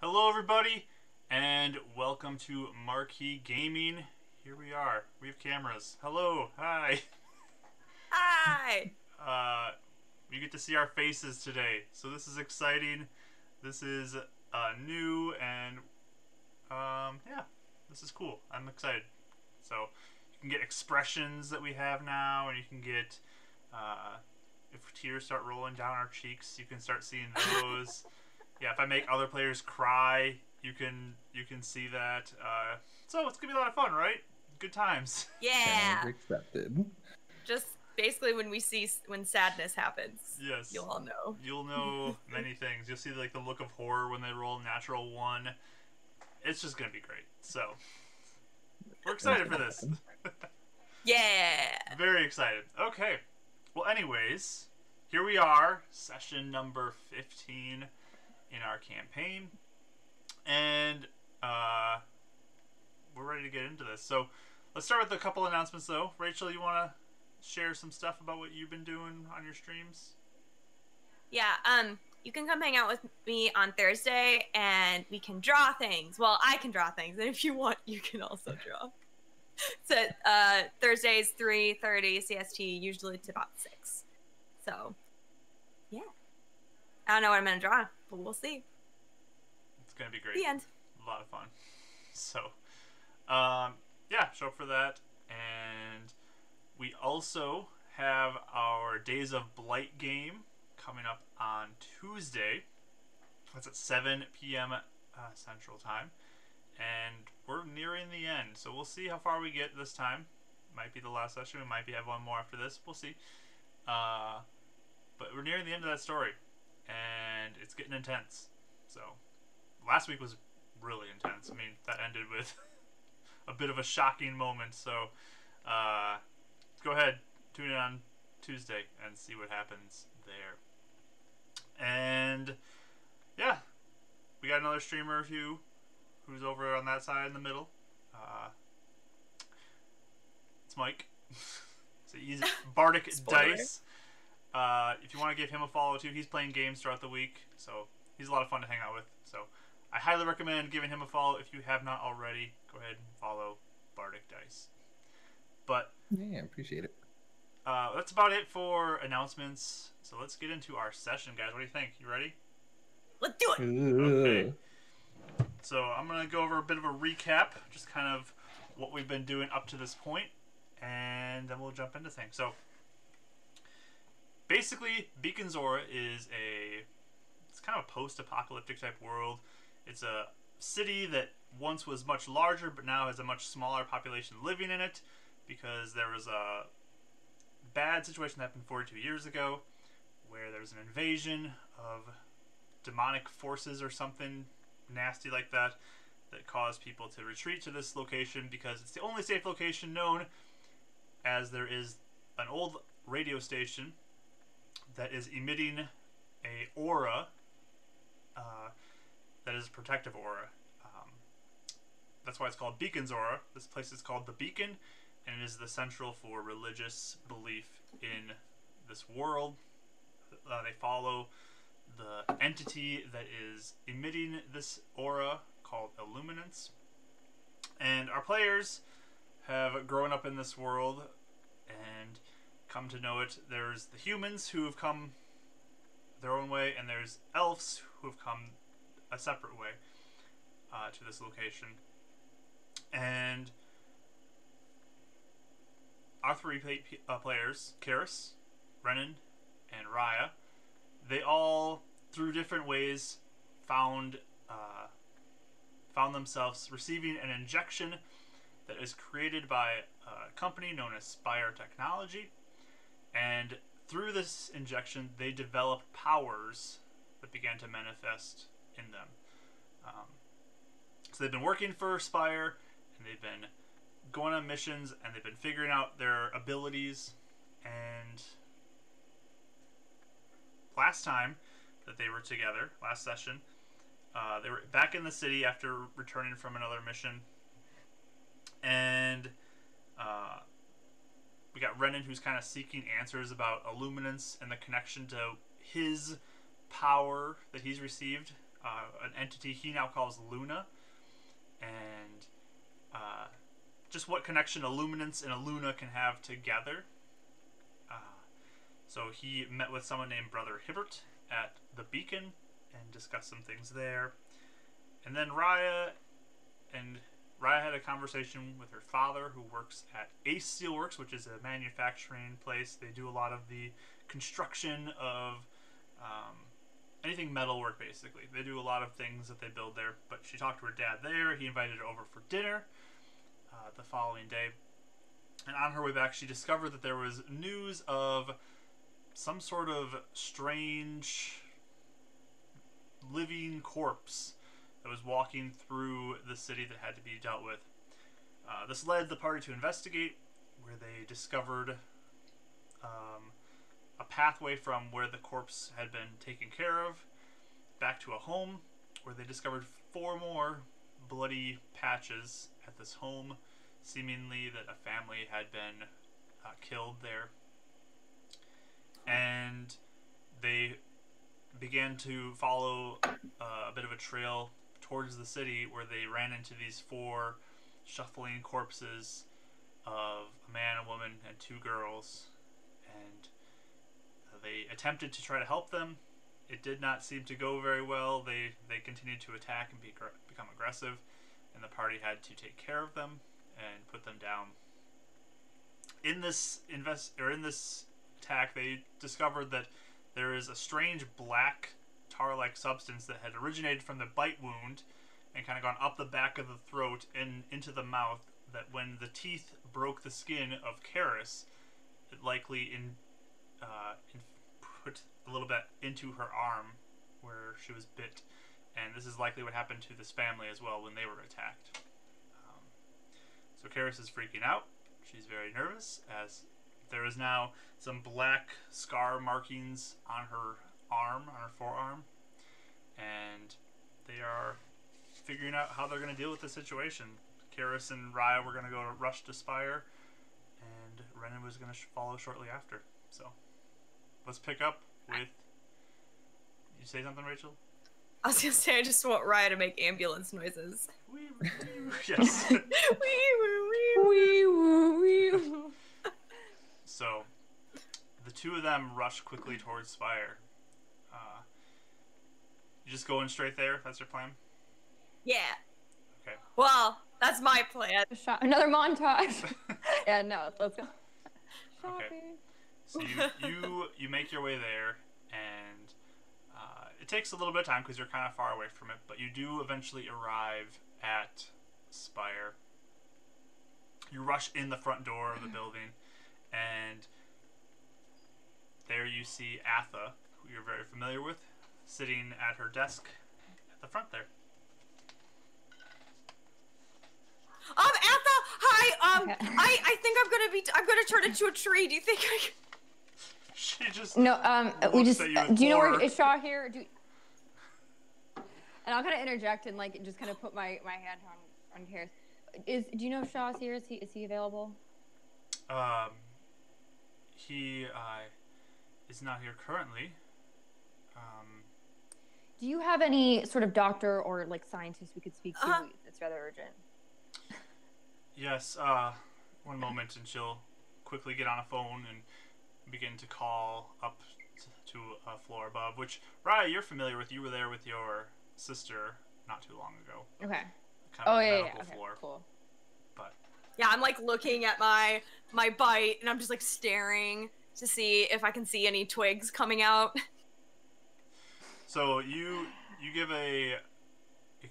Hello, everybody, and welcome to Marquee Gaming. Here we are. We have cameras. Hello, hi. Hi! You get to see our faces today, so this is exciting. This is new, and yeah, this is cool. I'm excited. So you can get expressions that we have now, and you can get if tears start rolling down our cheeks, you can start seeing those. Yeah, if I make other players cry, you can see that. So it's gonna be a lot of fun, right? Good times. Yeah! Challenge accepted. Just basically when sadness happens, Yes, you'll all know. you'll know many things. You'll see like the look of horror when they roll natural one. It's just gonna be great. So we're excited for this. Yeah! Very excited. Okay. Well, anyways, here we are, session number 15 in our campaign, and we're ready to get into this. So let's start with a couple announcements, though. Rachel, you want to share some stuff about what you've been doing on your streams? Yeah, you can come hang out with me on Thursday and we can draw things. Well, I can draw things, and if you want, you can also draw. So, Thursdays 3:30 CST, usually to about 6. So, yeah. I don't know what I'm gonna draw, but we'll see. It's gonna be great. The end. A lot of fun. So, yeah, show up for that. And we also have our Days of Blight game coming up on Tuesday. That's at 7 p.m. Central Time. And we're nearing the end, so we'll see how far we get this time. Might be the last session. We might have one more after this. We'll see. But we're nearing the end of that story, and it's getting intense. So, last week was really intense. I mean, that ended with a bit of a shocking moment. So, go ahead, tune in on Tuesday and see what happens there. And yeah, we got another streamer who's over on that side in the middle. It's Mike. So he's Bardic Dice. If you want to give him a follow too, he's playing games throughout the week, so he's a lot of fun to hang out with. So I highly recommend giving him a follow if you have not already. Go ahead and follow Bardic Dice. But Yeah, appreciate it. that's about it for announcements. So let's get into our session, guys. What do you think? You ready? Let's do it! Okay. So I'm going to go over a bit of a recap, just kind of what we've been doing up to this point, and then we'll jump into things. So basically, Beacon Zora is it's kind of a post-apocalyptic type world. It's a city that once was much larger, but now has a much smaller population living in it, because there was a bad situation that happened 42 years ago, where there was an invasion of demonic forces or something nasty like that caused people to retreat to this location because it's the only safe location known, as there is an old radio station that is emitting a aura that is a protective aura. That's why it's called Beacon's Aura. This place is called the Beacon, and it is the central for religious belief in this world. They follow the entity that is emitting this aura called Illuminance. And our players have grown up in this world and come to know it. There's the humans who have come their own way, and there's elves who have come a separate way to this location. And our three players, Karis, Renan, and Raya, they all, through different ways, found themselves receiving an injection that is created by a company known as Spire Technology. And through this injection, they developed powers that began to manifest in them. So they've been working for Spire, and they've been going on missions, and they've been figuring out their abilities. And last time that they were together, last session, they were back in the city after returning from another mission, and we got Renan, who's kind of seeking answers about Illuminance and the connection to his power that he's received an entity he now calls Luna, and just what connection a luminance and a Luna can have together. So he met with someone named Brother Hibbert at the Beacon and discussed some things there. And then Raya had a conversation with her father, who works at Ace Steelworks, which is a manufacturing place. They do a lot of the construction of anything metalwork, basically. They do a lot of things that they build there. But she talked to her dad there. He invited her over for dinner the following day. And on her way back, she discovered that there was news of some sort of strange living corpse that was walking through the city that had to be dealt with. This led the party to investigate, where they discovered a pathway from where the corpse had been taken care of back to a home, where they discovered 4 more bloody patches at this home, seemingly that a family had been killed there. And they began to follow a bit of a trail towards the city, where they ran into these 4 shuffling corpses of a man, a woman, and 2 girls. And they attempted to try to help them. It did not seem to go very well. They continued to attack and become aggressive, and the party had to take care of them and put them down. In this attack, they discovered that there is a strange black tar-like substance that had originated from the bite wound and kind of gone up the back of the throat and into the mouth, that when the teeth broke the skin of Karis, it likely put a little bit into her arm where she was bit. And this is likely what happened to this family as well when they were attacked. So Karis is freaking out. She's very nervous, as there is now some black scar markings on her arm, on her forearm, and they are figuring out how they're going to deal with the situation. Karis and Raya were going to go rush to Spire, and Renan was going to follow shortly after. So let's pick up with... You say something, Rachel? I was gonna say, I just want Raya to make ambulance noises. Yes. So, the 2 of them rush quickly towards Spire. You just going straight there? That's your plan? Yeah. Okay. Well, that's my plan. Another montage. Yeah, no, let's go. Okay. So you make your way there, and it takes a little bit of time because you're kind of far away from it, but you do eventually arrive at Spire. You rush in the front door of the building, and there you see Atha, who you're very familiar with, sitting at her desk at the front there. Atha, hi. Okay. I think I'm gonna turn into a tree. Do you think I can... She just No, we looks just. at you in Do you know where horror. is Shaw here? And I'll kind of interject and like just kind of put my hand on Karis. Do you know if Shaw's here? Is he available? He is not here currently. Do you have any sort of doctor or like scientist we could speak to? Uh-huh. That's rather urgent. Yes, one moment, and she'll quickly get on a phone and begin to call up to a floor above, which, Raya, you're familiar with. You were there with your sister not too long ago. Okay. Kind of Oh a yeah, medical okay, floor. cool. But Yeah, I'm like looking at my bite, and I'm just like staring to see if I can see any twigs coming out. so you give a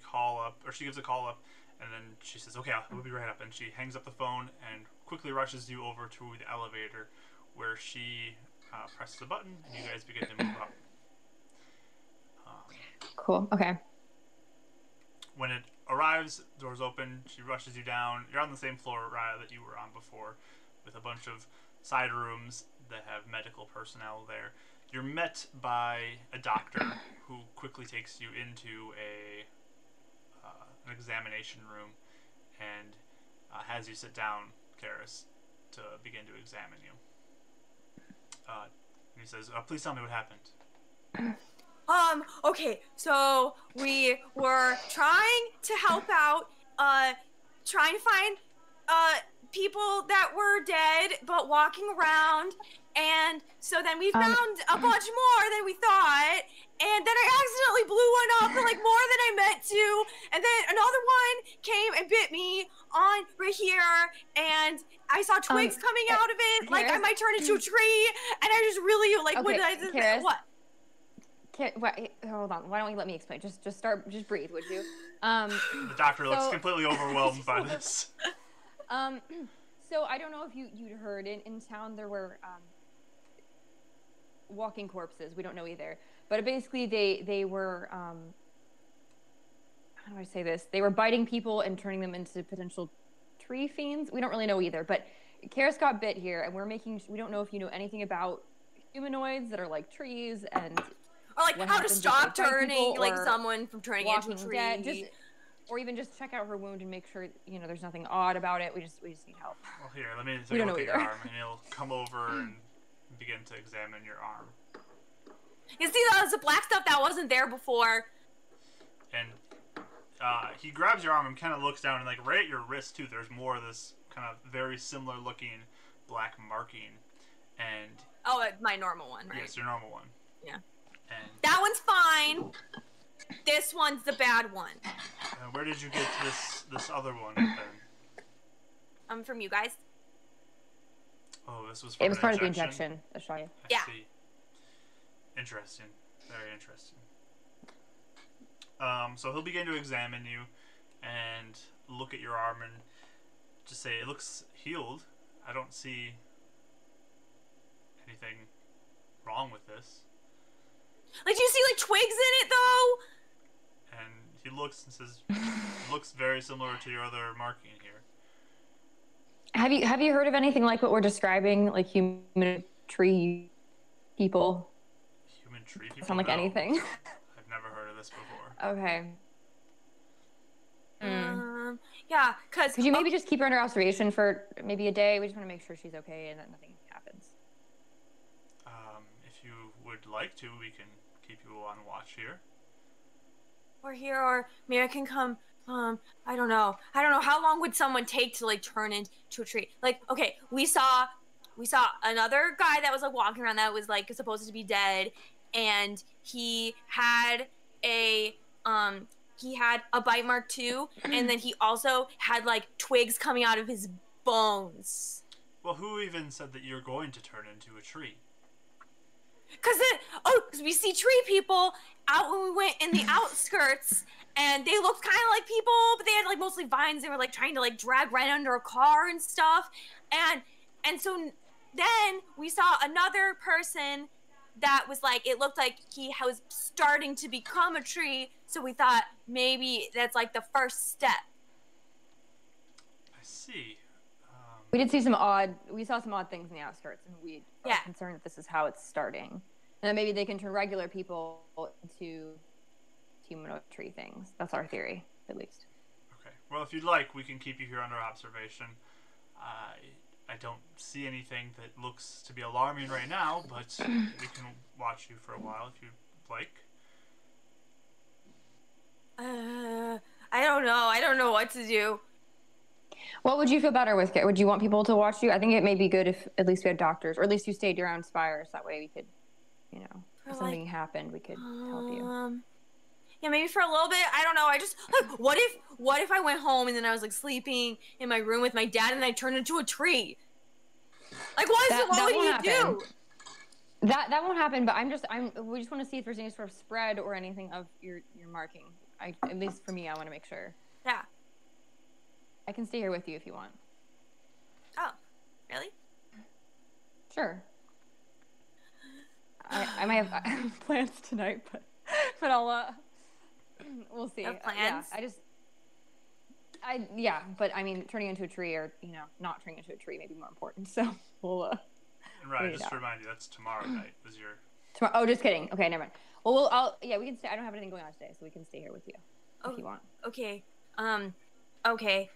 call up, or she gives a call up, and then she says, "Okay, we'll be right up." And she hangs up the phone and quickly rushes you over to the elevator, where she presses a button, and you guys begin to move up. Cool. Okay. When it arrives, doors open, she rushes you down. You're on the same floor, Raya, that you were on before, with a bunch of side rooms that have medical personnel there. You're met by a doctor who quickly takes you into an examination room and has you sit down, Karis, to begin to examine you. And he says, "Please tell me what happened." Okay, so we were trying to help out, trying to find, people that were dead, but walking around, and so then we found a bunch more than we thought, and then I accidentally blew one up, like, more than I meant to, and then another one came and bit me on right here, and I saw twigs coming out of it, like, I might turn into a tree, and I just really, like, what did I just, Karis. what? Wait, hold on. Why don't you let me explain? Just breathe, would you? The doctor looks completely overwhelmed by this. So I don't know if you'd heard in town there were walking corpses. We don't know either. But basically they were how do I say this? They were biting people and turning them into potential tree fiends. We don't really know either. But Karis got bit here, and we don't know if you know anything about humanoids that are like trees and. Or like how to stop turning like someone from turning into a tree. Dead. Or even just check out her wound and make sure there's nothing odd about it. We just need help. Well, here, let me take a look at your arm, and he'll come over and begin to examine your arm. You see, that was the black stuff that wasn't there before. And he grabs your arm and kind of looks down, and like right at your wrist too, there's more of this kind of very similar looking black marking. And my normal one, right? Yes, your normal one. Yeah. And that one's fine. This one's the bad one. Where did you get this other one then? From you guys. Oh, this was from It was part of the injection. I yeah. see. Interesting. Very interesting. So he'll begin to examine you and look at your arm and just say, it looks healed. I don't see anything wrong with this. Like, do you see, like, twigs in it, though? And he looks and says, it looks very similar to your other marking here. Have you heard of anything like what we're describing, like human tree people? Human tree people? Sound like anything? I've never heard of this before. Okay. Yeah, because... Could you maybe just keep her under observation for maybe a day? We just want to make sure she's okay and that nothing happens. If you would like to, we can keep you on watch here. Or here, or maybe I can come, I don't know. How long would someone take to, like, turn into a tree? Like, okay, we saw another guy that was, like, walking around that was, like, supposed to be dead, and he had a bite mark too, and then he also had, like, twigs coming out of his bones. Well, who even said that you're going to turn into a tree? Because we see tree people out when we went in the outskirts, and they looked kind of like people, but they had, like, mostly vines. They were, like, trying to, like, drag right under a car and stuff, and so then we saw another person that was, like, it looked like he was starting to become a tree, so we thought maybe that's, like, the first step. I see. We saw some odd things in the outskirts, and we are concerned that this is how it's starting. And then maybe they can turn regular people into humanoid tree things. That's our theory, at least. Okay. Well, if you'd like, we can keep you here under observation. I don't see anything that looks to be alarming right now, but we can watch you for a while if you'd like. I don't know. I don't know what to do. What would you feel better with? Would you want people to watch you? I think it may be good if at least we had doctors, or at least you stayed around Spire, so that way we could, if something happened, we could help you. Yeah, maybe for a little bit. I don't know. I just, like, what if I went home and then I was, like, sleeping in my room with my dad and I turned into a tree? Like, what would you do? That won't happen. But we just want to see if there's any sort of spread or anything of your marking. At least for me, I want to make sure. Yeah. I can stay here with you if you want. Oh, really? Sure. I might have plans tonight, but I'll we'll see. No plans? But I mean, turning into a tree or not turning into a tree may be more important. So we'll. And right, just to remind you, that's tomorrow night. Was your tomorrow? Oh, just kidding. Okay, never mind. Well, we can stay. I don't have anything going on today, so we can stay here with you if you want. Okay. Okay.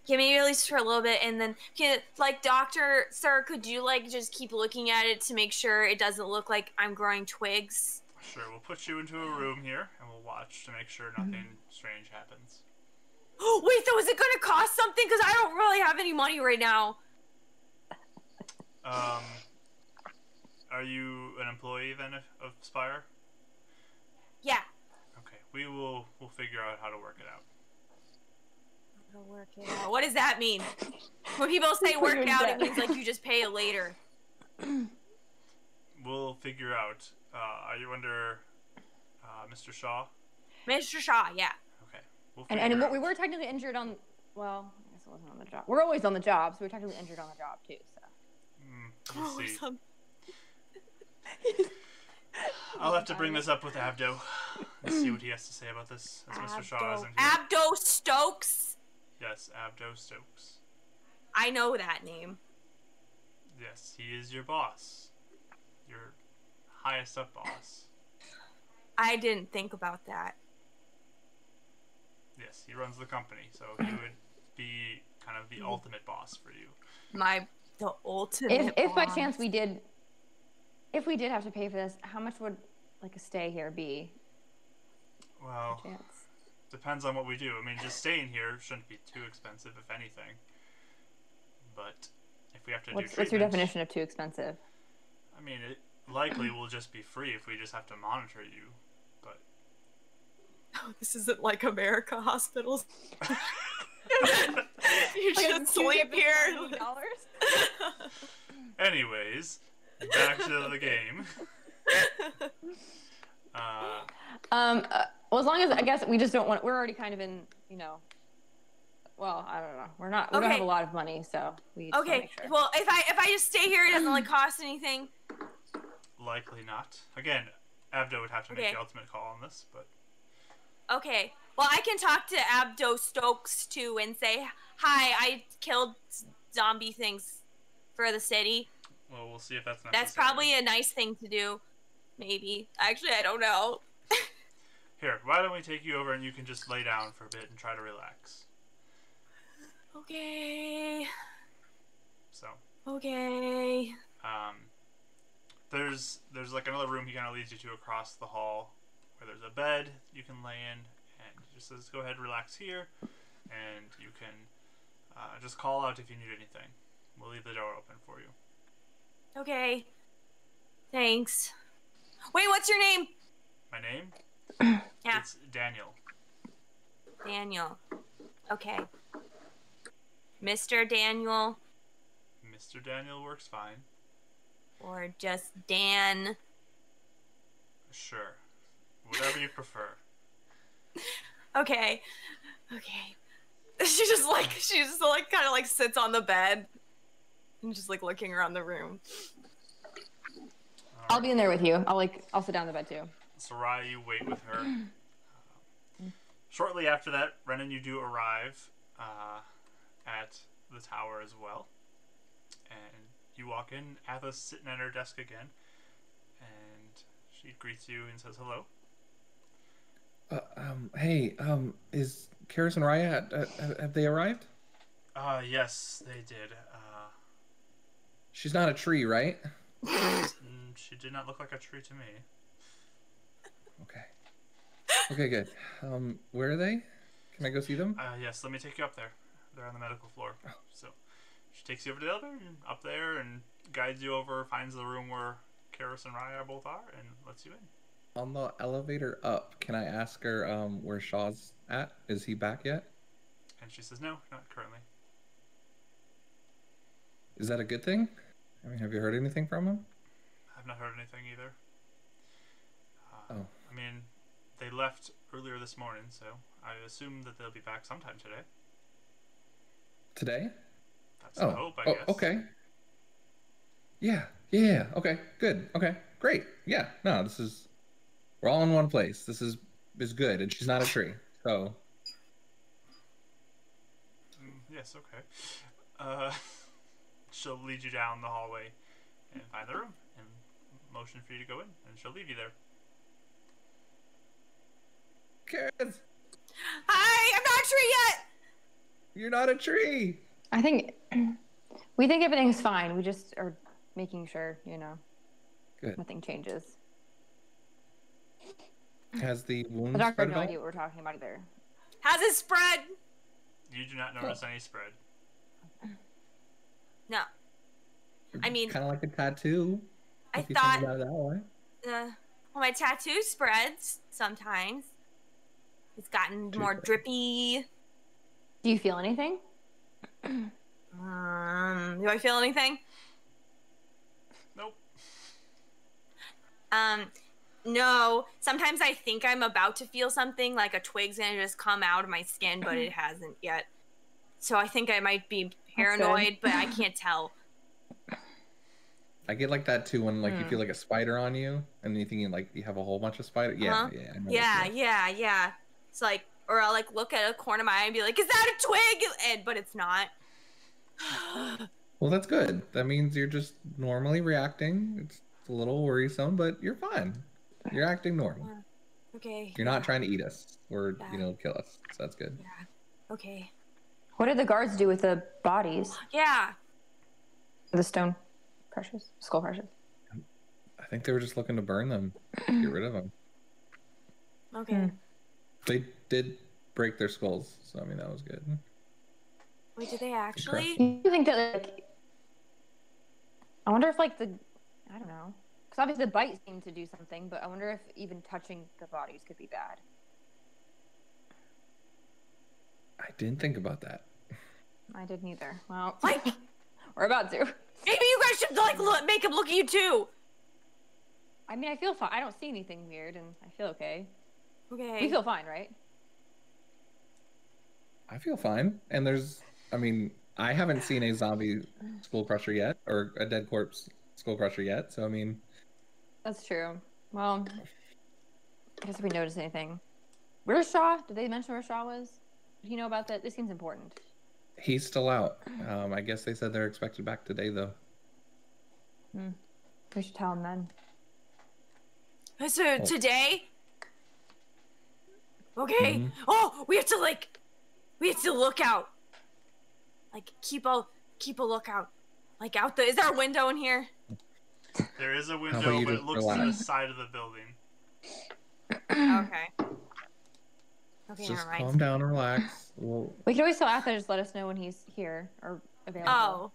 Yeah, maybe at least for a little bit, and then, like, Doctor, sir, could you, like, just keep looking at it to make sure it doesn't look like I'm growing twigs? Sure, we'll put you into a room here, and we'll watch to make sure nothing strange happens. Wait, though, is it gonna cost something? Because I don't really have any money right now. Are you an employee, then, of Spire? Yeah. Okay, we'll figure out how to work it out. Work it out. What does that mean? When people say work it out, it means like you just pay it later. We'll figure out. Are you under Mr. Shaw? Mr. Shaw, yeah. Okay. And we were technically injured on. Well, I guess it wasn't on the job. We're always on the job, so we're technically injured on the job too. So. We'll see. I'll have to bring this up with Abdo and see what he has to say about this, as Mr. Shaw isn't here. Abdo Stokes? Yes, Abdo Stokes. I know that name. Yes, he is your boss. Your highest up boss. I didn't think about that. Yes, he runs the company, so he would be kind of the ultimate boss for you. The ultimate if by boss. chance we did have to pay for this, how much would like a stay here be? Well, depends on what we do. I mean, just staying here shouldn't be too expensive, if anything. But if we have to do treatment... What's your definition of too expensive? I mean, it likely will just be free if we just have to monitor you, but... Oh, this isn't like America hospitals. You just sleep here. Anyways, back to the game. Well, as long as I guess we just don't want. We're already kind of in, Well, I don't know. We don't have a lot of money, so we. Just okay. make sure. Well, if I just stay here, it doesn't like cost anything. Likely not. Again, Abdo would have to make the ultimate call on this, but. Okay. Well, I can talk to Abdo Stokes too and say, "Hi, I killed zombie things for the city." Well, we'll see if that's necessary. That's probably a nice thing to do. Maybe. Actually, I don't know. Here, why don't we take you over and you can just lay down for a bit and try to relax. Okay. So. Okay. There's like another room he kind of leads you to across the hall where there's a bed you can lay in, and he just says, go ahead, relax here, and you can just call out if you need anything. We'll leave the door open for you. Okay. Thanks. Wait, what's your name? My name? Yeah. It's Daniel. Daniel. Okay. Mr. Daniel. Mr. Daniel works fine. Or just Dan. Sure. Whatever you prefer. Okay. Okay. She just kind of like sits on the bed and just like looking around the room. I'll be in there with you. I'll sit down in the bed too. Sarai, you wait with her. Shortly after that, Renan, you do arrive at the tower as well. And you walk in, Atha's sitting at her desk again. And she greets you and says hello. Hey, is Karis and Raya, have they arrived? Yes, they did. She's not a tree, right? She did not look like a tree to me. Okay. Okay, good. Where are they? Can I go see them? Yes, let me take you up there. They're on the medical floor. So she takes you over to the elevator and up there and guides you over, finds the room where Karis and Raya both are, and lets you in. On the elevator up, can I ask her where Shaw's at? Is he back yet? And she says, no, not currently. Is that a good thing? I mean, have you heard anything from him? I've not heard anything either. Oh. I mean, they left earlier this morning, so I assume that they'll be back sometime today. Today? That's the hope, I guess. Okay. Yeah, okay, good, okay, great. Yeah, no, we're all in one place. This is good, and she's not a tree, so. Yes, okay. She'll lead you down the hallway and find the room and motion for you to go in, and she'll leave you there. Karis! Hi, I'm not a tree yet! You're not a tree. I think we think everything's fine. We just are making sure, Good. nothing changes. Has the wound The doctor spread had no at all? idea what we're talking about either. Has it spread? You do not notice any spread. No. I mean, Kind of like a tattoo. I if you thought think about it that way. well, my tattoo spreads sometimes. It's gotten more Super. drippy. Do you feel anything? Do I feel anything? Nope. No. Sometimes I think I'm about to feel something, like a twig's gonna just come out of my skin, but it hasn't yet. So I think I might be paranoid, but I can't tell. I get like that too when like you feel like a spider on you, and you're thinking like you have a whole bunch of spiders. Yeah, Uh-huh. yeah, I know Yeah, that, yeah. It's like, or I'll like look at a corner of my eye and be like, "Is that a twig?" But it's not. Well, that's good. That means you're just normally reacting. It's a little worrisome, but you're fine. You're acting normal. Okay. You're not trying to eat us or Yeah. kill us. So that's good. Yeah. Okay. What did the guards do with the bodies? Yeah. The stone precious, skull precious. I think they were just looking to burn them, get rid of them. Okay. They did break their skulls, so I mean that was good. Wait, did they actually? Do you think that like? I wonder if like I don't know, because obviously the bite seemed to do something, but I wonder if even touching the bodies could be bad. I didn't think about that. I didn't either. Well, Like, we're about to. maybe you guys should like make him look at you too. I mean, I feel fine. I don't see anything weird, and I feel okay. Okay. We feel fine, right? I feel fine. And I haven't seen a zombie skull crusher yet, or a dead corpse skull crusher yet. So I mean, That's true. Well, I guess if we notice anything. Where's Shaw? Did they mention where Shaw was? Do you know about that? This seems important. he's still out. I guess they said they're expected back today, though. We should tell him then. So today. Okay. Oh, we have to look out. Like keep a lookout. Like out is there a window in here? There is a about window, you but it just looks to the relax? side of the building. Okay. Okay, Just never mind. calm down and relax. Well, We can always tell Atha, just let us know when he's here or available. Oh.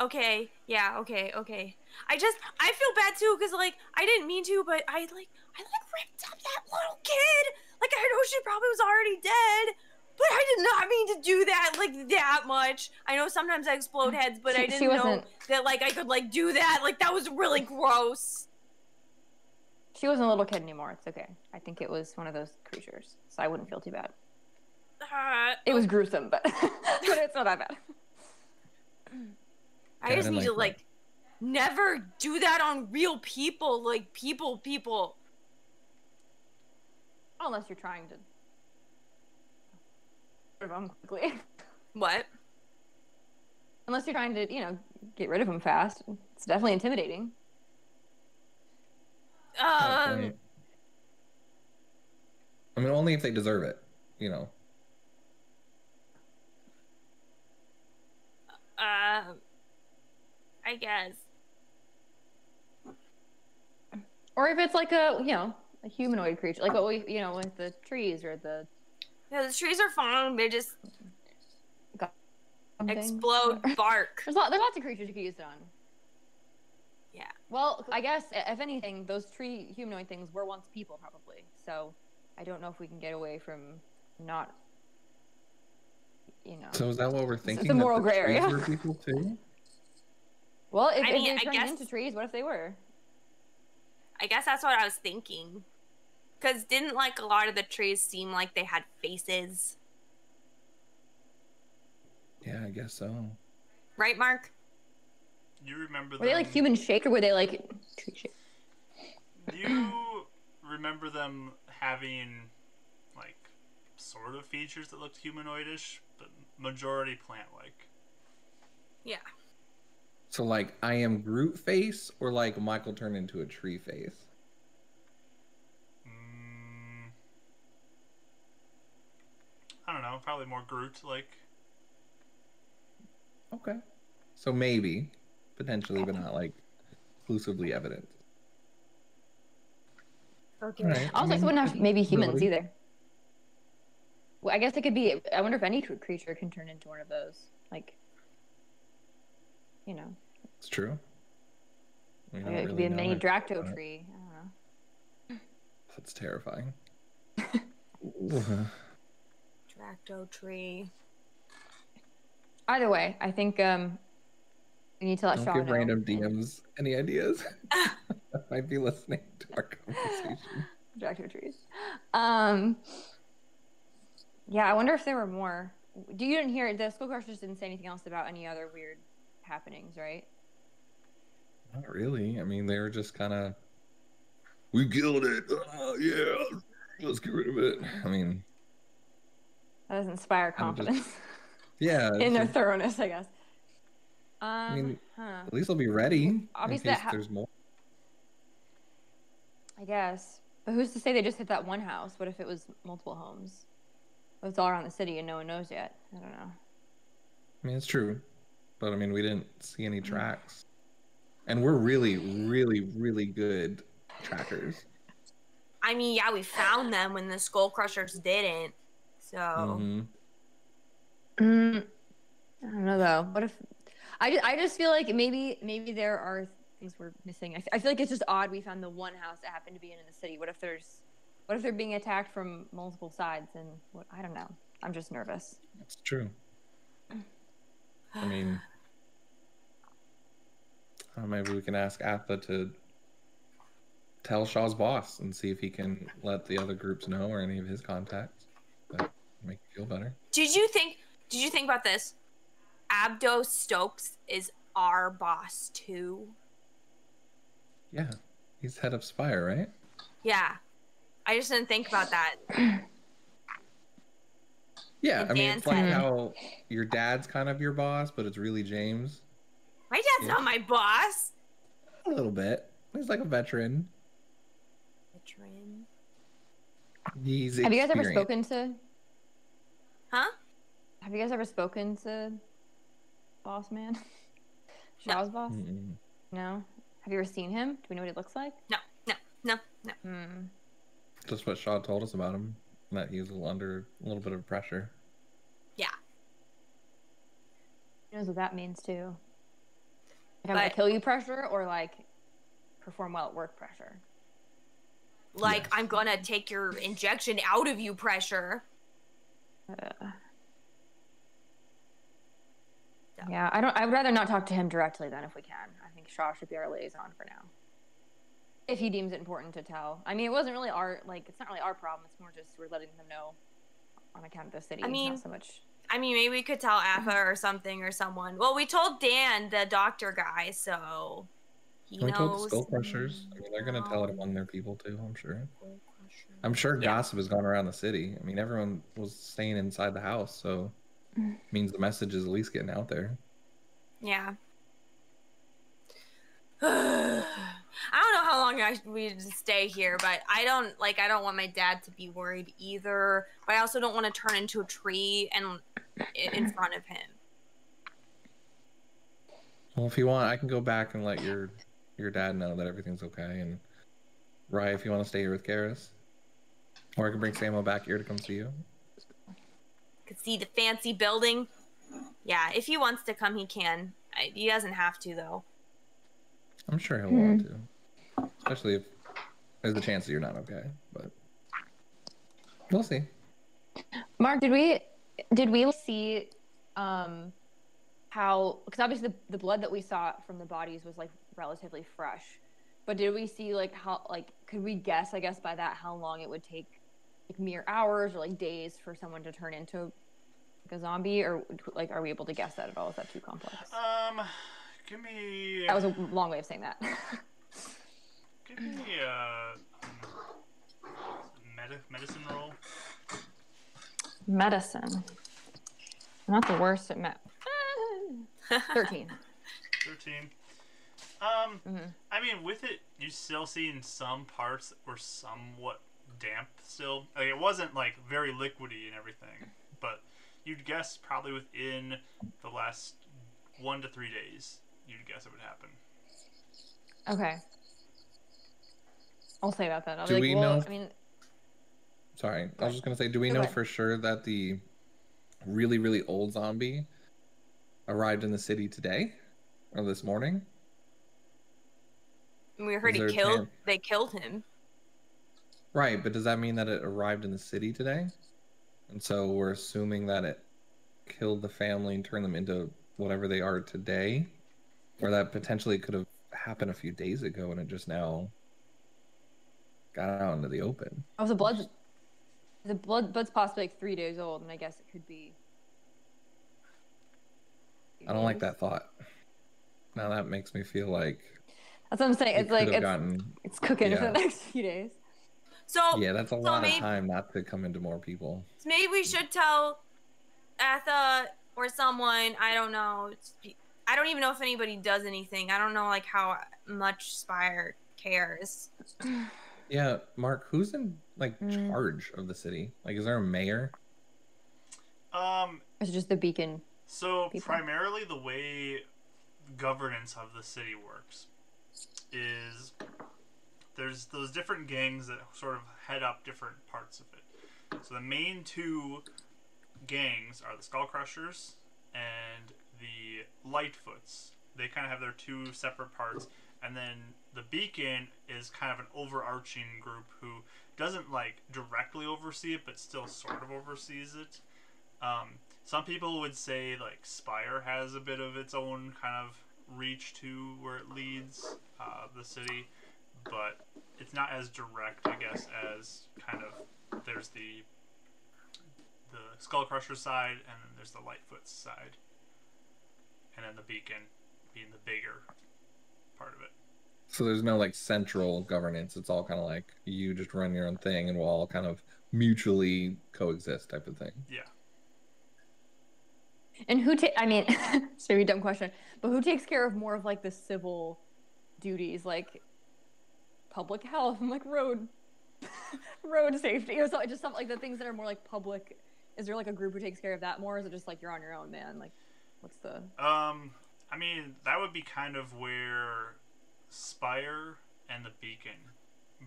Okay. Yeah, okay. I feel bad too, because like I didn't mean to, but I ripped up that little kid. Like I know she probably was already dead. But I did not mean to do that like that much. I know sometimes I explode heads, but I didn't know that like I could like do that. Like that was really gross. She wasn't a little kid anymore. It's okay. I think it was one of those creatures, so I wouldn't feel too bad. It was gruesome, but it's not that bad. I just need to like never do that on real people, like people. Unless you're trying to rid of them quickly. What? Unless you're trying to, get rid of them fast. It's definitely intimidating. I mean, only if they deserve it, I guess. Or if it's like a humanoid creature, like what we, with the trees or the. Yeah, the trees are fine. They just something. explode bark. There's lots of creatures you could use it on. Yeah. Well, I guess if anything, those tree humanoid things were once people, probably. So, I don't know if we can get away from not. So is that what we're thinking? It's a moral that the gray area. trees were people too? Well, if I they turned guess- into trees, what if they were? I guess that's what I was thinking. Because didn't like a lot of the trees seem like they had faces? Yeah, I guess so. Right, Mark? You remember Were they like human shaped, or were they like tree shaped? You remember them having like sort of features that looked humanoidish, but majority plant-like. Yeah. So like I am Groot face, or like Michael turned into a tree face? I don't know, probably more Groot-like. Okay. So maybe, potentially, but not like exclusively evident. Okay. All right. I was like, wouldn't have maybe humans possibility. either. Well, I guess it could be. I wonder if any creature can turn into one of those. Like, you know, It's true. We it don't could really be a know mini anything Dracto about it. tree. I don't know. That's terrifying. Ooh. Dracto tree. Either way, I think we need to let Don't Shaw give know. random DMs any ideas. That might be listening to our conversation. Dracto trees. Yeah, I wonder if there were more. You didn't hear the school crushers didn't say anything else about any other weird happenings, right? Not really. I mean, they were just kind of, we killed it. Yeah, let's get rid of it. I mean, That doesn't inspire kind of just, confidence yeah. in their just- thoroughness, I guess. I mean, Huh. at least they'll be ready in Obviously, case there's more. I guess. But who's to say they just hit that one house? What if it was multiple homes? What if it's all around the city and no one knows yet? I don't know. I mean, it's true, but I mean, we didn't see any tracks, and we're really, really, really good trackers. I mean, yeah, we found them when the skull crushers didn't. So Mm-hmm. I don't know though. What if I just feel like maybe there are things we're missing. I feel like it's just odd we found the one house that happened to be in the city. What if they're being attacked from multiple sides and what I don't know. I'm just nervous. That's true. I mean, maybe we can ask Atha to tell Shaw's boss and see if he can let the other groups know or any of his contacts. That make you feel better. Did you think about this? Abdo Stokes is our boss too. Yeah, he's head of Spire, right? Yeah. I just didn't think about that. Yeah, And I mean, Dan it's like said- how your dad's kind of your boss, but it's really James. My dad's not my boss. A little bit. He's like a veteran. Veteran. He's Have you guys ever experienced. spoken to Huh? Have you guys ever spoken to Boss Man? No. Shaw's boss? Mm-mm. No. Have you ever seen him? Do we know what he looks like? No. Hmm. Just what Shaw told us about him, that he was under a little bit of pressure. Yeah. He knows what that means too. Like I'm gonna But- kill you pressure or like perform well at work pressure. Like, Yes. I'm gonna take your injection out of you pressure. Yeah, I would rather not talk to him directly then if we can. I think Shaw should be our liaison for now. If he deems it important to tell. I mean, it wasn't really it's not really our problem. It's more just we're letting them know on account of the city. I mean- not so much. I mean, maybe we could tell Atha or something or someone. Well, we told Dan, the doctor guy, so he We knows. told the Skull Crushers. I mean, they're going to tell it among their people too, I'm sure. I'm sure Yeah. gossip has gone around the city. I mean, everyone was staying inside the house, so it means the message is at least getting out there. Yeah. I don't know how long we stay here, but I don't want my dad to be worried either. But I also don't want to turn into a tree and in front of him. Well, if you want, I can go back and let your dad know that everything's okay. And Rye, if you want to stay here with Garrus, or I can bring Samo back here to come see you. Could see the fancy building. Yeah, if he wants to come, he can. He doesn't have to though. I'm sure he'll want to, especially if there's a chance that you're not okay. But we'll see. Mark, did we see how, because obviously the blood that we saw from the bodies was like relatively fresh, but did we see like how, like, could we guess, I guess, by that how long it would take, like mere hours or like days for someone to turn into like a zombie, or like are we able to guess that at all? Is that too complex? Give me. That was a long way of saying that. Give me medicine roll. Medicine. I'm not the worst at 13. 13. I mean, with it, you still seeing some parts that were somewhat damp still. Like, it wasn't like very liquidy and everything, but you'd guess probably within the last 1 to 3 days, you'd guess it would happen. Okay. I'll say that then. I'll Do be we like, well, know? I mean, Sorry, Go I was just gonna say, do we Go know ahead. for sure that the really, really old zombie arrived in the city today or this morning? We heard Is there a chance? they killed him. Right, but does that mean that it arrived in the city today? And so we're assuming that it killed the family and turned them into whatever they are today? Or that potentially could have happened a few days ago and it just now got out into the open. oh, the blood's possibly like 3 days old, and I guess it could be. I don't like that thought. Now that makes me feel like That's what I'm saying. it It's like could have gotten. it's cooking for Yeah. the next few days. So Yeah, that's a lot of maybe, time not to come into more people. maybe we should tell Atha or someone. I don't know. I don't even know if anybody does anything. I don't know like how much Spire cares. Yeah, Mark, who's in like charge of the city? Like, is there a mayor? It's just the beacon. So people. primarily the way governance of the city works is there's those different gangs that sort of head up different parts of it. So the main two gangs are the Skull Crushers and the Lightfoots. They kind of have their two separate parts, and then the Beacon is kind of an overarching group who doesn't like directly oversee it, but still sort of oversees it. Some people would say like Spire has a bit of its own kind of reach to where it leads the city, but it's not as direct, I guess, as kind of there's the Skull Crusher side, and then there's the Lightfoot side, and then the Beacon being the bigger part of it. So there's no like central governance. It's all kind of like you just run your own thing, and we'll all kind of mutually coexist type of thing. Yeah. And I mean, it's maybe a dumb question, but who takes care of more of like the civil duties, like public health and like road safety, or so, just something like the things that are more like public? Is there like a group who takes care of that more, or is it just like you're on your own, man? Like, what's the? I mean, that would be kind of where Spire and the Beacon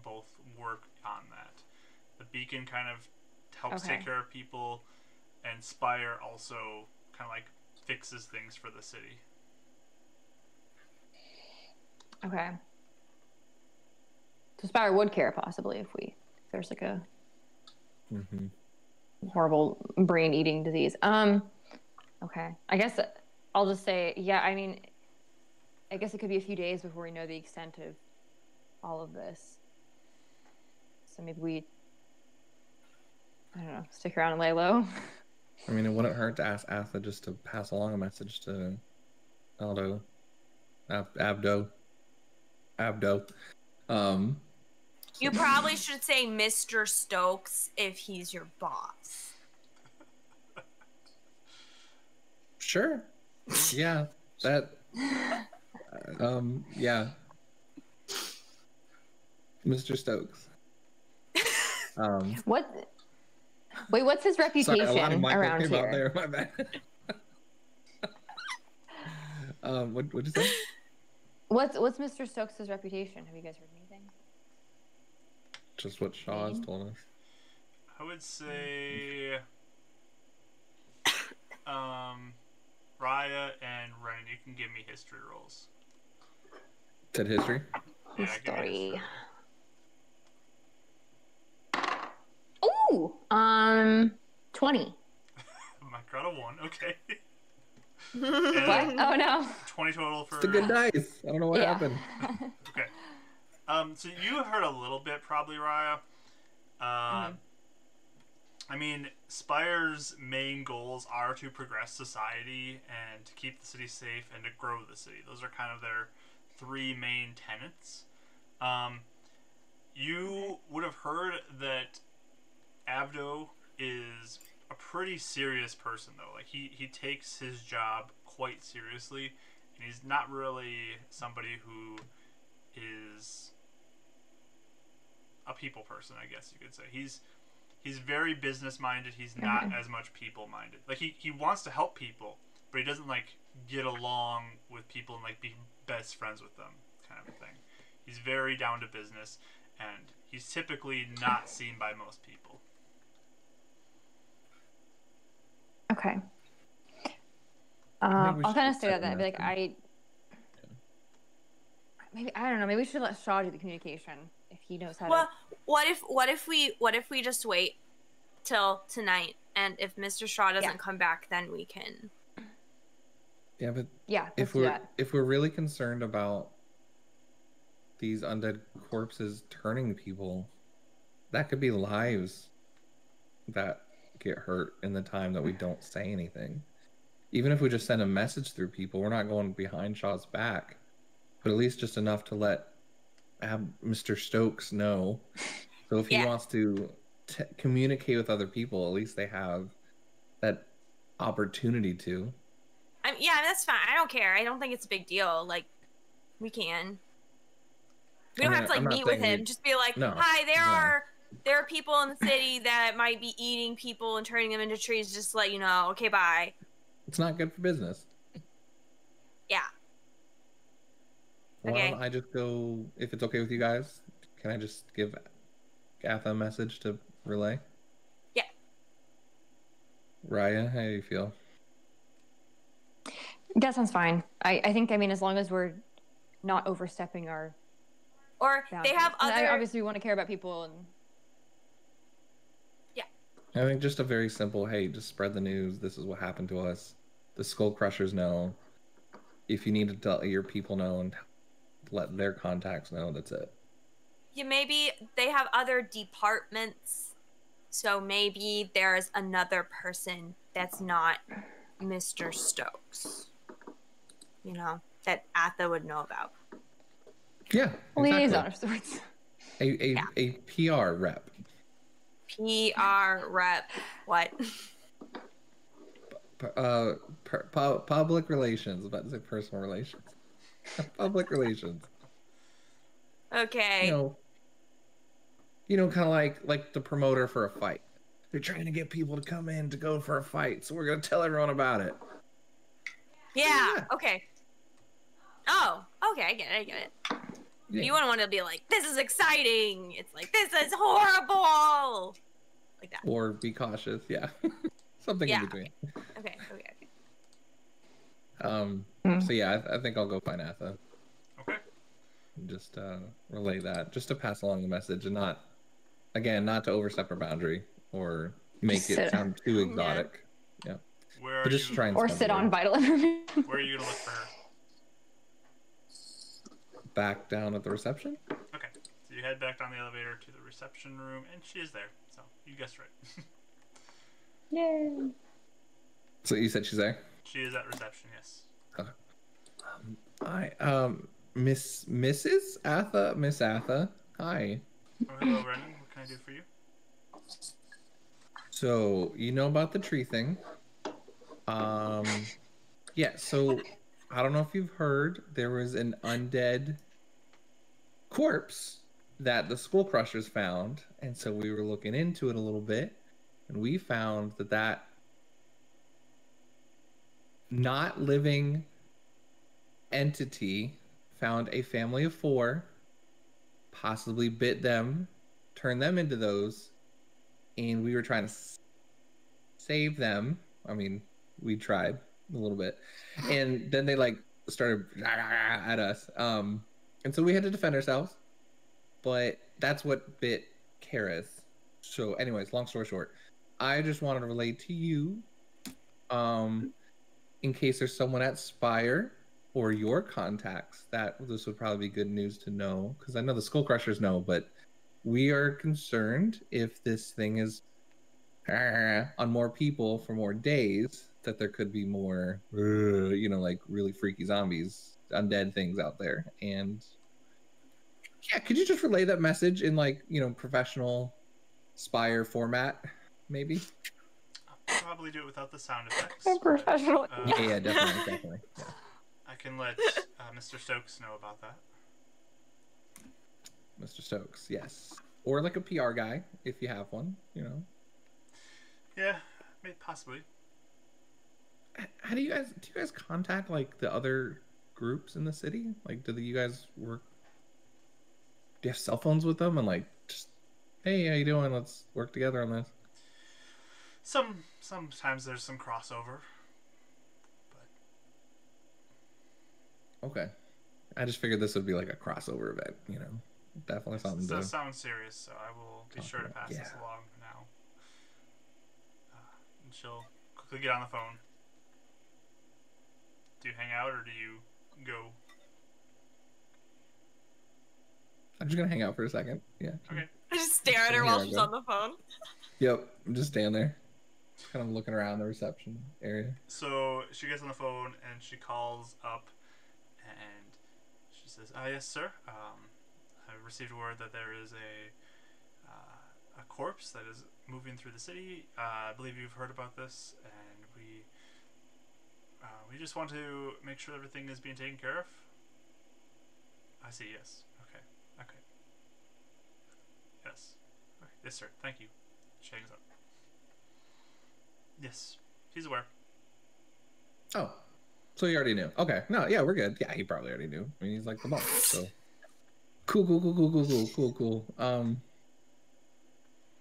both work on that. The Beacon kind of helps take care of people, and Spire also kind of like fixes things for the city. Okay. So Spire would care possibly if there's like a horrible brain-eating disease. Okay. I guess I'll just say, yeah, I mean, I guess it could be a few days before we know the extent of all of this. So maybe I don't know, stick around and lay low. I mean, it wouldn't hurt to ask Atha just to pass along a message to Abdo. You probably should say Mr. Stokes if he's your boss. Sure. Yeah. That. Yeah. Mr. Stokes. What? Wait, what's his reputation Sorry, a lot of Michael around came here? out there. My bad. What'd you say? What's Mr. Stokes' reputation? Have you guys heard anything? Just what Shaw has told us. I would say Raya and Ren, you can give me history rolls. Said history? Yeah, give me history. Ooh, 20. My crowd of 1, okay. What? Oh no. 20 total for. It's a good dice. I don't know what happened. Okay. So you have heard a little bit, probably, Raya. I mean, Spire's main goals are to progress society and to keep the city safe and to grow the city. Those are kind of their 3 main tenets. You would have heard that Abdo is a pretty serious person, though. Like, he takes his job quite seriously, and he's not really somebody who is a people person, I guess you could say. He's very business minded. He's not as much people minded. Like, he wants to help people, but he doesn't like get along with people and like be best friends with them, kind of a thing. He's very down to business, and he's typically not seen by most people. Okay. I'll kind of stay at that. I'd be like, maybe I don't know. Maybe we should let Shaw do the communication if he knows how to. Well, what if we just wait till tonight, and if Mr. Shaw doesn't come back, then we can. Yeah, but if we're really concerned about these undead corpses turning people, that could be lives that get hurt in the time that we don't say anything. Even if we just send a message through people, we're not going behind Shaw's back, but at least just enough to have Mr. Stokes know. So if he wants to communicate with other people, at least they have that opportunity to. Yeah, that's fine. I don't care. I don't think it's a big deal. Like, we can. We don't have to meet with him. Just be like, hi, there are people in the city that might be eating people and turning them into trees. Just to let you know. Okay, bye. It's not good for business. Yeah. Why don't I just go, if it's okay with you guys, can I just give Gatha a message to relay? Yeah. Raya, how do you feel? That sounds fine. I think, as long as we're not overstepping our... Or boundaries. They have other... Obviously, we want to care about people and... Yeah. I think just a very simple, hey, just spread the news. This is what happened to us. The Skull Crushers know. If you need to tell your people know and let their contacts know, that's it. Yeah, maybe they have other departments. So maybe there's another person that's not Mr. Stokes. That Atha would know about. Yeah, exactly. Liaison of sorts. A PR rep. PR rep. What? Public relations. I was about to say personal relations. Public relations. Okay. Kind of like the promoter for a fight. They're trying to get people to come in to go for a fight, so we're gonna tell everyone about it. Yeah. Okay. Oh, okay. I get it. Yeah. You wouldn't want to be like, this is exciting. It's like, this is horrible. Like that. Or be cautious. Yeah. Something in between. Okay. So yeah, I think I'll go find Atha. Okay. And just relay that, just to pass along the message, and not to overstep our boundary or make it sound too exotic. Yeah. Where are you? Try and or sit on vital information. Where are you gonna look for her? Back down at the reception. Okay. So you head back down the elevator to the reception room, and she is there. So you guessed right. Yay. So you said she's there? She is at reception, yes. Mrs. Atha, Miss Atha. Hi. Oh, hello, Brendan. What can I do for you? So you know about the tree thing. Yeah, so I don't know if you've heard, there was an undead corpse that the Skull Crushers found, and so we were looking into it a little bit, and we found that not living entity found a family of 4, possibly bit them, turned them into those, and we were trying to save them. We tried a little bit, and then they started at us, and so we had to defend ourselves, but that's what bit Karis. So anyways, long story short, I just wanted to relate to you, in case there's someone at Spire or your contacts, that this would probably be good news to know, because I know the Skull Crushers know, but we are concerned if this thing is on more people for more days, that there could be more, really freaky zombies, undead things out there. And yeah, could you just relay that message in professional Spire format, maybe? I'll probably do it without the sound effects. Professional. Yeah, definitely. Yeah. I can let Mr. Stokes know about that. Mr. Stokes, yes. Or a PR guy, if you have one, Yeah, maybe possibly. how do you guys contact like the other groups in the city? Like, you guys work? Do you have cell phones with them and like just, hey, how you doing? Let's work together on this. Sometimes there's some crossover, but Okay, I just figured this would be like a crossover event. Definitely something this to. does sound serious, so I will be sure to pass this Yeah. along now. And she'll quickly get on the phone. Do you hang out or do you go? I'm just gonna hang out for a second. Yeah. Okay. I just stare at her while she's on the phone. Yep. I'm just standing there, kind of looking around the reception area. So she gets on the phone and she calls up, and she says, yes, sir. I received word that there is a corpse that is moving through the city. I believe you've heard about this, and we just want to make sure everything is being taken care of. I see. Yes. Okay. Yes. Okay. Yes, sir. Thank you. She hangs up. Yes, he's aware. Oh, so he already knew. Okay. No, yeah, we're good. Yeah, he probably already knew. I mean, he's like the boss. So cool.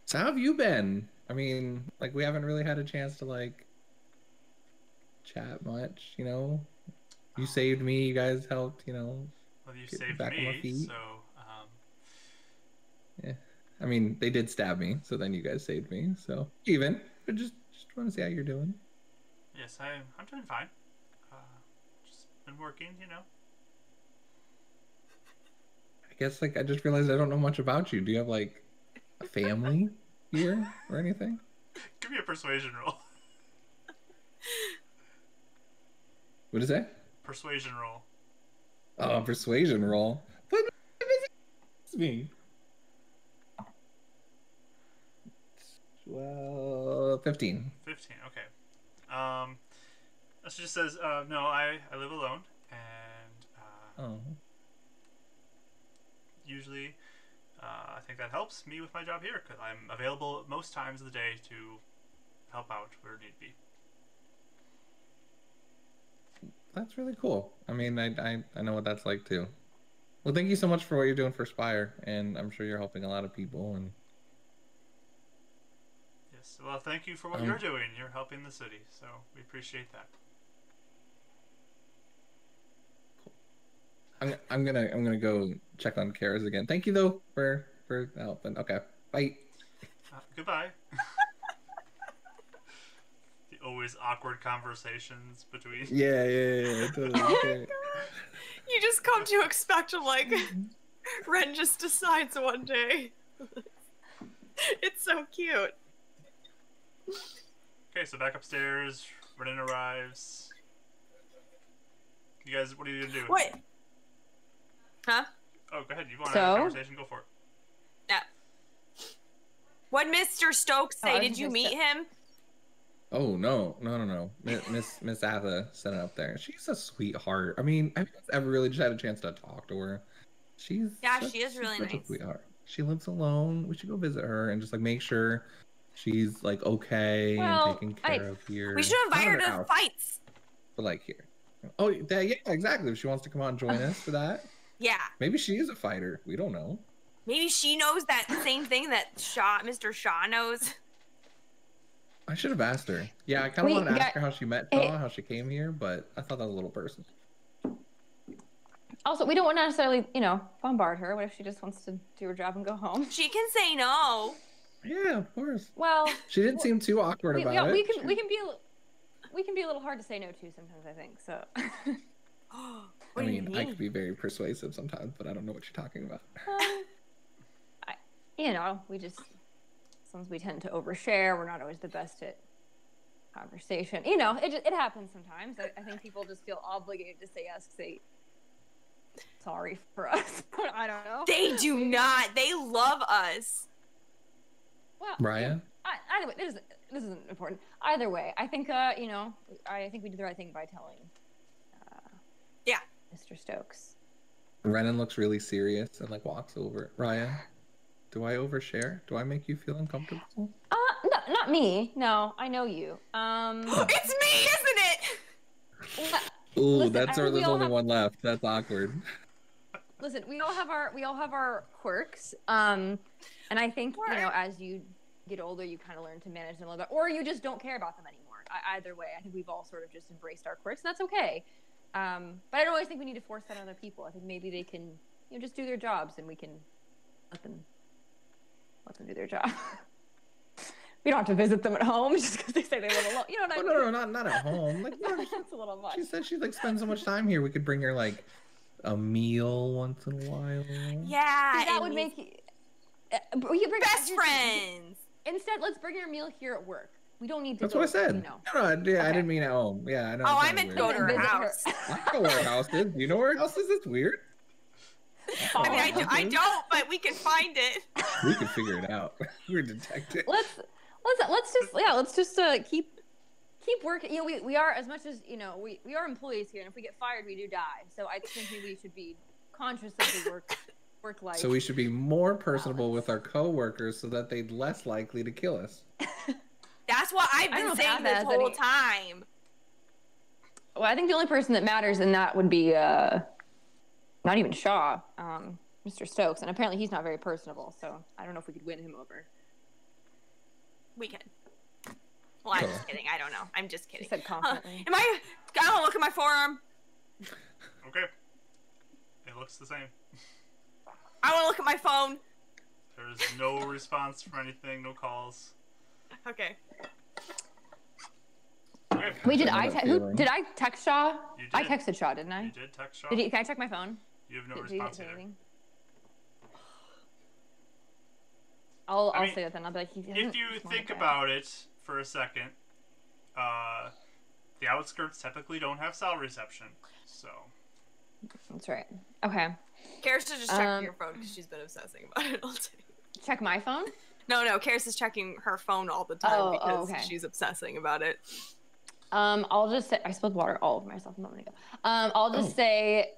So how have you been? I mean, like, we haven't really had a chance to like chat much. You saved me. You guys helped. Well, you get saved back on my me, feet. so Yeah. I mean, they did stab me, so then you guys saved me. So even, but just want to see how you're doing. yes, I'm doing fine. Just been working, I guess like I just realized I don't know much about you. Do you have like a family here or anything? Give me a persuasion roll. What is that? Persuasion roll. Oh, persuasion roll. But it's me. Well, 15. 15. Okay. She just says, no, I live alone, and usually, I think that helps me with my job here because I'm available most times of the day to help out where need be. That's really cool. I mean, I know what that's like too. Well, thank you so much for what you're doing for Spire, and I'm sure you're helping a lot of people. And yes, well, thank you for what you're doing. You're helping the city, so we appreciate that. I'm gonna go check on Kara's again. Thank you though for helping. Okay, bye. Goodbye. The always awkward conversations between. Yeah, totally. Okay. You just come to expect him, like, Ren just decides one day. It's so cute. Okay, so back upstairs, Renan arrives. You guys, what are you gonna do? What? Huh? Oh, go ahead. You want to have a conversation? Go for it. Yeah. What Mr. Stokes say? Did you meet him? Oh no. Miss Atha sent it up there. She's a sweetheart. I mean, I've ever really just had a chance to talk to her. She is really nice. A sweetheart. She lives alone. We should go visit her and just like make sure she's like okay and taken care of here. We should invite her to fights. But like here. Oh yeah, exactly. If she wants to come on and join us for that. Yeah. Maybe she is a fighter. We don't know. Maybe she knows that same thing that Mr. Shaw knows. I should have asked her. Yeah, I kind of wanted to ask her how she met Shaw, how she came here, but I thought that was a little personal. Also, we don't want to necessarily, bombard her. What if she just wants to do her job and go home? She can say no. Yeah, of course. Well, she didn't seem too awkward about it. We can be a little hard to say no to sometimes, I think. So. I mean, I could be very persuasive sometimes, but I don't know what you're talking about. We just, since we tend to overshare, we're not always the best at conversation. It happens sometimes. I think people just feel obligated to say yes because they sorry for us. I don't know. They do not. They love us. Well, Ryan? Either way, this isn't important. Either way, I think I think we did the right thing by telling. Mr. Stokes. Renan looks really serious and like walks over. Ryan, do I overshare? Do I make you feel uncomfortable? No, not me. No, I know you. It's me, isn't it? Ooh, Listen, that's I think we there's all only have- one left. That's awkward. Listen, we all have our quirks. And I think as you get older, you kind of learn to manage them a little bit, or you just don't care about them anymore. Either way, I think we've all sort of just embraced our quirks, and that's okay. But I don't always think we need to force that on other people. I think maybe they can, just do their jobs, and we can let them do their job. We don't have to visit them at home just because they say they live alone. You know what I mean? No, not at home. Like, That's a little much. she said she spends so much time here. We could bring her like a meal once in a while. Yeah, See, that would make we could bring best friends. Instead, let's bring your meal here at work. We don't need to. That's what I said. No, I didn't mean at home. Yeah, I know. Oh, I meant go to her house. I know where her house is. Do you know where her house is? It's weird. I mean, I don't, but we can find it. We can figure it out. We're detectives. Let's just keep working. We are, as much as we are employees here, and if we get fired, we do die. So I think we should be conscious of the work life. So we should be more personable with our coworkers, so that they're less likely to kill us. That's what I've been saying this whole time. Well, I think the only person that matters in that would be not even Shaw, Mr. Stokes, and apparently he's not very personable. So I don't know if we could win him over. We can. Well, I'm just kidding. I don't know. I'm just kidding. You said confidently. I don't look at my forearm. Okay. It looks the same. I want to look at my phone. There's no response from anything. No calls. Okay. Wait, did I text Shaw? You did. I texted Shaw, didn't I? You did text Shaw. Can I check my phone? You have no response either. I'll say that then. I'll be like, if you think about it for a second, the outskirts typically don't have cell reception, so. That's right. Okay. Karis just checking your phone because she's been obsessing about it all day. Check my phone? No, Karis is checking her phone all the time because she's obsessing about it. I'll just say I spilled water all over myself a moment ago. I'll just say,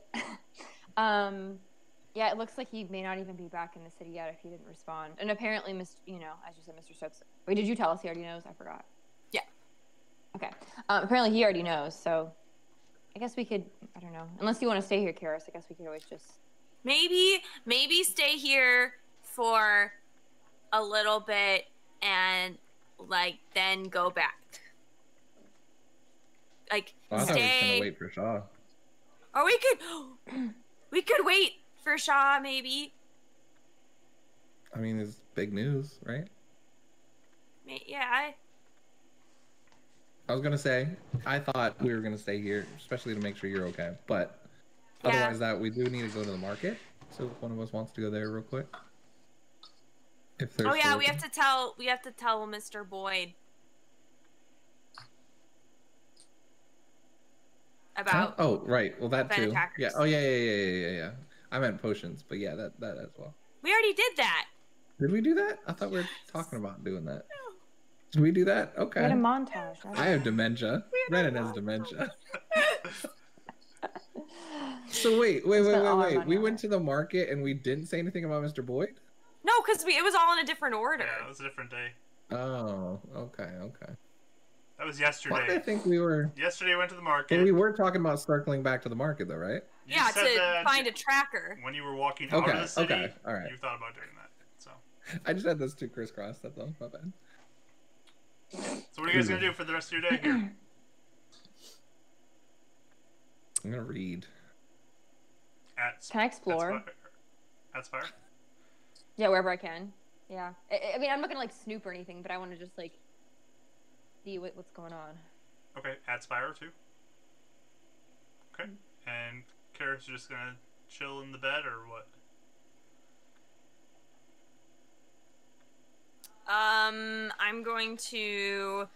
yeah, it looks like he may not even be back in the city yet if he didn't respond. And apparently, as you said, Mr. Stokes. Wait, did you tell us he already knows? I forgot. Yeah. Okay. Apparently, he already knows. So, I guess we could. I don't know. Unless you want to stay here, Karis, I guess we could always just. Maybe stay here for a little bit and then go back. I thought we were gonna wait for Shaw. Or we could wait for Shaw, maybe. I mean, it's big news, right? Yeah. I was gonna say, I thought we were gonna stay here, especially to make sure you're okay. But otherwise, that we do need to go to the market. So if one of us wants to go there real quick. If there's. Oh yeah, we have to tell Mr. Boyd about. Oh right, well that too. Attackers. Yeah. Oh yeah. I meant potions, but yeah, that as well. We already did that. Did we do that? I thought we were talking about doing that. No. Did we do that? Okay. We had a montage. I have dementia. Renan has dementia. So wait. We went to the market and we didn't say anything about Mr. Boyd? No, because it was all in a different order. Yeah, it was a different day. Oh, okay. That was yesterday. Why did I think we were... Yesterday we went to the market. And we were talking about circling back to the market though, right? You yeah, to find a tracker. When you were walking out of the city, all right. You thought about doing that. So. I just had those two crisscross, that's all. My bad. So what are you guys going to do for the rest of your day here? I'm going to read. Can I explore? At Spire? Yeah, wherever I can. Yeah. I mean, I'm not going to snoop or anything, but I want to just see what's going on. Okay, at Spire too? Okay. And Karis, you're just going to chill in the bed or what? I'm going to.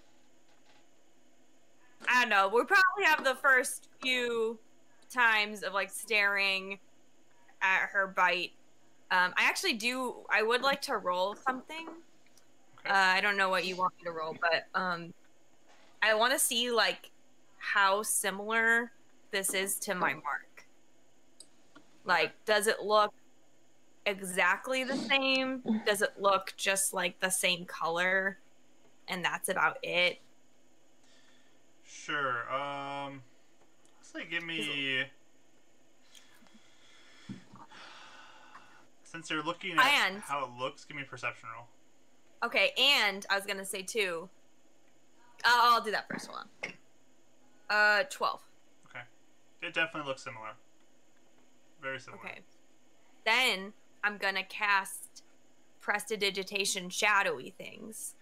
I don't know. We'll probably have the first few times of staring at her bite. I would like to roll something. Okay. I don't know what you want me to roll, but I want to see how similar this is to my mark. Does it look exactly the same? Does it look just like the same color? and that's about it. Sure. Let's say give me. Since you're looking at how it looks, give me a perception roll. Okay, and I was gonna say too. I'll do that first one. 12. Okay, it definitely looks similar. Very similar. Okay. Then I'm gonna cast prestidigitation shadowy things.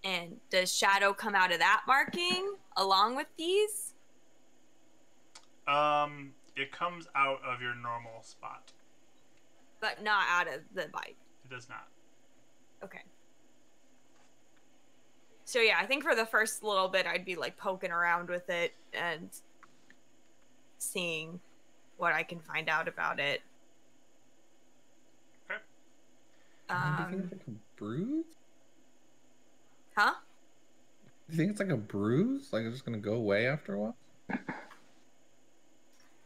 And does shadow come out of that marking along with these? It comes out of your normal spot. But not out of the bite. It does not. Okay. So yeah, I think for the first little bit I'd be like poking around with it and seeing what I can find out about it. Okay. Do you think it's like a bruise? Huh? Do you think it's like a bruise? Like it's just gonna go away after a while?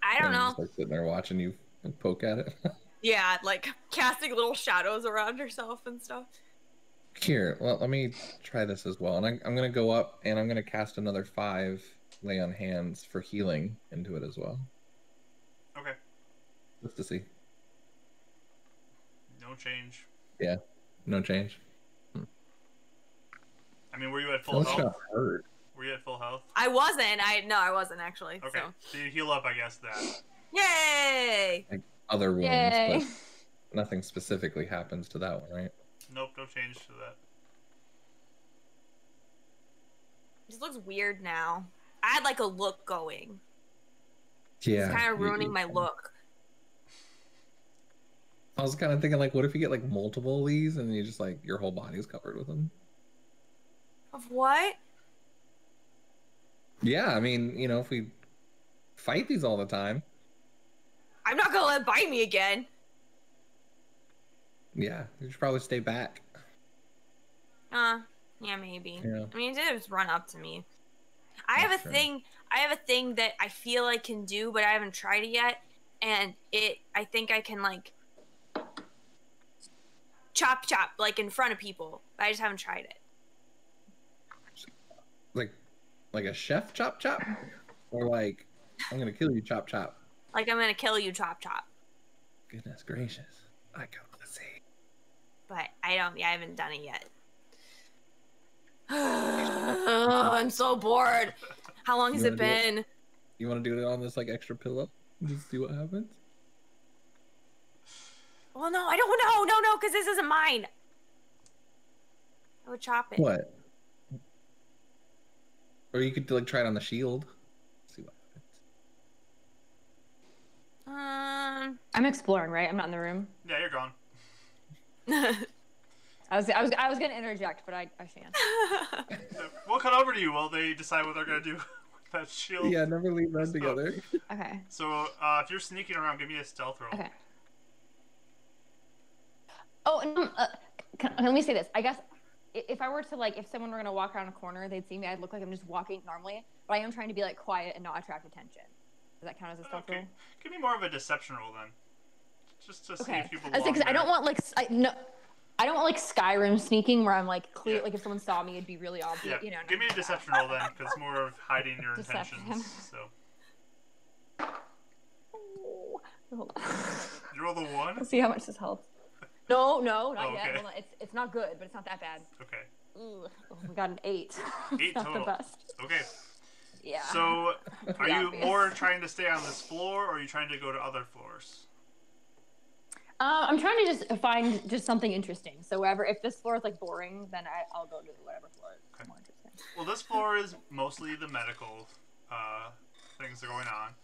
I don't know. Just like sitting there watching you poke at it. Yeah, like casting little shadows around herself and stuff. Here, well, let me try this as well. And I'm going to go up and I'm going to cast another 5 lay on hands for healing into it as well. Okay. Just to see. No change. Yeah, no change. I mean, were you at full health? Hurt. Were you at full health? I wasn't. I wasn't actually. Okay. So you heal up, I guess, that. Yay! Like other wounds, Yay. but nothing specifically happens to that one, right? Nope, no change to that. It just looks weird now. I had like a look going. Yeah. It's kind of ruining my look. I was kind of thinking, like, what if you get like multiple of these and you just like your whole body's covered with them? Of what? Yeah, I mean, you know, if we fight these all the time. I'm not gonna let it bite me again. Yeah, you should probably stay back. Yeah, maybe. Yeah. I mean, it did just run up to me. I have a thing that I feel I can do, but I haven't tried it yet. And I think I can like chop, like in front of people, but I just haven't tried it. Like a chef chop, or like I'm gonna kill you chop. Like I'm gonna kill you chop. Goodness gracious, I go to see. But I haven't done it yet. Oh, I'm so bored. How long has it been? You want to do it on this like extra pillow? Just see what happens. Well, no, I don't know. No, because this isn't mine. I would chop it. What? Or you could like try it on the shield. See what happens. I'm exploring, right? I'm not in the room. Yeah, you're gone. I was gonna interject, but I shan't. We'll cut over to you while they decide what they're gonna do with that shield. Yeah, never leave them together. Okay. So if you're sneaking around, give me a stealth roll. Okay. Oh, no, let me say this. I guess if I were to like, if someone were gonna walk around a corner, they'd see me. I'd look like I'm just walking normally, but I am trying to be like quiet and not attract attention. Does that count as a stealth roll? Give me more of a deception roll then, just to see if you belong. Because I don't want like I don't want like Skyrim sneaking where I'm like clear. Yeah. Like if someone saw me, it'd be really obvious. Yeah. You know. Give me a deception roll then, because it's more of hiding your intentions. So. Hold on. You roll the 1. Let's see how much this helps. No, not Oh, yet. okay. Hold on. It's not good, but it's not that bad. Okay. Ugh. Oh, we got an 8. 8 not total. the best. Okay. Yeah. So, are you obvious. more trying to stay on this floor, or are you trying to go to other floors? I'm trying to just find just something interesting. So wherever, if this floor is like boring, then I'll go to whatever floor is more interesting. Well, this floor is mostly the medical things that are going on.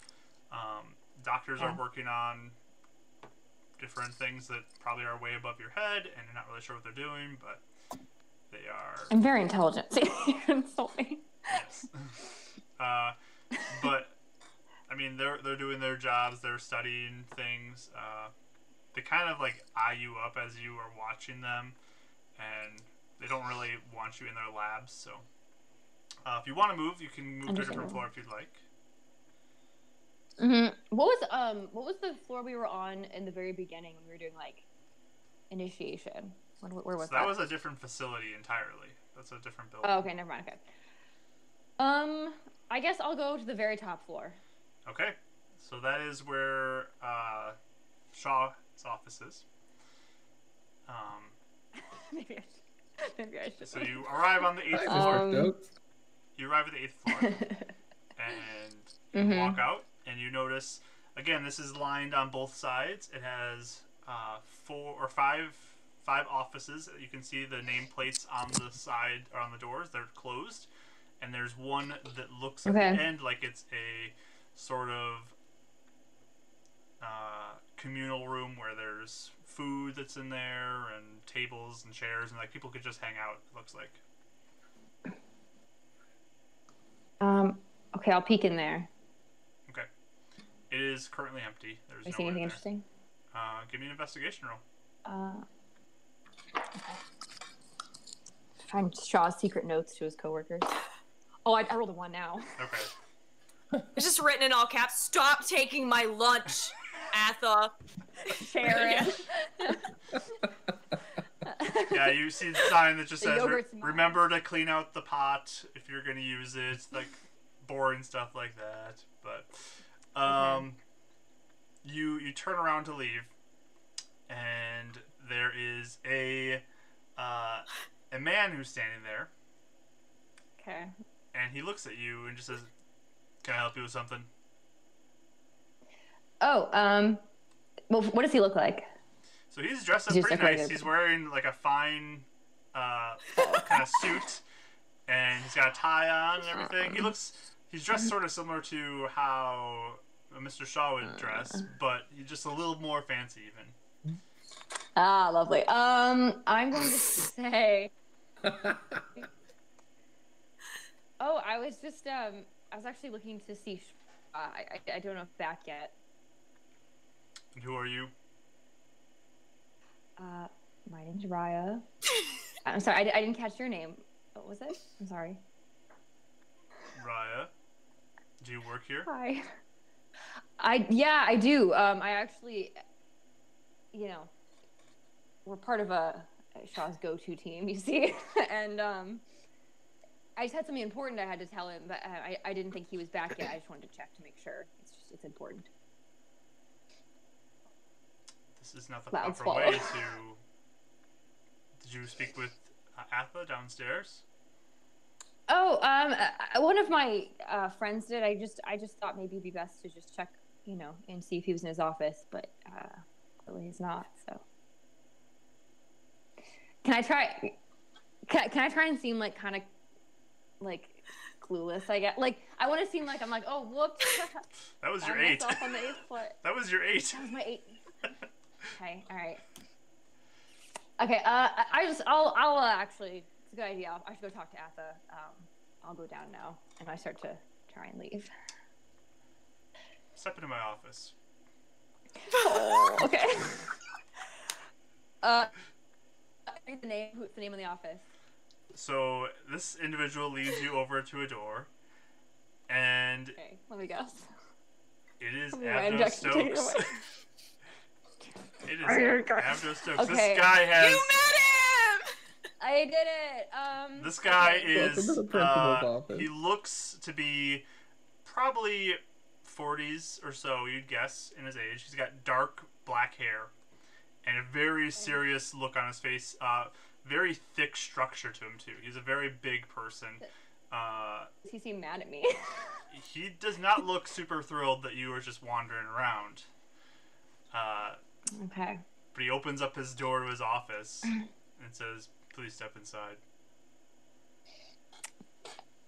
Doctors are working on different things that probably are way above your head, and you're not really sure what they're doing, but they are. I'm very intelligent. So you can insult me. Yes. But I mean, they're doing their jobs. They're studying things. They kind of like eye you up as you are watching them, and they don't really want you in their labs. So, if you want to move, you can move to a different floor if you'd like. Mm-hmm. What was the floor we were on in the very beginning when we were doing like initiation? Where was that? That was a different facility entirely. That's a different building. Oh, okay, never mind. Okay. I guess I'll go to the very top floor. Okay, so that is where Shaw's office is. Maybe I should. So you arrive on the 8th floor. You arrive at the 8th floor, and you walk out, and you notice, again, this is lined on both sides. It has 4 or 5 offices. You can see the nameplates on the side or on the doors. They're closed, and there's one that looks at the end like it's a sort of communal room where there's food that's in there and tables and chairs, and like people could just hang out. It looks like. Okay, I'll peek in there. Okay. It is currently empty. There's I see anything interesting? Give me an investigation roll. Find Shaw's secret notes to his coworkers. Oh, I rolled a 1 now. Okay. It's just written in all caps. Stop taking my lunch, Atha. Sharon. Yeah, you see the sign that just The says, yogurt's mine. remember to clean out the pot if you're going to use it. Like, boring stuff like that. But, you turn around to leave, and there is a man who's standing there. Okay. And he looks at you and just says, "Can I help you with something?" Oh, well, what does he look like? So he's dressed up He's pretty like nice. He's wearing like a fine kind of suit, and he's got a tie on and everything. He's dressed sort of similar to how Mr. Shaw would dress, but he's just a little more fancy even. Ah, lovely. I'm going to say. Oh, I was just I was actually looking to see. I don't know if back yet. And who are you? My name's Raya. I'm sorry, I didn't catch your name. What was it? I'm sorry. Raya. Do you work here? Hi. Yeah, I do. I actually, we're part of Shaw's go-to team, you see, and I just had something important I had to tell him, but I didn't think he was back yet. I just wanted to check to make sure. It's important. This is not the Loud proper swallow. way to. Did you speak with Atha downstairs? Oh, one of my friends did. I just thought maybe it'd be best to just check, and see if he was in his office, but clearly he's not. So, can I try? Can I try and seem like kind of like clueless? I guess. Like I want to seem like I'm like, oh, whoops. That was your Found 8. myself on the 8th floor. That was your 8. That was my 8. Okay. All right. Okay. I'll actually. It's a good idea. I should go talk to Atha. I'll go down now, and I start to try and leave. Step into my office. Oh, okay. The name. Who's the name of the office? So this individual leads you over to a door, and Okay, let me guess. it is Let me write Abdo it down. Take it Stokes. away. It is Abdo Stokes. Okay. This guy has. You met him! I did it. This guy okay. is. Welcome to the principal's office. He looks to be probably 40s or so, you'd guess, in his age. He's got dark black hair and a very serious look on his face. Very thick structure to him too. He's a very big person. Does he seem mad at me? He does not look super thrilled that you were just wandering around. Okay. But he opens up his door to his office and says, "Please step inside."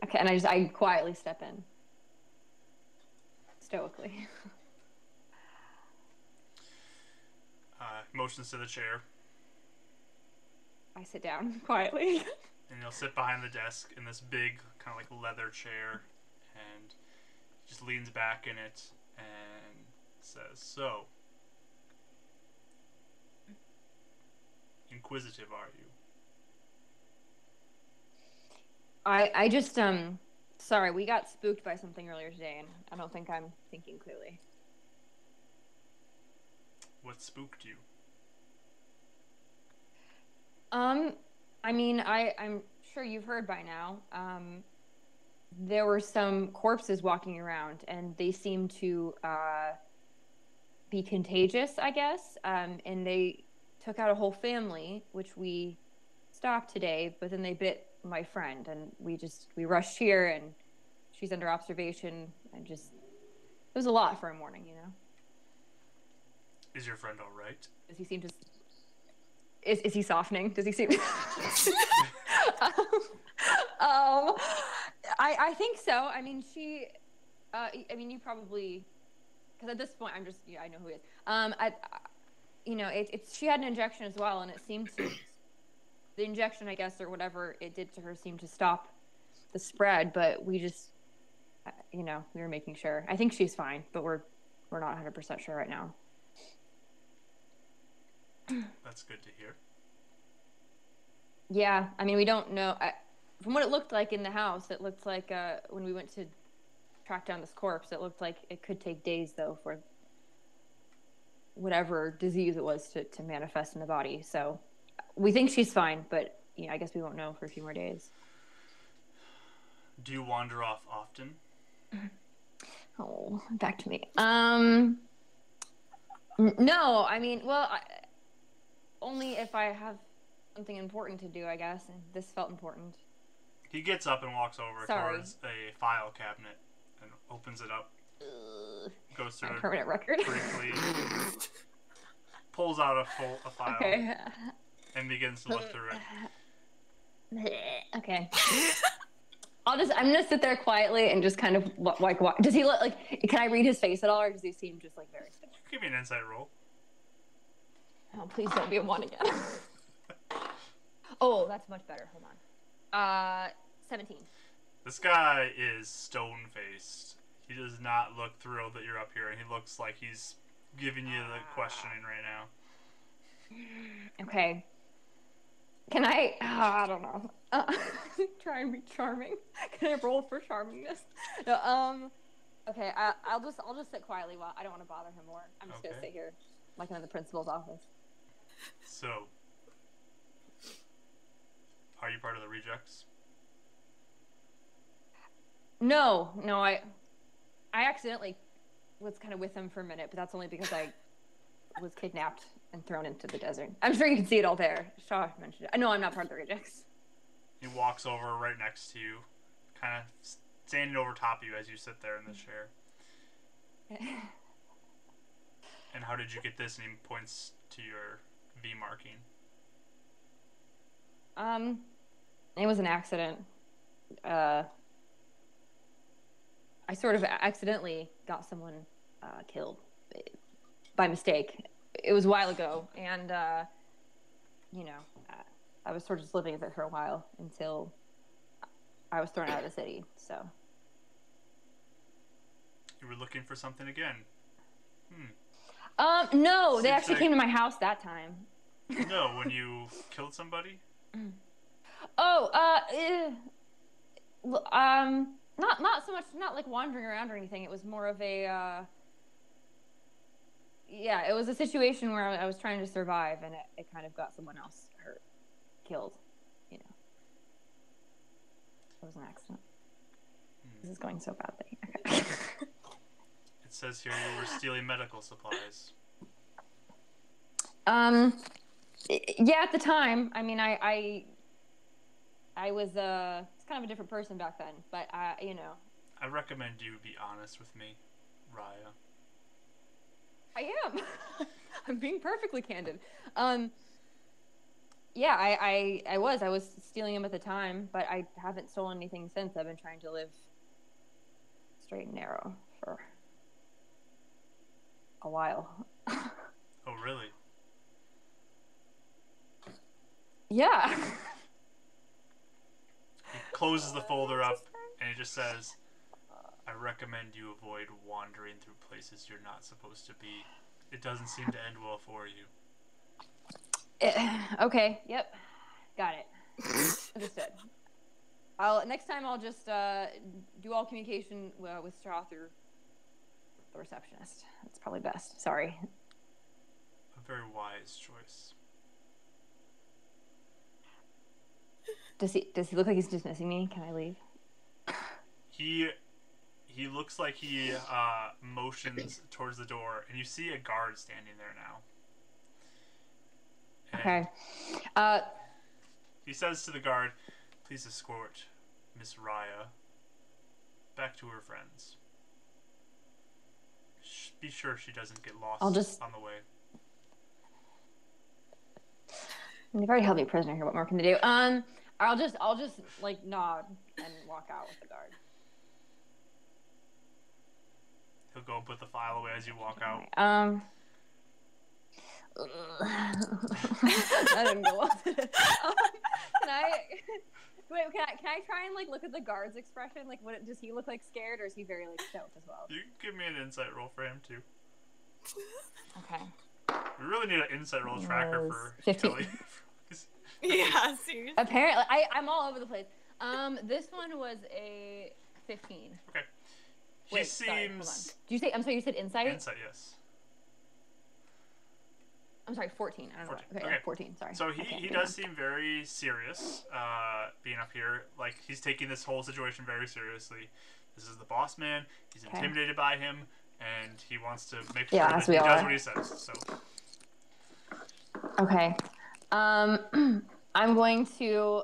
Okay, and I quietly step in. Stoically. Motions to the chair. I sit down quietly. And he'll sit behind the desk in this big, kind of like leather chair, and just leans back in it and says, "So, inquisitive are you?" I just sorry, we got spooked by something earlier today, and I don't think I'm thinking clearly. What spooked you? I mean, I'm sure you've heard by now, there were some corpses walking around, and they seemed to be contagious, I guess. And they took out a whole family, which we stopped today, but then they bit my friend, and we rushed here, and she's under observation, and it was a lot for a morning, you know. Is your friend all right? Does he seem to? Is he softening? Does he seem? I think so. I mean, she. I mean, you probably, because at this point, I know who he is. It's she had an injection as well, and it seemed to. The injection, I guess, or whatever it did to her, seemed to stop the spread. But we just, we were making sure. I think she's fine, but we're not 100% sure right now. That's good to hear. Yeah, I mean, we don't know. From what it looked like in the house, it looked like when we went to track down this corpse, it looked like it could take days, though, for whatever disease it was to manifest in the body. So we think she's fine, but I guess we won't know for a few more days. Do you wander off often? Oh, back to me. No, I mean, well, only if I have something important to do, I guess. And this felt important. He gets up and walks over towards a file cabinet and opens it up. Goes through my permanent record. Briefly, pulls out a file, okay, and begins to look through it. Okay. I'm gonna sit there quietly and just kind of like. Does he look like? Can I read his face at all, or does he seem just like very stiff? Give me an insight roll. Oh, please don't be a 1 again. Oh, that's much better. Hold on. 17. This guy is stone-faced. He does not look thrilled that you're up here, and he looks like he's giving you the questioning right now. Okay. Can I? I don't know. Try and be charming. Can I roll for charmingness? No. Okay. I'll just sit quietly while I don't want to bother him more. I'm just gonna sit here, like I'm in the principal's office. So, are you part of the rejects? No. I accidentally was kind of with him for a minute, but that's only because I was kidnapped and thrown into the desert. I'm sure you can see it all there. Shaw mentioned it. No, I'm not part of the rejects. He walks over right next to you, kind of standing over top of you as you sit there in the chair. And how did you get this? And he points to your V marking. It was an accident. I sort of accidentally got someone killed by mistake. It was a while ago, and I was sort of just living with it for a while until I was thrown out of the city. So you were looking for something again. No, they actually came to my house that time. No, when you killed somebody? Not so much, not like wandering around or anything. It was more of a, it was a situation where I was trying to survive, and it kind of got someone else hurt, killed, It was an accident. This is going so badly. Okay. It says here you were stealing medical supplies. Yeah, at the time. I mean, I was kind of a different person back then, but I recommend you be honest with me, Raya. I am. I'm being perfectly candid. Yeah, I was stealing them at the time, but I haven't stolen anything since. I've been trying to live straight and narrow for a while. Oh, really? Yeah. He closes the folder up, and it just says, I recommend you avoid wandering through places you're not supposed to be. It doesn't seem to end well for you. Okay, yep. Got it. Understood. Next time I'll just do all communication with Straw through the receptionist. That's probably best. Sorry. A very wise choice. Does he look like he's dismissing me? Can I leave? He looks like he motions towards the door, and you see a guard standing there now. And Okay. he says to the guard, "Please escort Miss Raya back to her friends. Be sure she doesn't get lost on the way." They've already held me prisoner here. What more can they do? I'll just like nod and walk out with the guard. He'll go and put the file away as you walk out. That didn't go well. Can I try and like look at the guard's expression? Like, does he look like scared, or is he very like stoked as well? You can give me an insight roll for him too. Okay. We really need an insight roll tracker for 15. Kelly. Yeah, seriously. Apparently, I'm all over the place. This one was a 15. Okay. Wait, seems. sorry, hold on. Did you say? I'm sorry. You said insight. Insight, yes. I'm sorry, 14. I don't know. 14. Okay, Okay. Yeah, 14. Sorry. So he does seem very serious, being up here. Like, he's taking this whole situation very seriously. This is the boss man. He's intimidated by him, and he wants to make sure that he does what he says. So. Okay. I'm going to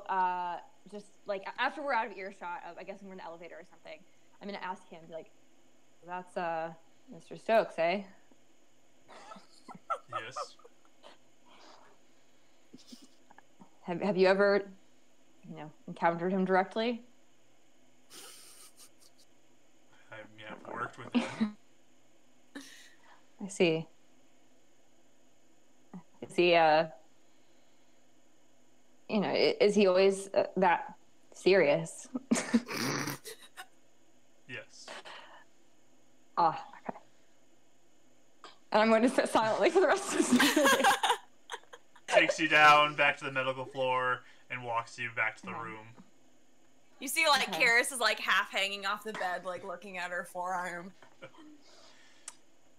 just like after we're out of earshot of, I guess we're in the elevator or something. I'm gonna ask him, like, "That's Mr. Stokes, eh?" Yes. Have you ever, encountered him directly? I mean, I've worked with him. I see. Is he is he always that serious? Yes. Ah, okay. And I'm going to sit silently for the rest of this movie. Takes you down back to the medical floor and walks you back to the room. You see, like, Karis is like half hanging off the bed, like looking at her forearm.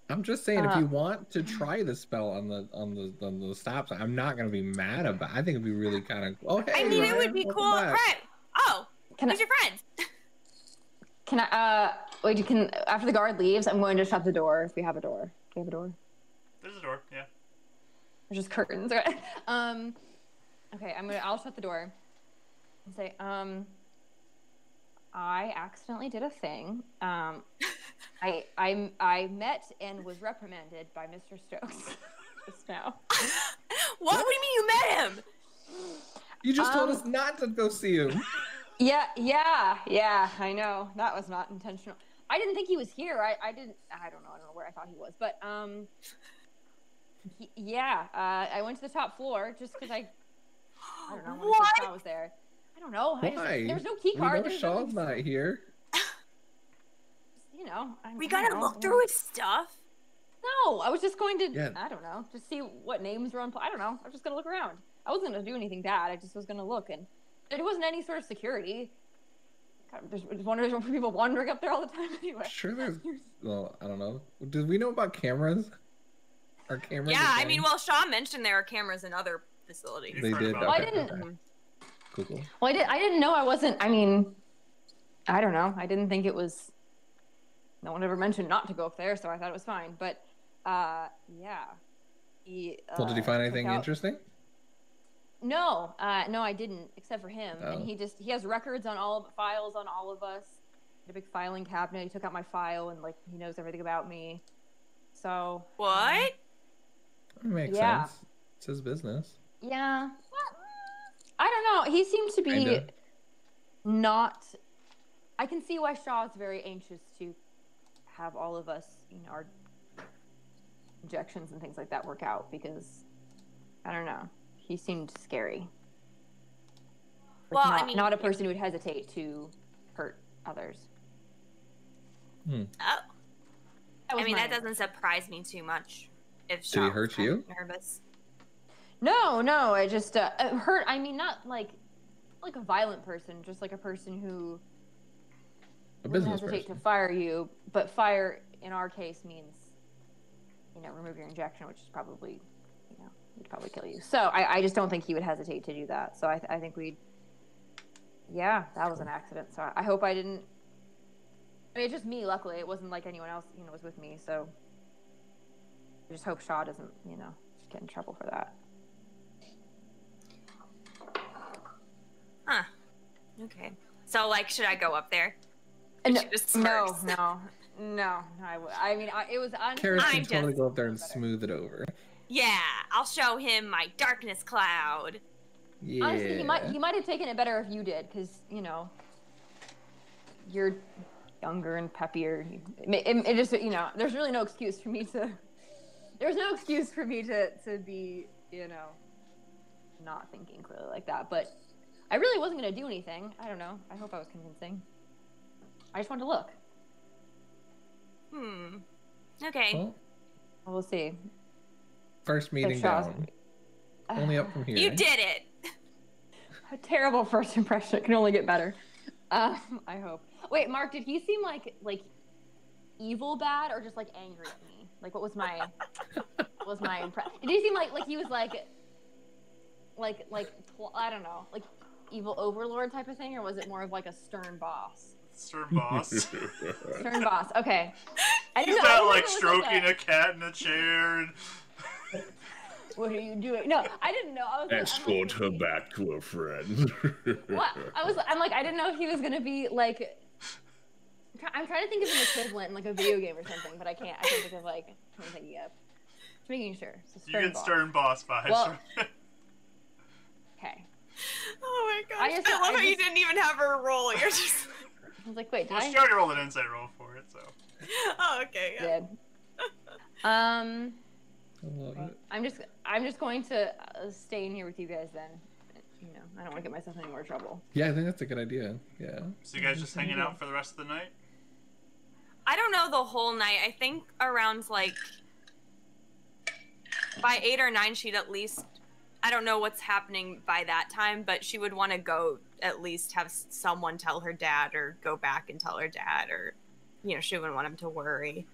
I'm just saying, if you want to try the spell on the stop sign, I'm not gonna be mad about it. I think it'd be really kind of. Oh, hey, I mean, it would be cool, right? Oh, who's your friend? Can I? Wait. After the guard leaves, I'm going to shut the door. If we have a door, do we have a door? There's a door. Yeah. There's just curtains. Okay. Okay. I'll shut the door and say, I accidentally did a thing. I met and was reprimanded by Mr. Stokes just now. What do you mean you met him? You just told us not to go see him. Yeah, I know. That was not intentional. I didn't think he was here. I don't know where I thought he was, but I went to the top floor just because I don't know when Shaw was there. I don't know. Why? There's no key card. We know Shaw's not here. We gotta look through his stuff. No, I was just going to, I don't know, just see what names were on. I don't know. I was just going to look around. I wasn't going to do anything bad. I just was going to look. And there wasn't any sort of security. God, there's people wandering up there all the time anyway. Sure there's, well, I don't know. Do we know about cameras? Are cameras? Yeah, I mean, well, Shaw mentioned there are cameras in other facilities. They did. Well, I didn't. Okay. Cool. Well, I didn't know I wasn't, I mean, I don't know. I didn't think it was, no one ever mentioned not to go up there, so I thought it was fine. But, yeah. Well, did he find anything interesting? No, no, I didn't, except for him. Oh. And he has records on files on all of us. He had a big filing cabinet. He took out my file and, like, he knows everything about me. So. What? That makes sense. It's his business. Yeah. I don't know. He seems to be not. I can see why Shaw's very anxious to have all of us, our injections and things like that work out because, I don't know. He seemed scary. Well, not a person who would hesitate to hurt others. Oh. I mean, that doesn't surprise me too much. If Shaw did he hurt you? Nervous. No, I just hurt. I mean, not like a violent person, just like a person who wouldn't hesitate to fire you. But fire in our case means, remove your injection, which is probably, would probably kill you. So I just don't think he would hesitate to do that. So I think we'd Yeah, that was an accident. So I hope I didn't. I mean, it's just me. Luckily, it wasn't like anyone else, was with me. So I just hope Shaw doesn't, get in trouble for that. Huh. Okay. So, like, should I go up there? No, She just no, smirks. no. I mean, it was honestly. Karis I'm can totally just- go up there and smooth it over. Yeah, I'll show him my darkness cloud. Yeah. Honestly, he might have taken it better if you did, because you're younger and peppier. It just there's really no excuse for me to. There's no excuse for me to be not thinking clearly like that. But I really wasn't gonna do anything. I don't know. I hope I was convincing. I just wanted to look. Okay. Well, We'll see. first meeting Shaw's- down. Only up from here. You did it. A terrible first impression. It can only get better. I hope. Wait, Mark, did he seem like evil bad or just like angry at me? Like, what was my impression? Did he seem like he was like I don't know, like evil overlord type of thing, or was it more of like a stern boss? Stern boss. Stern boss. Okay. I He's didn't know- I not didn't know like if it was stroking a- a cat in a chair. And... What are you doing? No, I didn't know. I was Escort her back to her friend. What? I'm like, I didn't know if he was gonna be like. I'm trying to think of an equivalent in like a video game or something, but I can't. I can't think of like anything yet. Just making sure. So You get stern boss vibes. Well- Okay. Oh my I gosh. just- I love I how you just- didn't even have her roll. You're just. I was like, wait, did Well, I? she already rolled an insight roll for it, so. Oh, okay. Yeah. Did. I love it. I'm just going to stay in here with you guys then. I don't want to get myself in any more trouble. Yeah, I think that's a good idea. Yeah. So you guys just hanging out for the rest of the night? I don't know the whole night. I think around like by 8 or 9, she'd at least. I don't know what's happening by that time, but she would want to go at least have someone tell her dad or go back and tell her dad, or she wouldn't want him to worry.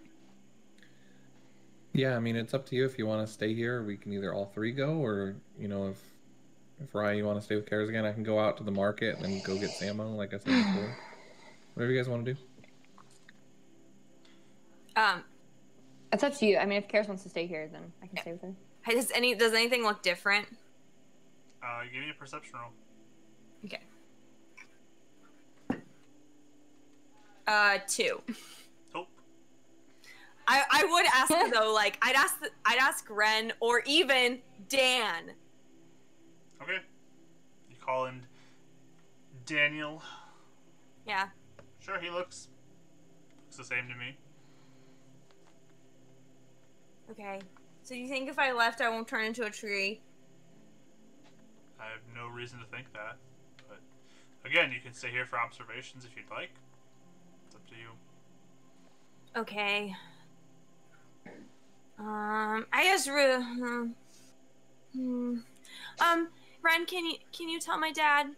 Yeah, I mean, it's up to you if you want to stay here. We can either all three go, or if Rye, you want to stay with Karis again, I can go out to the market and then go get Samo, like I said before. Whatever you guys want to do. It's up to you. I mean, if Karis wants to stay here, then I can stay with her. Does anything look different? Give me a perception roll. Okay. 2. Oh. I would ask though, like I'd ask Ren or even Dan. Okay. You call in Daniel. Yeah. Sure, he looks the same to me. Okay. So you think if I left, I won't turn into a tree? I have no reason to think that. But again, you can stay here for observations if you'd like. It's up to you. Okay. I guess. Ren, can you tell my dad?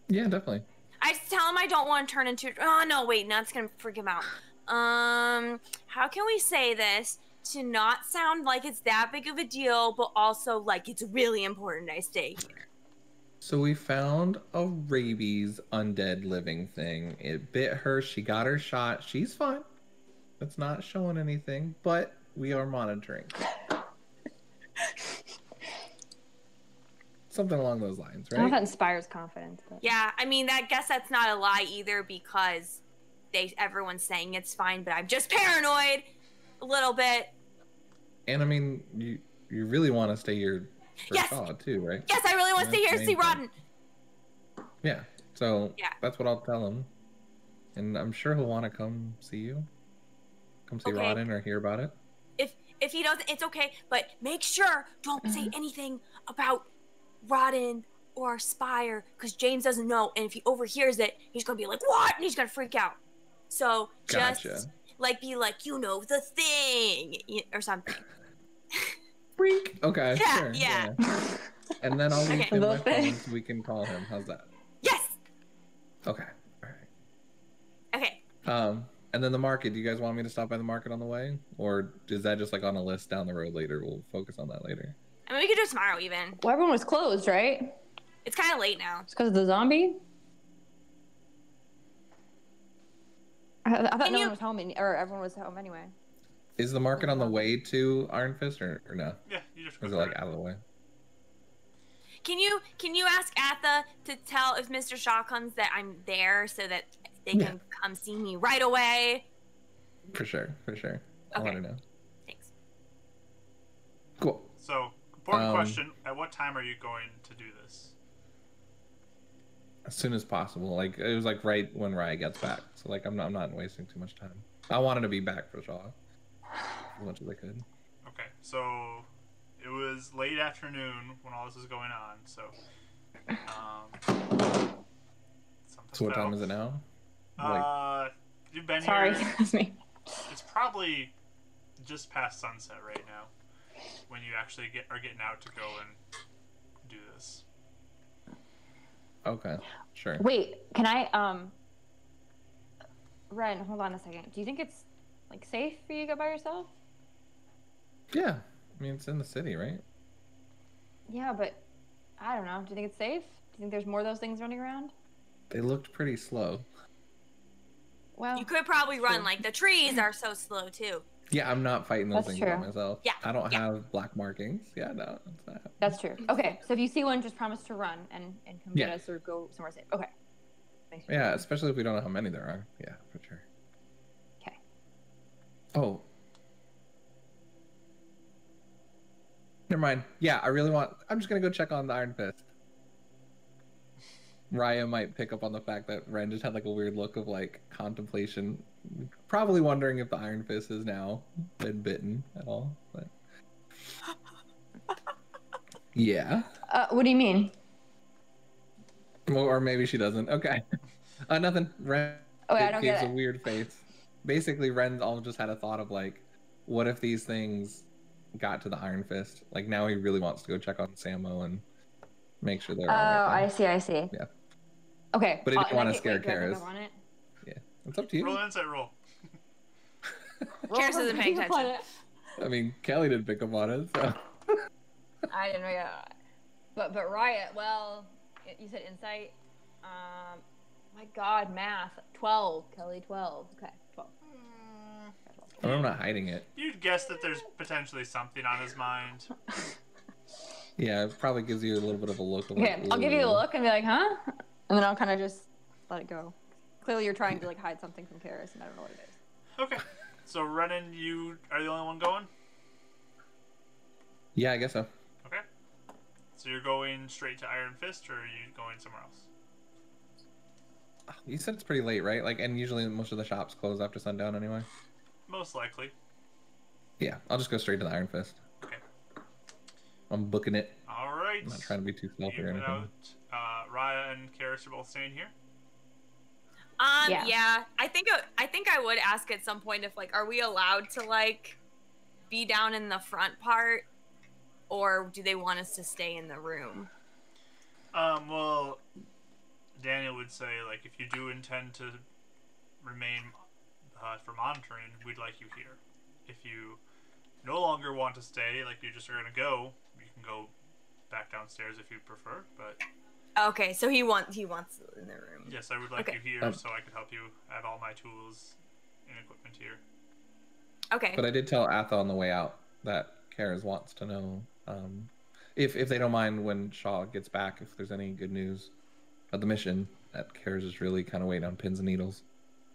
Yeah, definitely. I tell him I don't want to turn into. Oh no! Wait, no, it's gonna freak him out. How can we say this to not sound like it's that big of a deal, but also like it's really important I stay here? So we found a rabies undead living thing. It bit her. She got her shot. She's fine. It's not showing anything, but we are monitoring. Something along those lines, I don't know if right? that inspires confidence, but Yeah, I mean, I guess that's not a lie either because everyone's saying it's fine, but I'm just paranoid a little bit. And I mean, you really want to stay here for Yes! Shaw too, right? Yes, I really want to stay here That's and see the main Rodden. Yeah. So Yeah. that's what I'll tell him, and I'm sure he'll want to come see you, come see Okay. Rodden or hear about it. If he doesn't, it's okay, but make sure don't say anything about Rodden or Spire because James doesn't know, and if he overhears it, he's gonna be like, "What?" and he's gonna freak out. So just Gotcha. like be like, the thing or something. Freak. Okay. Yeah, Sure, yeah. And then I'll leave Okay. him The my thing. phone so we can call him. How's that? Yes. Okay. All right. Okay. And then the market. Do you guys want me to stop by the market on the way, or is that just like on a list down the road later? We'll focus on that later. I mean, we could do it tomorrow even. well, everyone was closed, right? It's kind of late now. It's because of the zombie? I thought no one was home, or everyone was home anyway. Is the market on the way to Iron Fist or no? Yeah, you just Or go is it like out of the way? Can you ask Atha to tell if Mr. Shaw comes that I'm there so that they can come see me right away? For sure. I'll let her know. Thanks. Cool. So, important question: at what time are you going to do this? As soon as possible. Like it was like right when Raya gets back. So like I'm not wasting too much time. I wanted to be back for Shaw as much as I could. Okay, so it was late afternoon when all this was going on. So, so what time is it now? You've been Sorry, here. it's me. It's probably just past sunset right now when you actually are getting out to go and do this. Okay, sure. Wait, can I Ren, hold on a second. Do you think it's like safe for you to go by yourself? Yeah, I mean it's in the city, right? Yeah, but I don't know. Do you think it's safe? Do you think there's more of those things running around? They looked pretty slow. Well, You could probably run. Like the trees are so slow too. Yeah, I'm not fighting those That's things by true. myself. Yeah, I don't have black markings. Yeah, no, that's not happening. that's true. Okay, so if you see one, just promise to run and come get us or go somewhere safe. Okay. Thanks for Yeah, especially if we don't know how many there are. Yeah, for sure. Okay. Oh. Never mind. Yeah, I'm just gonna go check on the Iron Fist. Raya might pick up on the fact that Ren just had like a weird look of like contemplation, probably wondering if the Iron Fist has now been bitten at all. But yeah. What do you mean? Or maybe she doesn't. Okay. Nothing. Ren I don't gives get a it. weird face. Basically, Ren all just had a thought of like, what if these things got to the Iron Fist? Like now he really wants to go check on Sammo and make sure they're all right there. I see. Yeah. Okay. But he didn't want to scare wait, do I pick Karis. up on it? Yeah. It's up to you. Roll an insight roll. Karis isn't paying Pick up on attention. it. I mean, Kelly didn't pick up on it, so. I didn't know. Yeah. But Riot. Well, you said insight. My God, math. 12, Kelly. 12. Okay, 12. I'm not hiding it. You'd guess that there's potentially something on his mind. Yeah, it probably gives you a little bit of a look. Of Okay, like, I'll give you a ooh. look and be like, huh? And then I'll kind of just let it go. Clearly, you're trying to like hide something from Karis, and I don't know what it is. Okay. So, Renan, you are the only one going? Yeah, I guess so. Okay. So you're going straight to Iron Fist, or are you going somewhere else? You said it's pretty late, right? Like, and usually most of the shops close after sundown anyway. Most likely. Yeah, I'll just go straight to the Iron Fist. Okay. I'm booking it. All right. I'm not trying to be too stealthy or You anything. out. Raya and Karis are both staying here. Yeah. I think I would ask at some point if like, are we allowed to like be down in the front part, or do they want us to stay in the room? Well, Daniel would say like, if you do intend to remain for monitoring, we'd like you here. If you no longer want to stay, like you just are gonna go, you can go back downstairs if you prefer. But Okay, so he wants in the room. yes, I would like you here so I could help you. I have all my tools and equipment here. Okay. But I did tell Atha on the way out that Karis wants to know if they don't mind when Shaw gets back, if there's any good news of the mission. That Karis is really kind of waiting on pins and needles.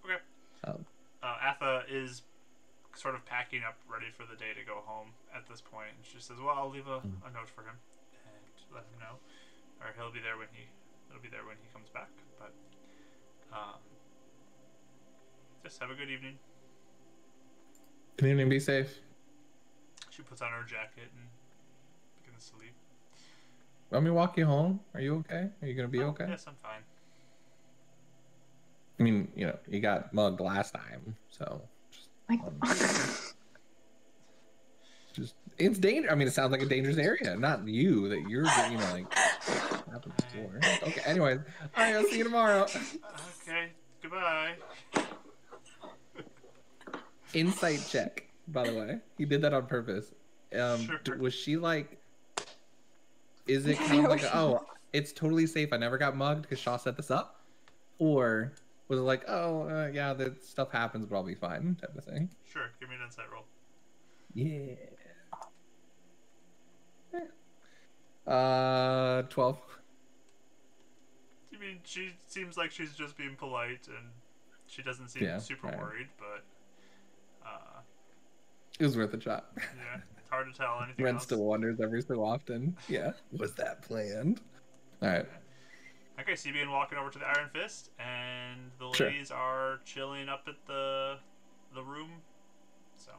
Okay. Atha is sort of packing up, ready for the day to go home at this point. And she says, "Well, I'll leave a note for him and let him know, or he'll be there when he comes back." But just have a good evening. Good evening, be safe. She puts on her jacket and begins to leave. Want me to walk you home? Are you okay? Are you gonna be okay? Yes, I'm fine. I mean, you know, you got mugged last time, so just it's dangerous. I mean, it sounds like a dangerous area. Not you that you're, you know, like happened before. Okay. Anyways, all right. I'll see you tomorrow. Okay. Goodbye. Insight check, by the way. He did that on purpose. Sure. Was she like? Is it kind of like it's totally safe. I never got mugged because Shaw set this up, or was it like, oh yeah, that stuff happens, but I'll be fine, type of thing. Sure, give me an insight roll. Yeah. 12. I mean, she seems like she's just being polite, and she doesn't seem super worried, but it was worth a shot. Yeah, it's hard to tell anything Ren else. still wonders every so often. Yeah, was that planned? All right. Okay, so you begin walking over to the Iron Fist, and the ladies are chilling up at the room. So,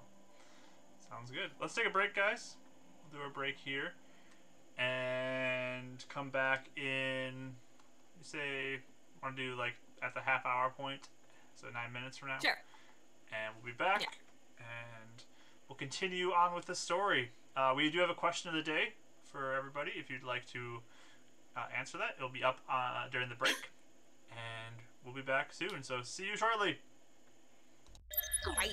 sounds good. Let's take a break, guys. We'll do a break here, and come back in. You say want to do like at the half-hour point, so 9 minutes from now. Sure. And we'll be back, and we'll continue on with the story. We do have a question of the day for everybody. If you'd like to answer that, it'll be up during the break, and we'll be back soon. So see you shortly. Bye.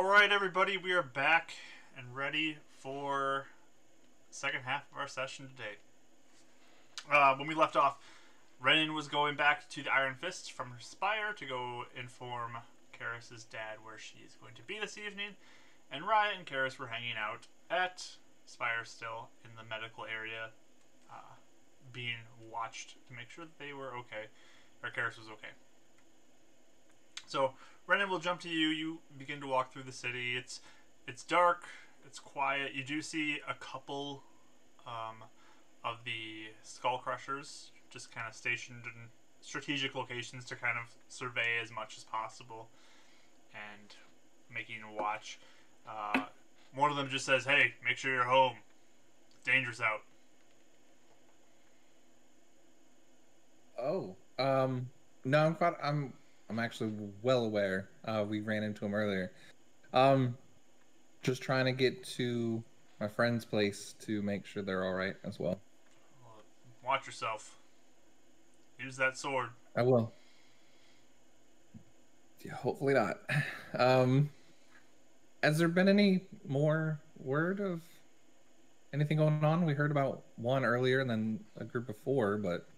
All right, everybody, we are back and ready for the second half of our session today. When we left off, Renan was going back to the Iron Fist from her Spire to go inform Karis's dad where she is going to be this evening, and Riot and Karis were hanging out at Spire still in the medical area, being watched to make sure that they were okay, or Karis was okay. So Renan will jump to you. You begin to walk through the city. It's dark. It's quiet. You do see a couple of the Skull Crushers just kind of stationed in strategic locations to kind of survey as much as possible and making a watch. One of them just says, "Hey, make sure you're home. It's dangerous out." Oh, no, I'm actually well aware. We ran into him earlier. Just trying to get to my friend's place to make sure they're all right as well. Well, watch yourself. Use that sword. I will. Yeah, hopefully not. Has there been any more word of anything going on? We heard about one earlier and then a group of 4, but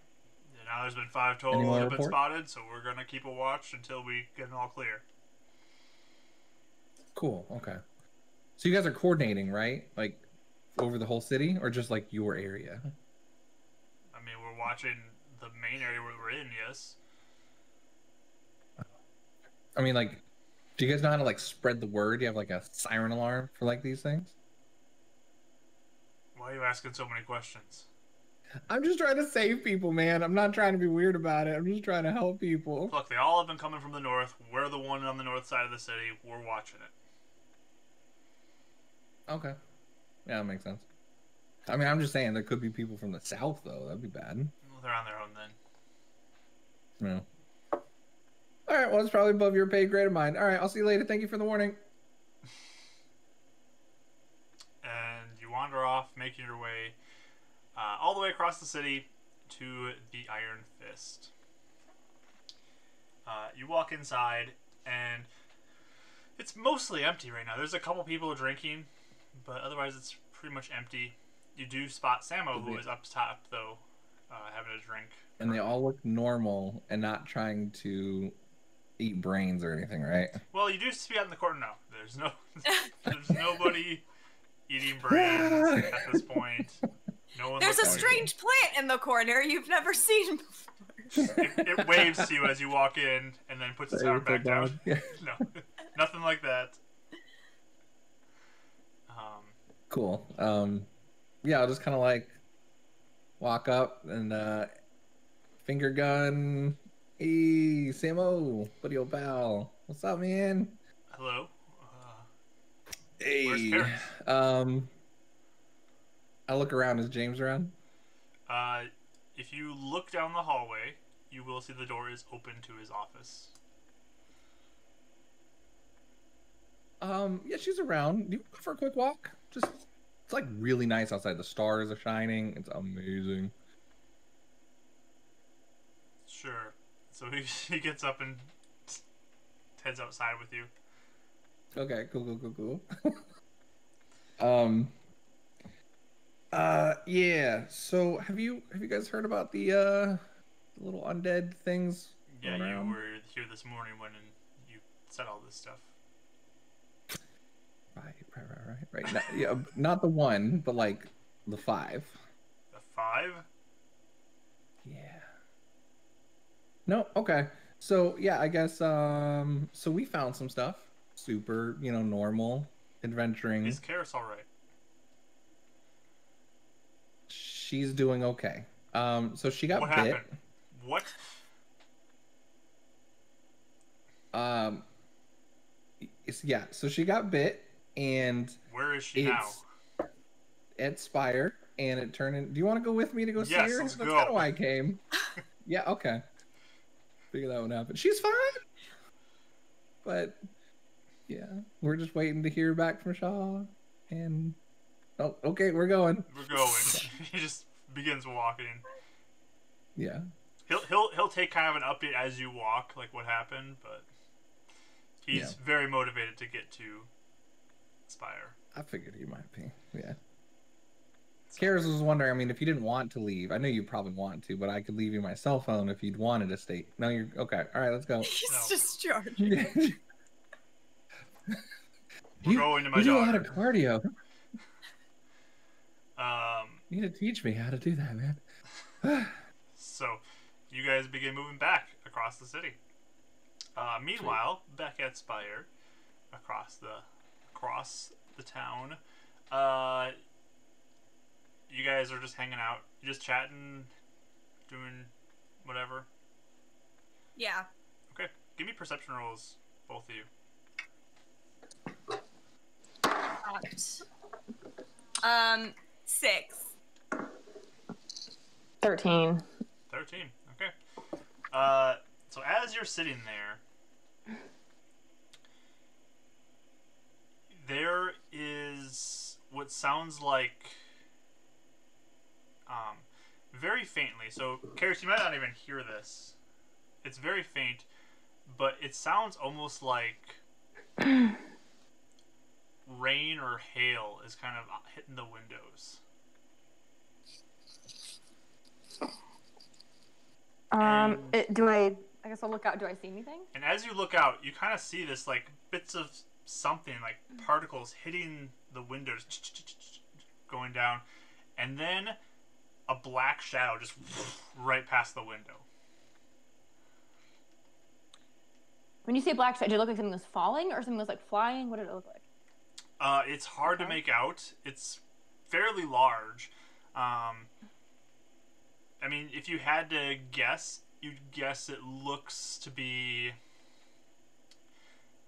Yeah, now there's been 5 total that have been spotted, so we're gonna keep a watch until we get it all clear. Cool. Okay. So you guys are coordinating, right? Like over the whole city, or just like your area? I mean, we're watching the main area where we're in, yes. I mean, like, do you guys know how to like spread the word? Do you have like a siren alarm for like these things? Why are you asking so many questions? I'm just trying to save people, man. I'm not trying to be weird about it. I'm just trying to help people. Look, they all have been coming from the north. We're the one on the north side of the city. We're watching it. Okay. Yeah, that makes sense. I mean, I'm just saying there could be people from the south, though. That'd be bad. Well, they're on their own then. No. All right. Well, it's probably above your pay grade of mine. All right. I'll see you later. Thank you for the warning. And you wander off, making your way all the way across the city to the Iron Fist. You walk inside, and it's mostly empty right now. There's a couple people drinking, but otherwise it's pretty much empty. You do spot Samo, who is up top, though, having a drink. And they all look normal and not trying to eat brains or anything, right? Well, you do see out in the corner now. There's nobody eating brains at this point. No one. There's a strange plant in the corner you've never seen before. It waves to you as you walk in, and then puts its arm back down. Yeah. No, nothing like that. Cool. Yeah, I'll just kind of like walk up and finger gun. Hey, Samo, buddy old pal. What's up, man? Hello. Hey. Where's Paris? I look around. Is James around? If you look down the hallway, you will see the door is open to his office. Yeah, she's around. Do you want to go for a quick walk? It's like really nice outside. The stars are shining. It's amazing. Sure. So he gets up and heads outside with you. Okay, cool. Yeah. So have you guys heard about the little undead things? Yeah, around? you were here this morning when you said all this stuff. Right. Not, yeah, not the one, but like the 5. The 5? Yeah. No. Okay. So yeah, I guess. So we found some stuff. Super, normal adventuring. Is Karis all right? She's doing okay. So she got What bit. happened? What? Yeah. So she got bit, and Where is she now? At Spire, and it turned in. Do you want to go with me to go see her? Let's That's go. kind of why I came. Yeah. Okay. Figure that one out. But she's fine. But yeah, we're just waiting to hear back from Shaw, and oh, okay, we're going. We're going. He just begins walking. Yeah. He'll take kind of an update as you walk, like what happened, but he's very motivated to get to Spire. I figured you might be. Yeah. Karis was wondering, I mean, if you didn't want to leave, I know you probably want to, but I could leave you my cell phone if you'd wanted to stay. No, you're okay. All right, let's go. He's just charging. We're going to my you do daughter. a lot of cardio. Um, You need to teach me how to do that, man. So, you guys begin moving back across the city. Meanwhile, back at Spire, across the town, you guys are just hanging out, just chatting, doing whatever. Yeah. Okay, give me perception rolls, both of you. 6. 13. 13. Okay. So as you're sitting there is what sounds like, very faintly. So, Karis, you might not even hear this. It's very faint, but it sounds almost like rain or hail is kind of hitting the windows. I guess I'll look out. Do I see anything? And as you look out, you kind of see this, like, bits of something, like particles hitting the windows, going down, and then a black shadow just right past the window. When you say black shadow, did it look like something was falling or something was like flying? What did it look like? It's hard to make out. It's fairly large. I mean, if you had to guess, you'd guess it looks to be,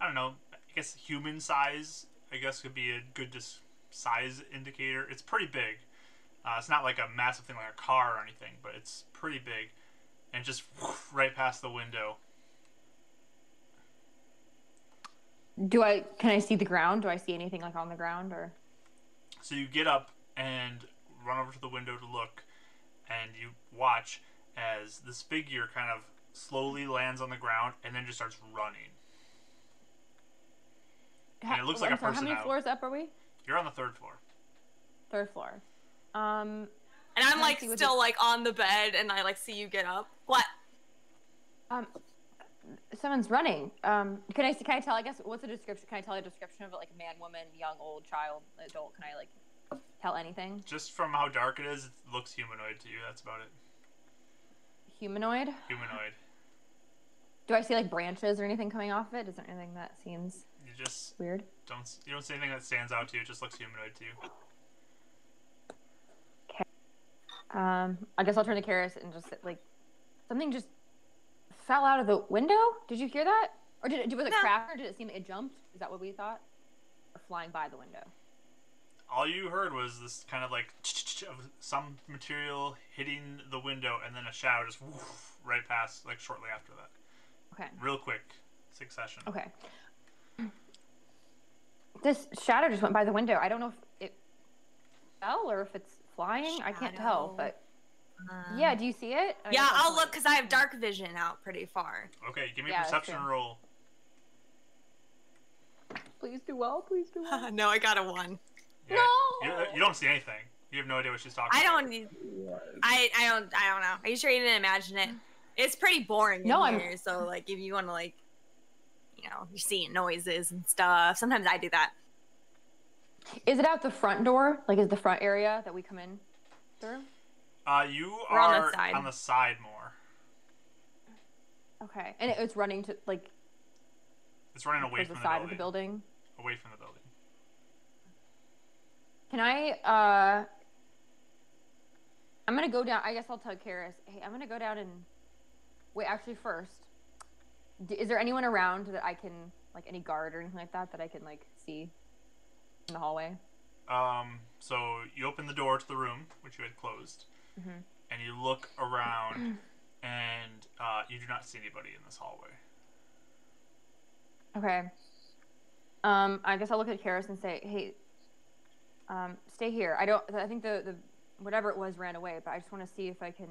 I don't know, I guess human size, I guess could be a good size indicator. It's pretty big. It's not like a massive thing like a car or anything, but it's pretty big. And just right past the window. Can I see the ground? Do I see anything like on the ground or? So you get up and run over to the window to look, and you watch as this figure kind of slowly lands on the ground and then just starts running. And it looks like a person. How many floors up are we? You're on the 3rd floor. 3rd floor. And I'm like still like on the bed, and I like see you get up. What? Someone's running. Can I tell? I guess what's the description? Can I tell a description of it, like a man, woman, young, old, child, adult? Can I like tell anything? Just from how dark it is, it looks humanoid to you. That's about it. Humanoid. Humanoid. Do I see like branches or anything coming off of it? Is there anything that seems weird? You don't see anything that stands out to you. It just looks humanoid to you. Okay. I guess I'll turn to Karis and just like something just fell out of the window. Did you hear that? Or was it crash, or did it seem like it jumped? Is that what we thought? Or flying by the window? All you heard was this kind of like of some material hitting the window, and then a shadow just right past, like shortly after that. Okay. Real quick succession. Okay. This shadow just went by the window. I don't know if it fell or if it's flying. I can't tell, but yeah, do you see it? Yeah, I'll look because I have dark vision out pretty far. Okay, give me a perception roll. Please do well. Please do well. No, I got a 1. Yeah, no. You don't see anything. You have no idea what she's talking about. I don't know. Are you sure you didn't imagine it? It's pretty boring in here. So like, if you want to like, you're seeing noises and stuff. Sometimes I do that. Is it out the front door? Like, is the front area that we come in through? You are on the side more. Okay, and it's running to like. It's running away from the side of the building. Away from the building. Can I? I'm gonna go down. I guess I'll tell Karis. Hey, I'm gonna go down and wait. Actually, first, is there anyone around that I can like any guard or anything like that I can like see in the hallway? So you open the door to the room, which you had closed, and you look around, and you do not see anybody in this hallway. Okay. I guess I'll look at Karis and say, hey, stay here. I think the whatever it was ran away, but I just want to see if I can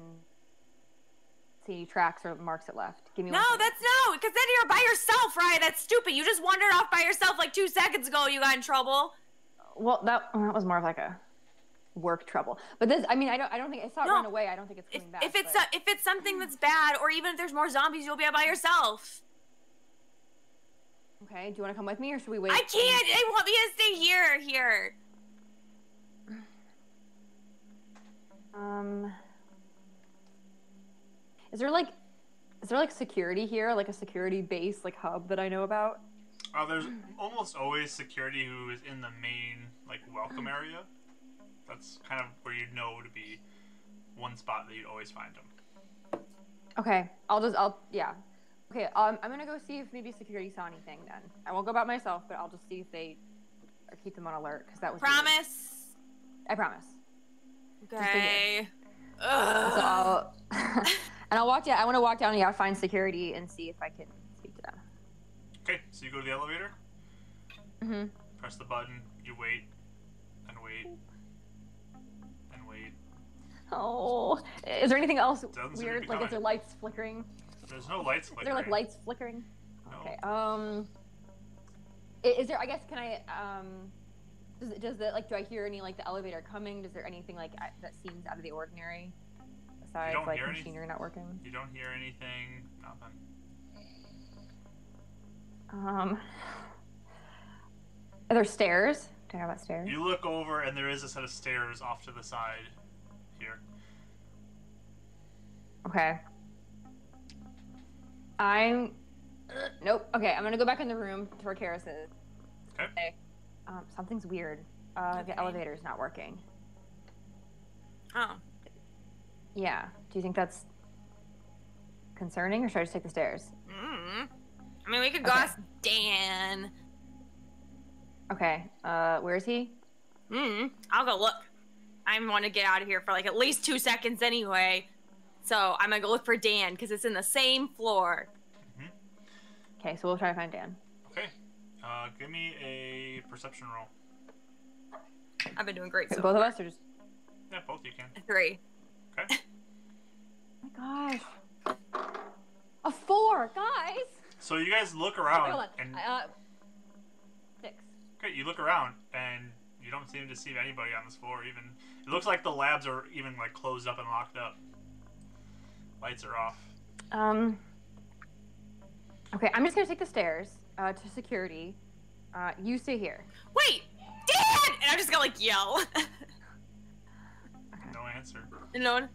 see any tracks or marks it left. Give me No, one second. that's no, because then you're by yourself, right? That's stupid. You just wandered off by yourself like 2 seconds ago. You got in trouble. Well, that was more of like a work trouble. But this, I mean, I don't think I saw it run away. I don't think it's coming back. If it's something that's bad, or even if there's more zombies, you'll be out by yourself. Okay, do you want to come with me, or should we wait? I can't. They want me to stay here. Is there like security here, like a security base, like hub that I know about? There's almost always security who is in the main like welcome area. That's kind of where you'd know to be one spot that you'd always find them. Okay, yeah. Okay, I'm gonna go see if maybe security saw anything then. I won't go by myself, but I'll just see if they, or keep them on alert, because that was weird. Promise. I promise. Okay. So I'll, and I'll walk down, I want to walk down, yeah, find security and see if I can speak to them. Okay, so you go to the elevator. Mm-hmm. Press the button, you wait, and wait, and wait. Oh, is there anything else Doesn't seem to weird? be Like, is coming. there lights flickering? There's no lights Is flickering. there like lights flickering? No. Okay. Is there? I guess can I? Does the like? Do I hear any like the elevator coming? Is there anything like that seems out of the ordinary? Besides don't like hear machinery not working. You don't hear anything. Nothing. Are there stairs? Do I have about stairs? You look over, and there is a set of stairs off to the side here. Okay. Nope. Okay, I'm gonna go back in the room to where Karis is. Okay. Something's weird. The elevator's not working. Oh. Yeah. Do you think that's concerning, or should I just take the stairs? I mean, we could go Okay. ask Dan. Okay. Where is he? I'll go look. I want to get out of here for like at least 2 seconds anyway. So I'm gonna go look for Dan because it's in the same floor. Okay, so we'll try to find Dan. Okay. Give me a perception roll. I've been doing great so Both far. of us, or just? Yeah, both you can. 3. Okay. Oh my gosh. A 4, guys. So you guys look Wait, around, hold on. and 6. okay, you look around, and you don't seem to see anybody on this floor. Even it looks like the labs are even like closed up and locked up. Lights are off. Okay, I'm just gonna take the stairs to security. You stay here. Wait, Dan! And I'm just gonna like yell. No answer. And no one.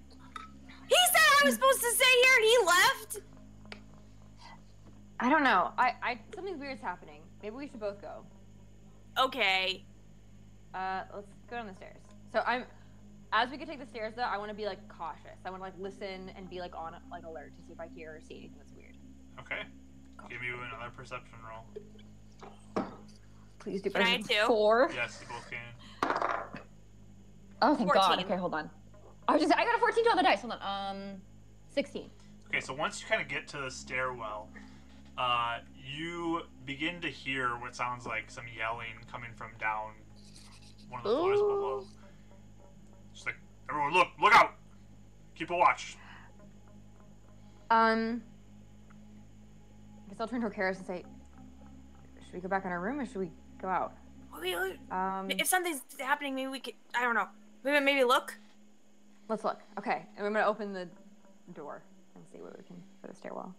He said I was supposed to stay here, and he left. I don't know. Something weird's happening. Maybe we should both go. Okay. Let's go down the stairs. So as we can take the stairs though, I want to be like cautious. I want to like listen and be like on like alert to see if I hear or see anything that's weird. Okay. Give you another perception roll. Please do Can better I than too? 4. Yes, you both can. Oh, thank God. 14. Okay, hold on. I got a 14 on the dice. Hold on. 16. Okay, so once you kind of get to the stairwell, you begin to hear what sounds like some yelling coming from down one of the floors below. Just like, everyone, look out! Keep a watch. I guess I'll turn to Karis and say, should we go back in our room or should we go out? If something's happening, maybe we could. I don't know. Maybe look. Let's look. Okay, and we're gonna open the door and see what we can for the stairwell.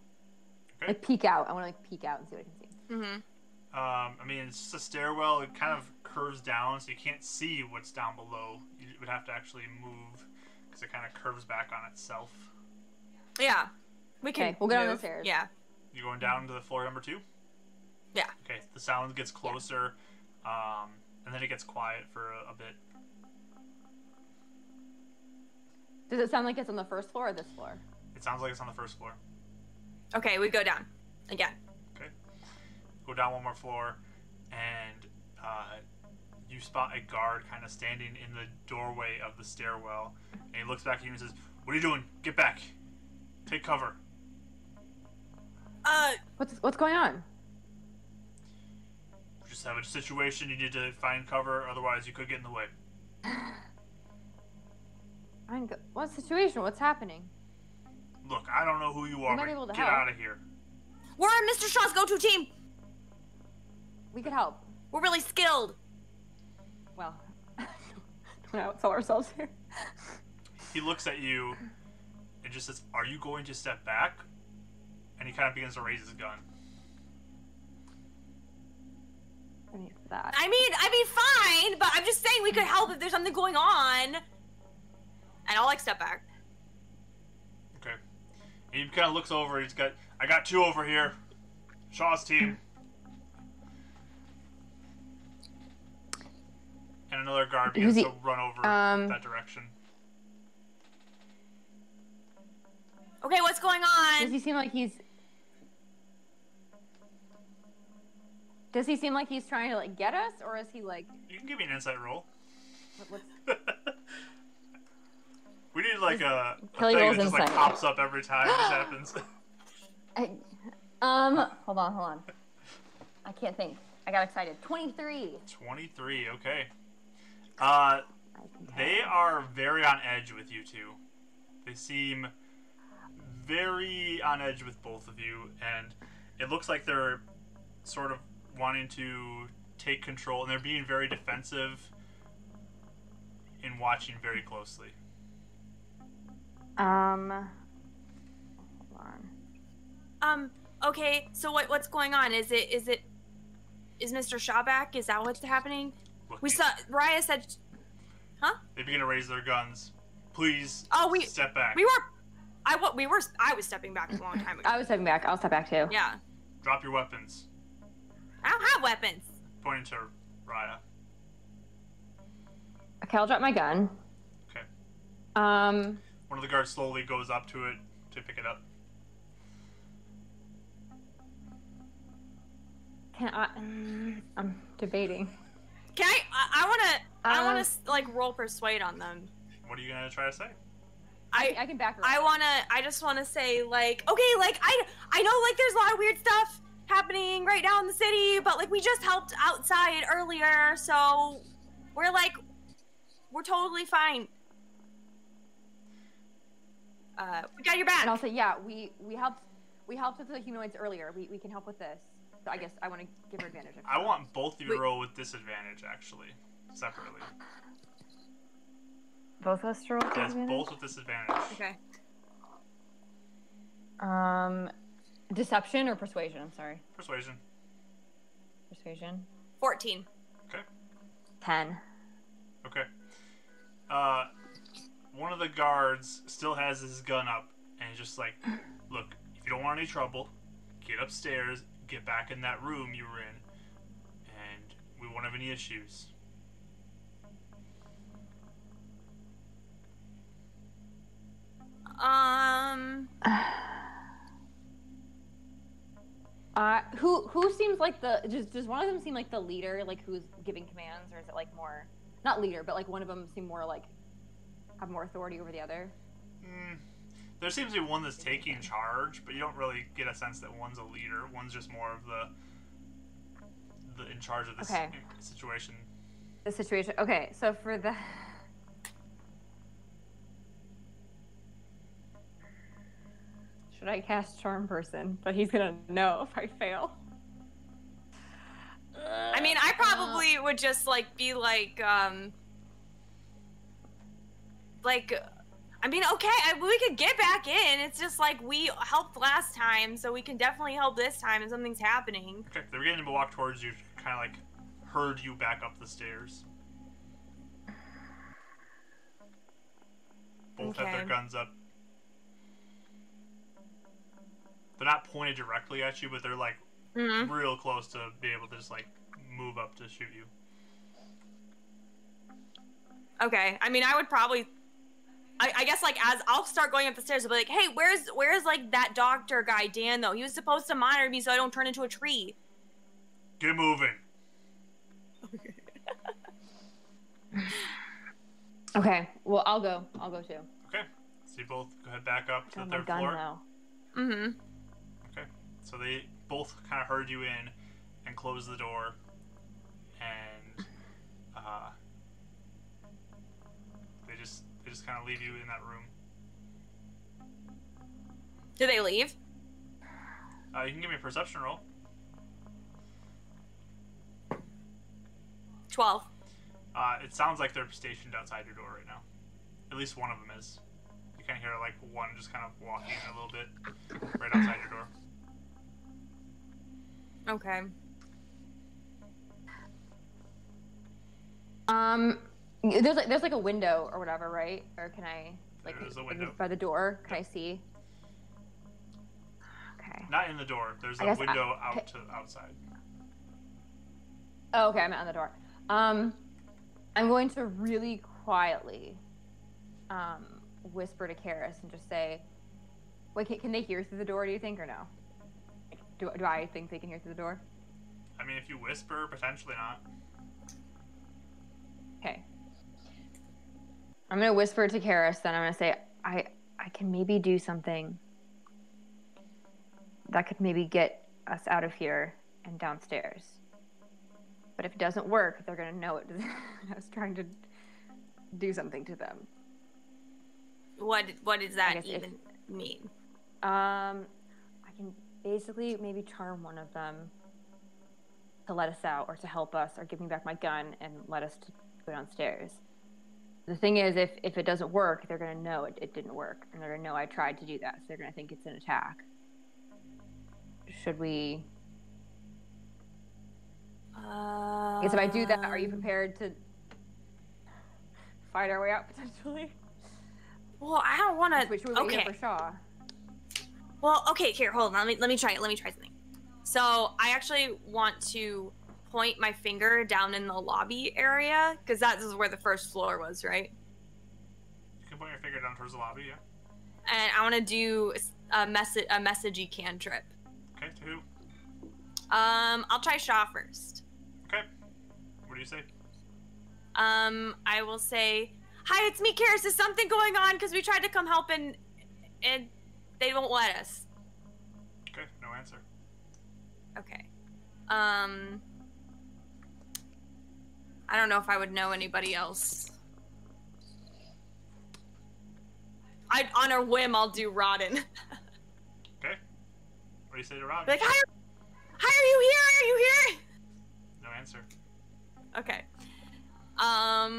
Okay. Like peek out. I want to like peek out and see what I can see. Mm-hmm. I mean, it's just a stairwell. It kind of curves down, so you can't see what's down below. You would have to actually move because it kind of curves back on itself. Yeah. We can. Okay, we'll get on the move. stairs. Yeah. You going down to the floor number 2? Yeah. Okay. The sound gets closer, and then it gets quiet for a bit. Does it sound like it's on the first floor or this floor? It sounds like it's on the first floor. Okay, we go down again. Okay. Go down one more floor, and you spot a guard kind of standing in the doorway of the stairwell. And he looks back at you and says, "What are you doing? Get back. Take cover." What's going on? We just have a situation. You need to find cover, otherwise you could get in the way. What situation? What's happening? Look, I don't know who you are, might be able but to get help. out of here. We're Mr. Shaw's go-to team. We could help. We're really skilled. Well, don't outsell ourselves here. He looks at you and just says, "Are you going to step back?" And he kind of begins to raise his gun. I mean, that. I mean, fine, but I'm just saying we could help if there's something going on. And I'll like step back. Okay. And he kind of looks over. I got 2 over here. Shaw's team. And another guard begins to run over that direction. Okay, what's going on? Does he seem like he's? Does he seem like he's trying to like get us, or is he like? You can give me an insight roll. What's... We need like a Kelly thing rolls that just like insight. pops up every time this happens. Hold on. I can't think. I got excited. 23. 23. Okay. They are very on edge with you two. They seem very on edge with both of you, and it looks like they're sort of wanting to take control, and they're being very defensive and watching very closely. Hold on. Okay, so what's going on? Is Mr. Shaw back? Is that what's happening? Look, We saw Raya said, huh? They begin to raise their guns. Please, step back. I was stepping back a long time ago. I was stepping back. I'll step back too. Yeah. Drop your weapons. I don't have weapons. Pointing to Raya. Okay, I'll drop my gun. Okay. Um. One of the guards slowly goes up to it to pick it up. Can I? I'm debating. Can I wanna like roll persuade on them. What are you gonna try to say? I can back her up. I just wanna say like, okay, like I know like there's a lot of weird stuff happening right now in the city, but like we just helped outside earlier, so we're totally fine. We got your back. And I'll say, yeah, we helped with the humanoids earlier. We can help with this. So I guess I want to give her advantage. I want both of you to roll with disadvantage, actually, separately. Both of us to roll with Yes, disadvantage? both with disadvantage. Okay. Deception or persuasion? I'm sorry. Persuasion. Persuasion. 14. Okay. 10. Okay. One of the guards still has his gun up, and he's just like, look, if you don't want any trouble, get upstairs, get back in that room you were in, and we won't have any issues. Who seems like does one of them seem like the leader, like who's giving commands, or is it like more, not leader, but like one of them seem more like have more authority over the other? There seems to be one that's taking charge, but you don't really get a sense that one's a leader. One's just more of the in charge of this situation. The situation. Okay, so for the. Should I cast Charm Person? But he's gonna know if I fail. I mean, I probably would just like be like, I mean, okay, we could get back in. It's just like we helped last time, so we can definitely help this time if something's happening. Okay, they're beginning to walk towards you, kind of like herd you back up the stairs. Both have their guns up. They're not pointed directly at you, but they're like real close to be able to just like move up to shoot you. Okay, I mean, I would probably, I guess like as I'll start going up the stairs, I'll be like, hey, where's like that doctor guy Dan though? He was supposed to monitor me so I don't turn into a tree. Get moving. Okay, well I'll go too. Okay, so you both go head back up to the third gun floor. now. Okay, so they both kind of herd you in and close the door, and they just kind of leave you in that room. Do they leave? You can give me a perception roll. 12. It sounds like they're stationed outside your door right now. At least one of them is. You kind of hear like one just kind of walking a little bit right outside your door. Okay. There's like a window or whatever, right? Or can I like There's a window by the door? Can I see? Okay. Not in the door. There's a window out to outside. Oh, okay. I'm at the door. I'm going to really quietly whisper to Karis and just say, "Wait, can they hear through the door? Do you think, or no? Do I think they can hear through the door?" I mean, if you whisper, potentially not. Okay. I'm gonna whisper to Karis, then I'm gonna say, I can maybe do something that could maybe get us out of here and downstairs. But if it doesn't work, they're gonna know it. I was trying to do something to them. What does that even mean? I can basically maybe charm one of them to let us out, or to help us, or give me back my gun and let us go downstairs. The thing is, if it doesn't work, they're gonna know it didn't work, and they're gonna know I tried to do that, so they're gonna think it's an attack. Should we? I guess if I do that, are you prepared to fight our way out potentially? Well, I don't want to. Should we wait here for Shaw? Well, okay, here, hold on. Let me try something. So I actually want to point my finger down in the lobby area, because that is where the first floor was, right? You can point your finger down towards the lobby, yeah. And I want to do a messagey cantrip. Okay, to who? I'll try Shaw first. Okay. What do you say? I will say, "Hi, it's me, Karis. Is something going on? Because we tried to come help and they won't let us." Okay, no answer. Okay. I don't know if I would know anybody else. On a whim, I'll do Rodden. Okay. What do you say to Rodden? Like, hi, are you here? Are you here? No answer. Okay. How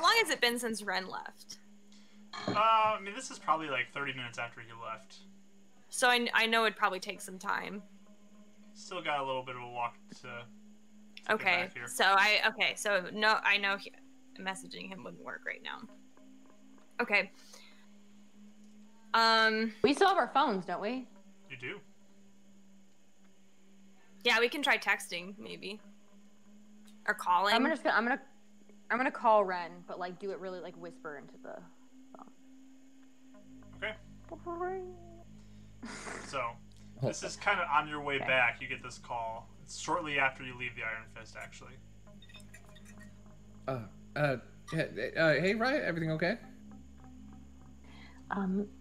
long has it been since Ren left? I mean, this is probably like 30 minutes after he left. So I know it'd probably take some time. Still got a little bit of a walk to okay. get back here. So no, I know messaging him wouldn't work right now. Okay. We still have our phones, don't we? You do. Yeah, we can try texting maybe, or calling. I'm gonna call Ren, but like do it really like whisper into the phone. Okay. So, this is kind of on your way back. You get this call. It's shortly after you leave the Iron Fist, actually. Hey, Riot, everything okay?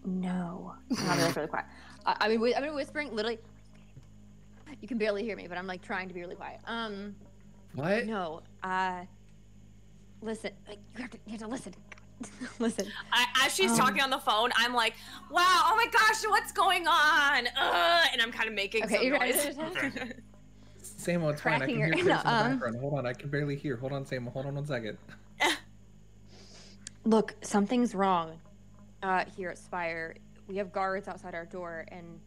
No. I'm really quiet. I've been whispering, literally. You can barely hear me, but I'm like trying to be really quiet. What? No. Listen. Like, you have to listen. Listen. As she's talking on the phone, I'm like, "Wow, oh my gosh, what's going on?" And I'm kind of making some noise. Okay. Samo, it's fine. I can hear Chris in the background. Hold on, I can barely hear. Hold on, Samo. Hold on 1 second. Look, something's wrong here at Spire. We have guards outside our door, and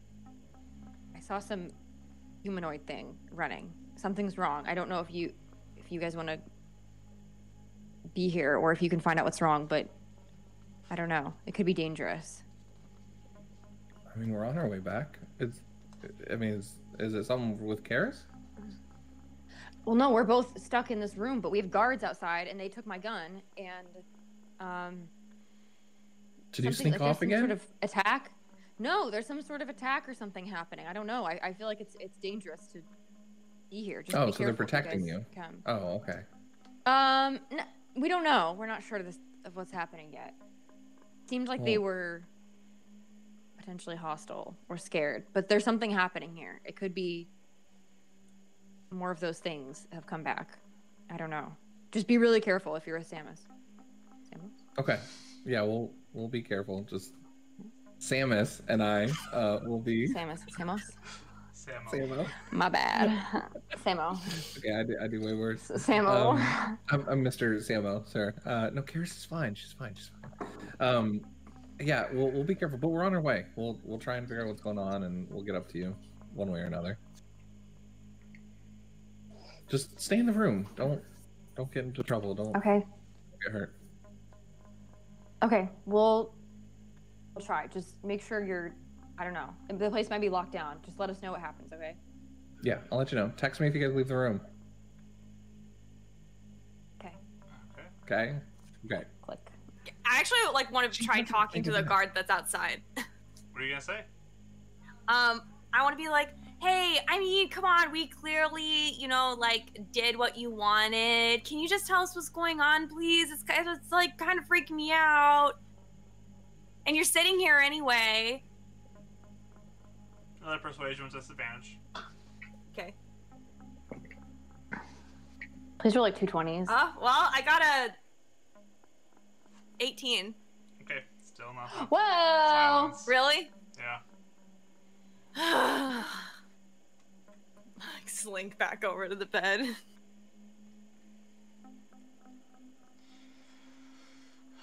I saw some humanoid thing running. Something's wrong. I don't know if you guys want to be here, or if you can find out what's wrong, but I don't know. It could be dangerous. I mean, we're on our way back. Is it something with Karis? Well, no, we're both stuck in this room, but we have guards outside, and they took my gun, and did you sneak off again? Sort of attack? No, there's some sort of attack or something happening. I don't know. I feel like it's dangerous to be here. Just be so they're careful protecting you. Oh, okay. No, we don't know. We're not sure of what's happening yet. Seemed like they were potentially hostile or scared, but there's something happening here. It could be more of those things have come back. I don't know. Just be really careful if you're with Samus. Okay. Yeah, we'll be careful. Just Samus and I will be Samus. Samo. Samo. My bad. Samo. Okay, I do way worse. Samo. I'm Mr. Samo, sir. No, Karis is fine. She's fine. Yeah, we'll be careful, but we're on our way. We'll try and figure out what's going on, and we'll get up to you one way or another. Just stay in the room. Don't get into trouble. Don't Okay. get hurt. Okay. We'll try. Just make sure you're. I don't know. The place might be locked down. Just let us know what happens. Okay. Yeah, I'll let you know. Text me if you guys leave the room. Okay. Okay. Okay. Click. I actually want to try talking to the guard that's outside. What are you gonna say? I want to be like, hey, I mean, come on, we clearly, did what you wanted. Can you just tell us what's going on, please? It's kind of freaking me out. And you're sitting here anyway. Another persuasion with disadvantage. Okay. Please roll like 220s. Well, I got a 18. Okay, still nothing. Whoa! Silence. Really? Yeah. Slink back over to the bed.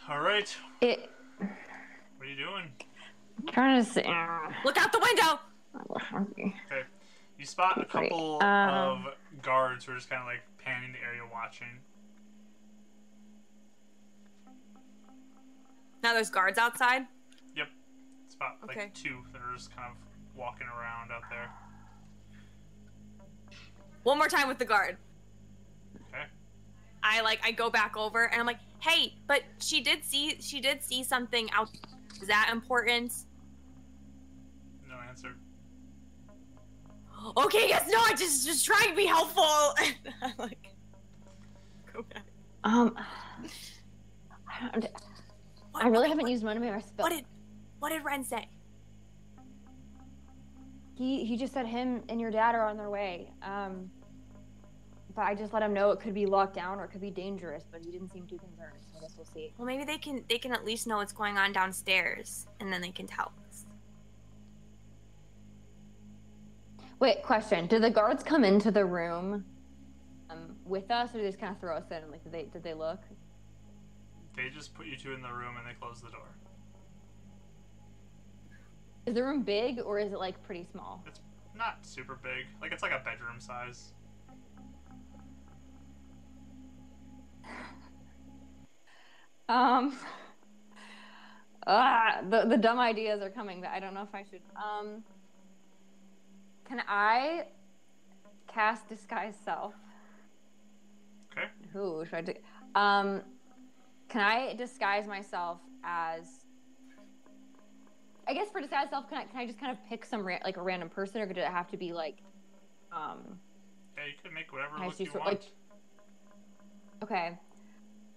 All right. What What are you doing? I'm trying to see. Look out the window! Okay. You spot a couple of guards who are just kind of panning the area watching. Now there's guards outside? Yep. Spot Okay. two that are just kind of walking around out there. One more time with the guard. Okay. I go back over and I'm like, hey, but she did see something out. Is that important? No answer. Okay, yes, no, I just trying to be helpful. And I go back. I really haven't used one of my spells. What did Ren say? He just said him and your dad are on their way. But I just let him know it could be locked down or it could be dangerous, but he didn't seem too concerned, so I guess we'll see. Well, maybe they can at least know what's going on downstairs, and then they can tell us. Wait, question. Did the guards come into the room with us, or did they just kind of throw us in? Did they look? They just put you two in the room and they close the door. Is the room big, or is it pretty small? It's not super big. It's like a bedroom size. The dumb ideas are coming, but I don't know if I should. Can I cast Disguise Self? Okay. Who should I do? Can I disguise myself as? I guess for Disguise Self, can I just kind of pick some a random person, or did it have to be Yeah, you can make whatever look you want. Okay.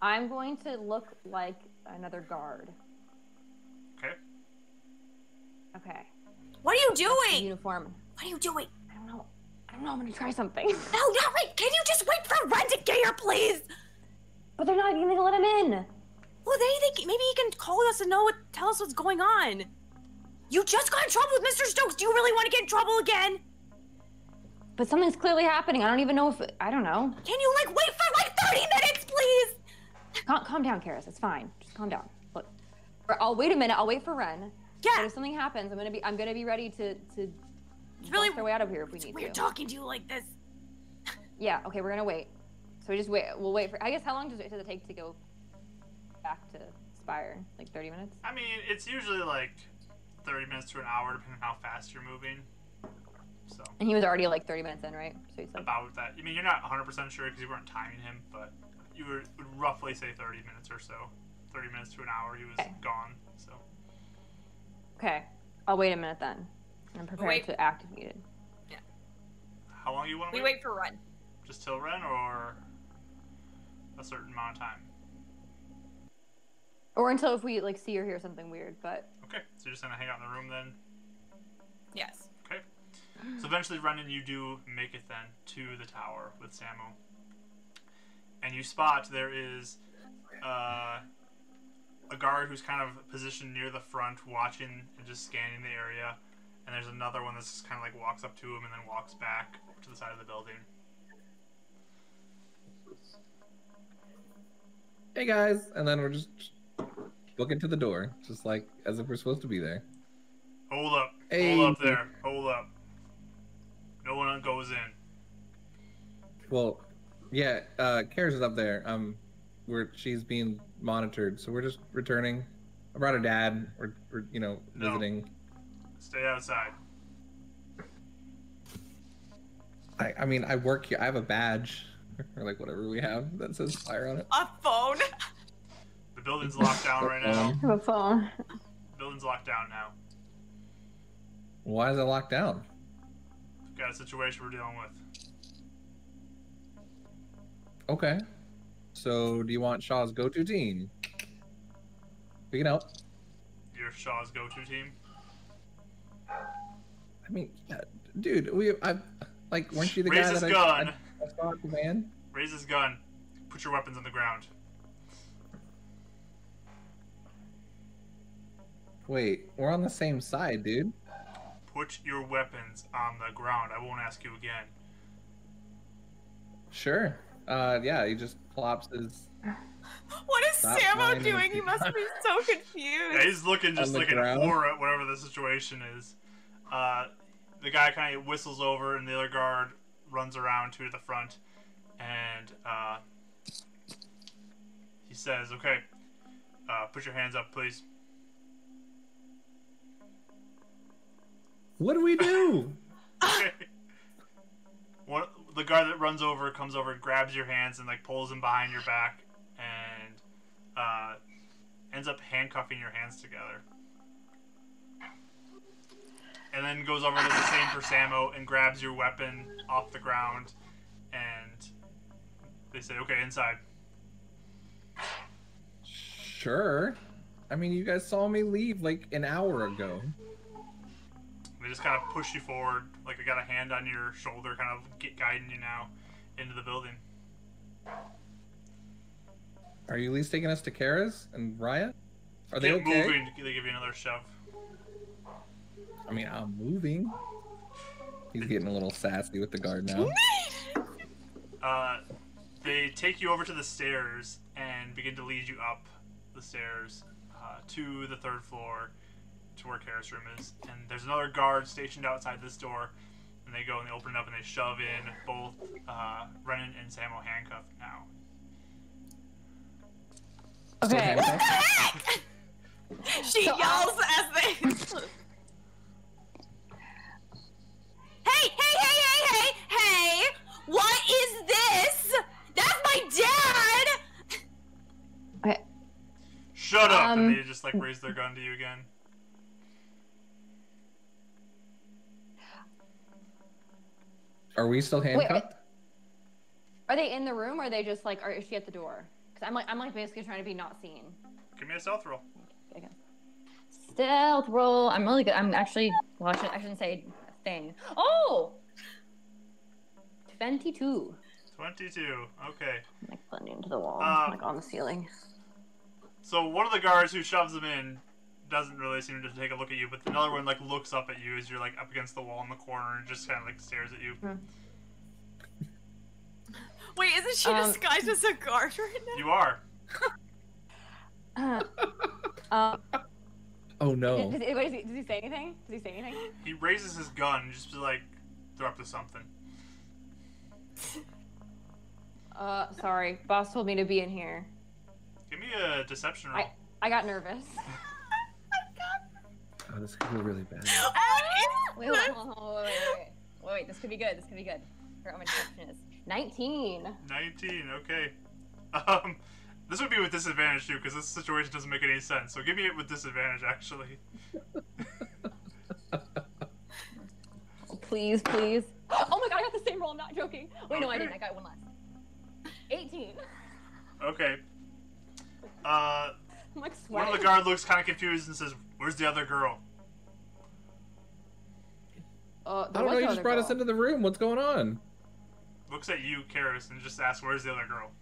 I'm going to look like another guard. Okay. Okay. What are you doing? Uniform. What are you doing? I don't know. I'm gonna try something. No, not right. Can you just wait for Ren to get here, please? But they're not even gonna let him in. Well, maybe he can call us and tell us what's going on. You just got in trouble with Mr. Stokes. Do you really want to get in trouble again? But something's clearly happening. I don't even know if I don't know. Can you wait for 30 minutes, please? Calm down, Karis. It's fine. Just calm down. Look, I'll wait a minute. I'll wait for Ren. Yeah. But if something happens, I'm gonna be ready to really bust our way out of here if we need we're to. talking to you like this. Yeah. Okay. We're gonna wait. So we just wait. We'll wait for. I guess how long does it take to go back to Spire? 30 minutes. I mean, it's usually 30 minutes to an hour, depending on how fast you're moving. So. And he was already 30 minutes in, right? So he's about that. I mean, you're not 100% sure because you weren't timing him, but you would roughly say 30 minutes or so. 30 minutes to an hour, he was gone. So. Okay. I'll wait a minute then. I'm prepared to act if needed. Yeah. How long you want to wait? We wait for Ren. Just till Ren, or a certain amount of time? Or until if we see or hear something weird, but. Okay, so you're just gonna hang out in the room then? Yes. Okay. So eventually, Ren and you do make it then to the tower with Samo. And you spot there is a guard who's kind of positioned near the front, watching and just scanning the area. And there's another one that's just kind of like walks up to him and then walks back to the side of the building. Hey guys, and then we're just booking to the door, just like as if we're supposed to be there. Hold up. Hey. Hold up there. Hold up. No one goes in. Well, yeah, Kara's is up there. She's being monitored, so we're just returning. I brought her dad. We're visiting. Stay outside. I mean, I work here. I have a badge, or like whatever we have that says Spire on it. A phone. The building's locked down right now. I have a phone. The building's locked down now. Why is it locked down? We've got a situation we're dealing with. Okay. So, do you want Shaw's go-to team? Pick it up. You're Shaw's go-to team? I mean, yeah, dude, weren't you the Raise guy his that gun. I saw at the van? Raise his gun. Put your weapons on the ground. Wait, we're on the same side, dude. Put your weapons on the ground. I won't ask you again. Sure. Yeah, he just plops his... What is Stop Samo whining. doing? He must be so confused. Yeah, he's looking just On the like in ground? horror at whatever the situation is. The guy kind of whistles over, and the other guard runs around to the front, and he says, "Okay, put your hands up, please." What do we do? Okay. The guard that runs over comes over, grabs your hands, and like pulls them behind your back, and ends up handcuffing your hands together. And then goes over to the same for Samo and grabs your weapon off the ground, and they say, "Okay, inside." Sure. I mean, you guys saw me leave like an hour ago. They just kind of push you forward, like they got a hand on your shoulder, kind of guiding you now into the building. Are you at least taking us to Kara's and Raya? Are they Get okay? moving. They give you another shove. I mean, I'm moving. He's getting a little sassy with the guard now. They take you over to the stairs and begin to lead you up the stairs to the third floor, to where Kara's room is. And there's another guard stationed outside this door, and they go and they open it up and they shove in both Renan and Samo handcuffed now. Okay. She yells as they. Hey! What is this? That's my dad! Okay. Shut up! And they just like raise their gun to you again. Are we still handcuffed? Are they in the room, or are they just like, or is she at the door? Because I'm like basically trying to be not seen. Give me a stealth roll. Okay. Stealth roll. I'm really good. I'm actually. Well, I shouldn't say a thing. Oh! 22. 22. Okay. I'm like blending into the wall, like on the ceiling. So one of the guards who shoves them in doesn't really seem to take a look at you, but another one like looks up at you as you're like up against the wall in the corner and just kind of like stares at you. Wait, isn't she disguised as a guard right now? You are. Oh no. Does he say anything? Does he say anything? He raises his gun and just like, they're up to something. Sorry. Boss told me to be in here. Give me a deception roll. I got nervous. Oh, this could go really bad. Wait, this could be good. This could be good. I forgot what my deception is. 19. 19, okay. This would be with disadvantage too, because this situation doesn't make any sense. So give me it with disadvantage, actually. Please. Oh my god, I got the same roll. I'm not joking. Wait, no, I didn't. I got one less. 18. Okay. I'm like One sweating. of the guard looks kind of confused and says, "Where's the other girl?" I don't know. You just brought us into the room. What's going on? Looks at you, Karis, and just asks, "Where's the other girl?"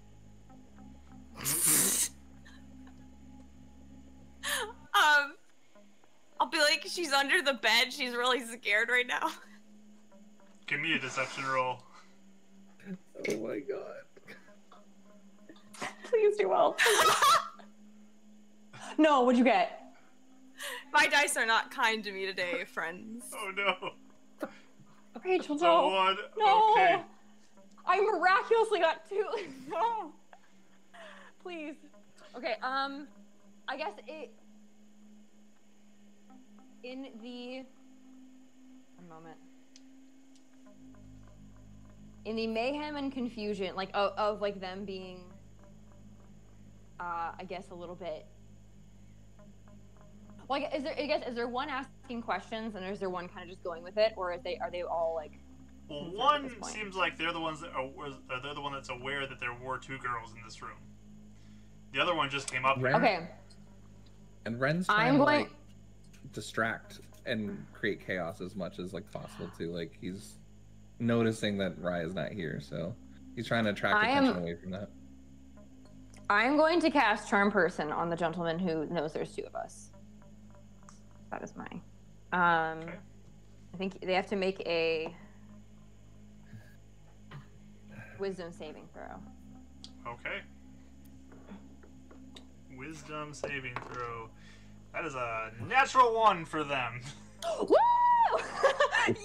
she's under the bed. She's really scared right now. Give me a deception roll. Oh my god. Please do well. No, what'd you get? My dice are not kind to me today, friends. Oh no. Rachel, So no. one. No. Okay. I miraculously got 2. No. Please. Okay, I guess in the... One moment. In the mayhem and confusion, like, of like, them being, I guess, a little bit... Well, is there one asking questions and is there one kind of just going with it, or are they all like? Well, one seems like they're the ones that they're the one that's aware that there were 2 girls in this room. The other one just came up. Okay. And Ren's trying to like distract and create chaos as much as like possible too. Like he's noticing that Raya's not here, so he's trying to attract attention away from that. I'm going to cast Charm Person on the gentleman who knows there's 2 of us. That is mine. Okay. I think they have to make a wisdom saving throw. Okay. Wisdom saving throw. That is a natural 1 for them. Woo!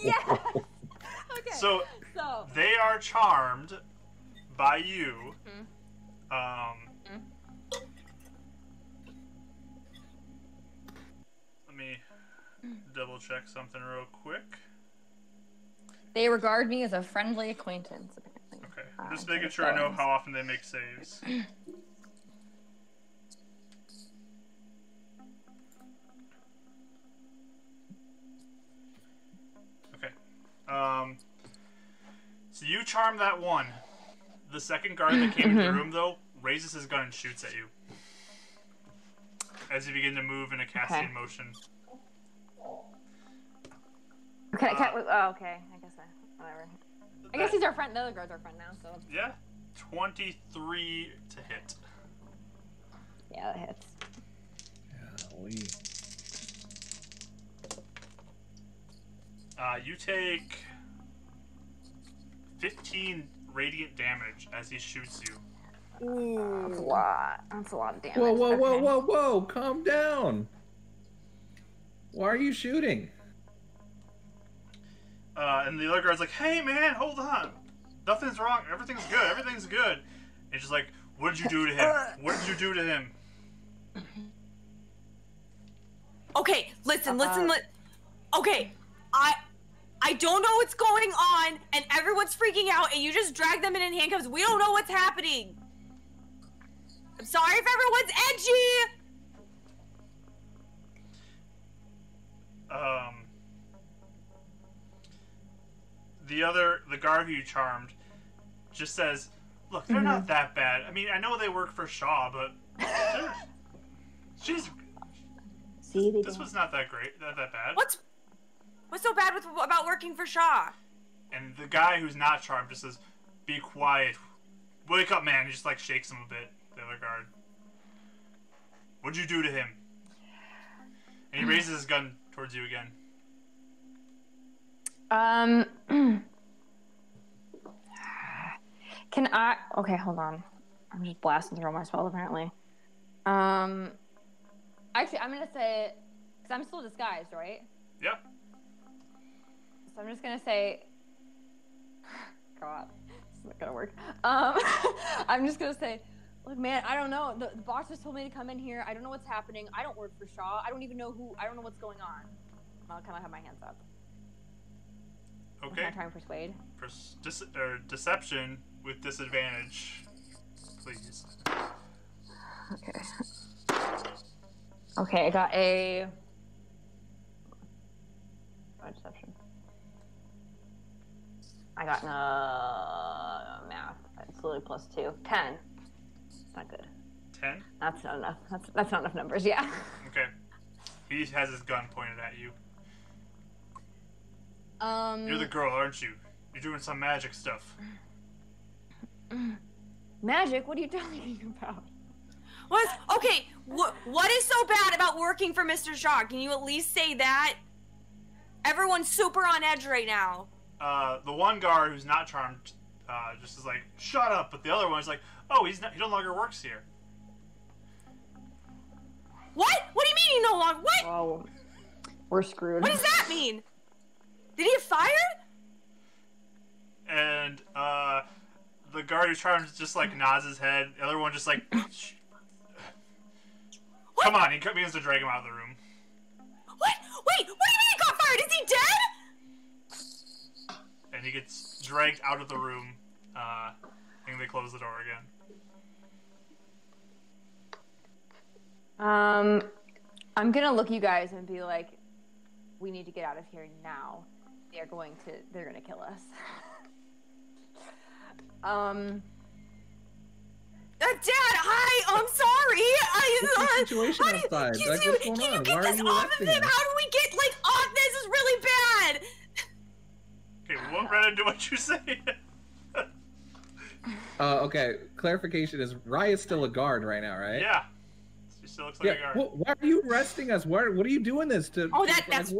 Yes. Okay. So they are charmed by you. Let me double check something real quick. They regard me as a friendly acquaintance, apparently. Okay. Just making sure I know how often they make saves. Okay. So you charm that one. The second guard that came into the room, though, raises his gun and shoots at you. As you begin to move in a casting motion. Okay, okay. I guess whatever. I guess he's our friend. The other guard's our friend now, so. Yeah. 23 to hit. Yeah, that hits. Golly. You take 15 radiant damage as he shoots you. Ooh. That's a lot. That's a lot of damage. Whoa, whoa, whoa, whoa, whoa! Calm down. Why are you shooting? And the other guard's like, "Hey, man, hold on. Nothing's wrong. Everything's good. Everything's good." And he's just like, "What did you do to him? What did you do to him?" Okay, listen. Okay, I don't know what's going on, and everyone's freaking out, and you just drag them in handcuffs. We don't know what's happening. I'm sorry if everyone's edgy. The guard who you charmed just says, "Look, they're not that bad. I mean, I know they work for Shaw, but this was not that great, not that bad." What's so bad about working for Shaw? And the guy who's not charmed just says, "Be quiet. Wake up, man." He just like shakes him a bit, the other guard. "What'd you do to him?" And he raises his gun towards you again. Can I? Okay, hold on. I'm just blasting through all my spells apparently. Actually, I'm gonna say, because I'm still disguised, right? Yeah. So I'm just gonna say, God, this is not gonna work. I'm just gonna say, look, man, I don't know. The boss just told me to come in here. I don't know what's happening. I don't work for Shaw. I don't even know who. I don't know what's going on. I'll kind of have my hands up. Okay. Can I try and persuade? Deception with disadvantage, please. Okay. Okay, I got a deception. I got math. It's literally +2. 10. It's not good. 10? That's not enough. That's not enough numbers. Yeah. Okay. He has his gun pointed at you. You're the girl, aren't you? You're doing some magic stuff. Magic? What are you talking about? Okay, what is so bad about working for Mr. Shaw? Can you at least say that? Everyone's super on edge right now. The one guard who's not charmed just is like, shut up, but the other one's like, oh, he no longer works here. What? What do you mean he no longer? What? Oh, we're screwed. What does that mean? Did he get fired? And the guard who's charmed just like nods his head. The other one just like, come on, he begins to drag him out of the room. What? Wait, what do you mean he got fired? Is he dead? And he gets dragged out of the room, and they close the door again. I'm gonna look you guys and be like, we need to get out of here now. They're gonna kill us. Dad, hi, I'm sorry. What's the situation outside? Like, what's going Can you on? get Why are this you off of arresting him? us? How do we get, like, off? This is really bad. Okay, what ran into what you say? Okay, clarification is Raya's still a guard right now, right? Yeah. She still looks like a guard. Why are you arresting us? What are you doing this to? Oh, that's